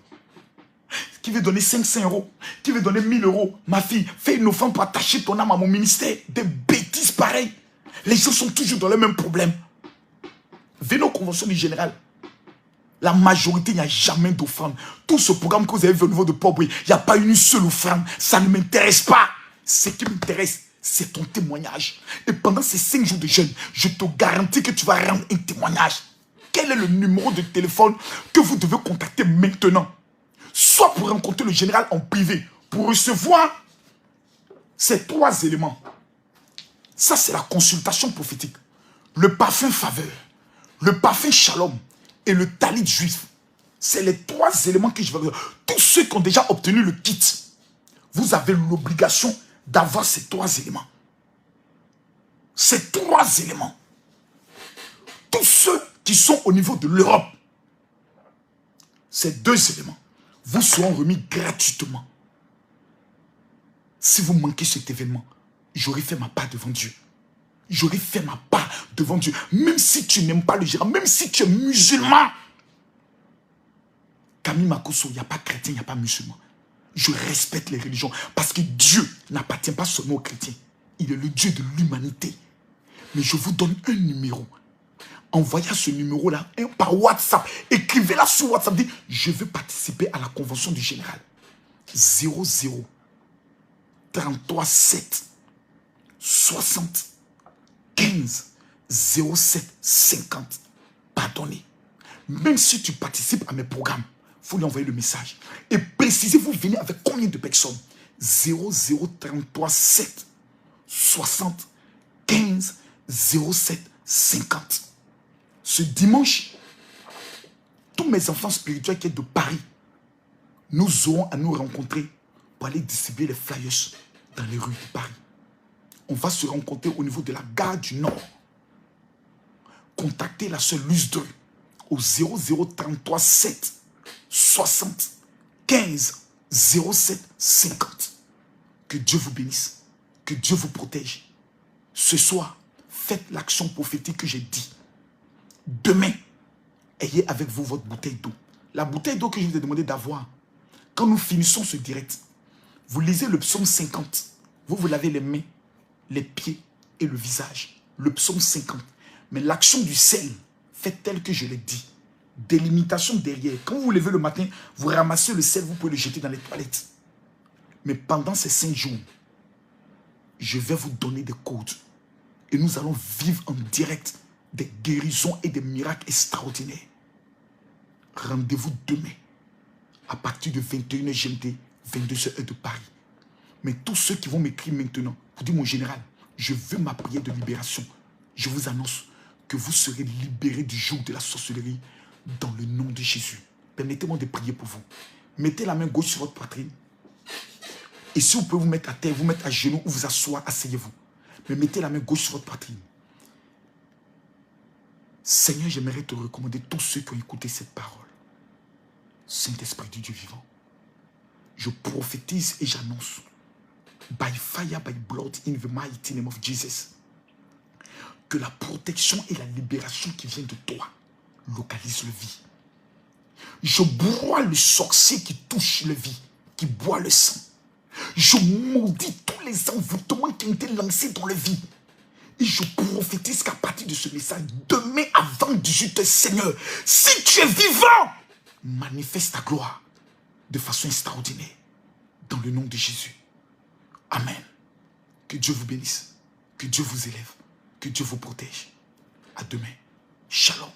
qui veut donner 500 €, qui veut donner 1000 €. Ma fille, fais une offrande pour attacher ton âme à mon ministère. Des bêtises pareilles. Les gens sont toujours dans le même problème. Venez aux conventions du général. La majorité, il n'y a jamais d'offrande. Tout ce programme que vous avez vu au niveau de Port-Bouilly, il n'y a pas une seule offrande. Ça ne m'intéresse pas. Ce qui m'intéresse, c'est ton témoignage. Et pendant ces 5 jours de jeûne, je te garantis que tu vas rendre un témoignage. Quel est le numéro de téléphone que vous devez contacter maintenant? Soit pour rencontrer le général en privé, pour recevoir ces 3 éléments. Ça, c'est la consultation prophétique. Le parfum faveur, le parfum shalom et le talit juif. C'est les 3 éléments que je vais... Tous ceux qui ont déjà obtenu le kit, vous avez l'obligation d'avoir ces 3 éléments. Ces 3 éléments. Tous ceux qui sont au niveau de l'Europe, ces 2 éléments vous seront remis gratuitement. Si vous manquez cet événement, j'aurais fait ma part devant Dieu. J'aurais fait ma part devant Dieu. Même si tu n'aimes pas le gérant, même si tu es musulman. Camille Makosso, il n'y a pas chrétien, il n'y a pas musulman. Je respecte les religions parce que Dieu n'appartient pas seulement aux chrétiens. Il est le Dieu de l'humanité. Mais je vous donne un numéro. Envoyez à ce numéro-là par WhatsApp. Écrivez-la sur WhatsApp. Dites, je veux participer à la convention du général. 00 33 7 60 15 07 50. Pardonnez. Même si tu participes à mes programmes, il faut lui envoyer le message. Et précisez, vous venez avec combien de personnes? 00 33 7 60 15 07 50. Ce dimanche, tous mes enfants spirituels qui sont de Paris, nous aurons à nous rencontrer pour aller distribuer les flyers dans les rues de Paris. On va se rencontrer au niveau de la gare du Nord. Contactez la sœur Luce 2 au 00 33 7 60 15 07 50. Que Dieu vous bénisse. Que Dieu vous protège. Ce soir, faites l'action prophétique que j'ai dit. Demain, ayez avec vous votre bouteille d'eau. La bouteille d'eau que je vous ai demandé d'avoir. Quand nous finissons ce direct, vous lisez le psaume 50. Vous lavez les mains, les pieds et le visage. Le psaume 50. Mais l'action du sel, faites tel que je l'ai dit. Délimitation derrière. Quand vous vous levez le matin, vous ramassez le sel, vous pouvez le jeter dans les toilettes. Mais pendant ces 5 jours, je vais vous donner des codes. Et nous allons vivre en direct des guérisons et des miracles extraordinaires. Rendez-vous demain à partir de 21h GMT, 22h heure de Paris. Mais tous ceux qui vont m'écrire maintenant, vous dites, mon général, je veux ma prière de libération. Je vous annonce que vous serez libérés du joug de la sorcellerie dans le nom de Jésus. Permettez-moi de prier pour vous. Mettez la main gauche sur votre poitrine. Et si vous pouvez vous mettre à terre, vous mettre à genoux ou vous asseoir, asseyez-vous. Mais mettez la main gauche sur votre poitrine. Seigneur, j'aimerais te recommander tous ceux qui ont écouté cette parole. Saint-Esprit du Dieu vivant, je prophétise et j'annonce by fire, by blood, in the mighty name of Jesus. Que la protection et la libération qui viennent de toi localisent le vie. Je broie le sorcier qui touche le vie, qui boit le sang. Je maudis tous les envoûtements qui ont été lancés dans le vie. Et je prophétise qu'à partir de ce message, demain avant 18h, Seigneur, si tu es vivant, manifeste ta gloire de façon extraordinaire. Dans le nom de Jésus. Amen. Que Dieu vous bénisse. Que Dieu vous élève. Que Dieu vous protège. À demain. Shalom.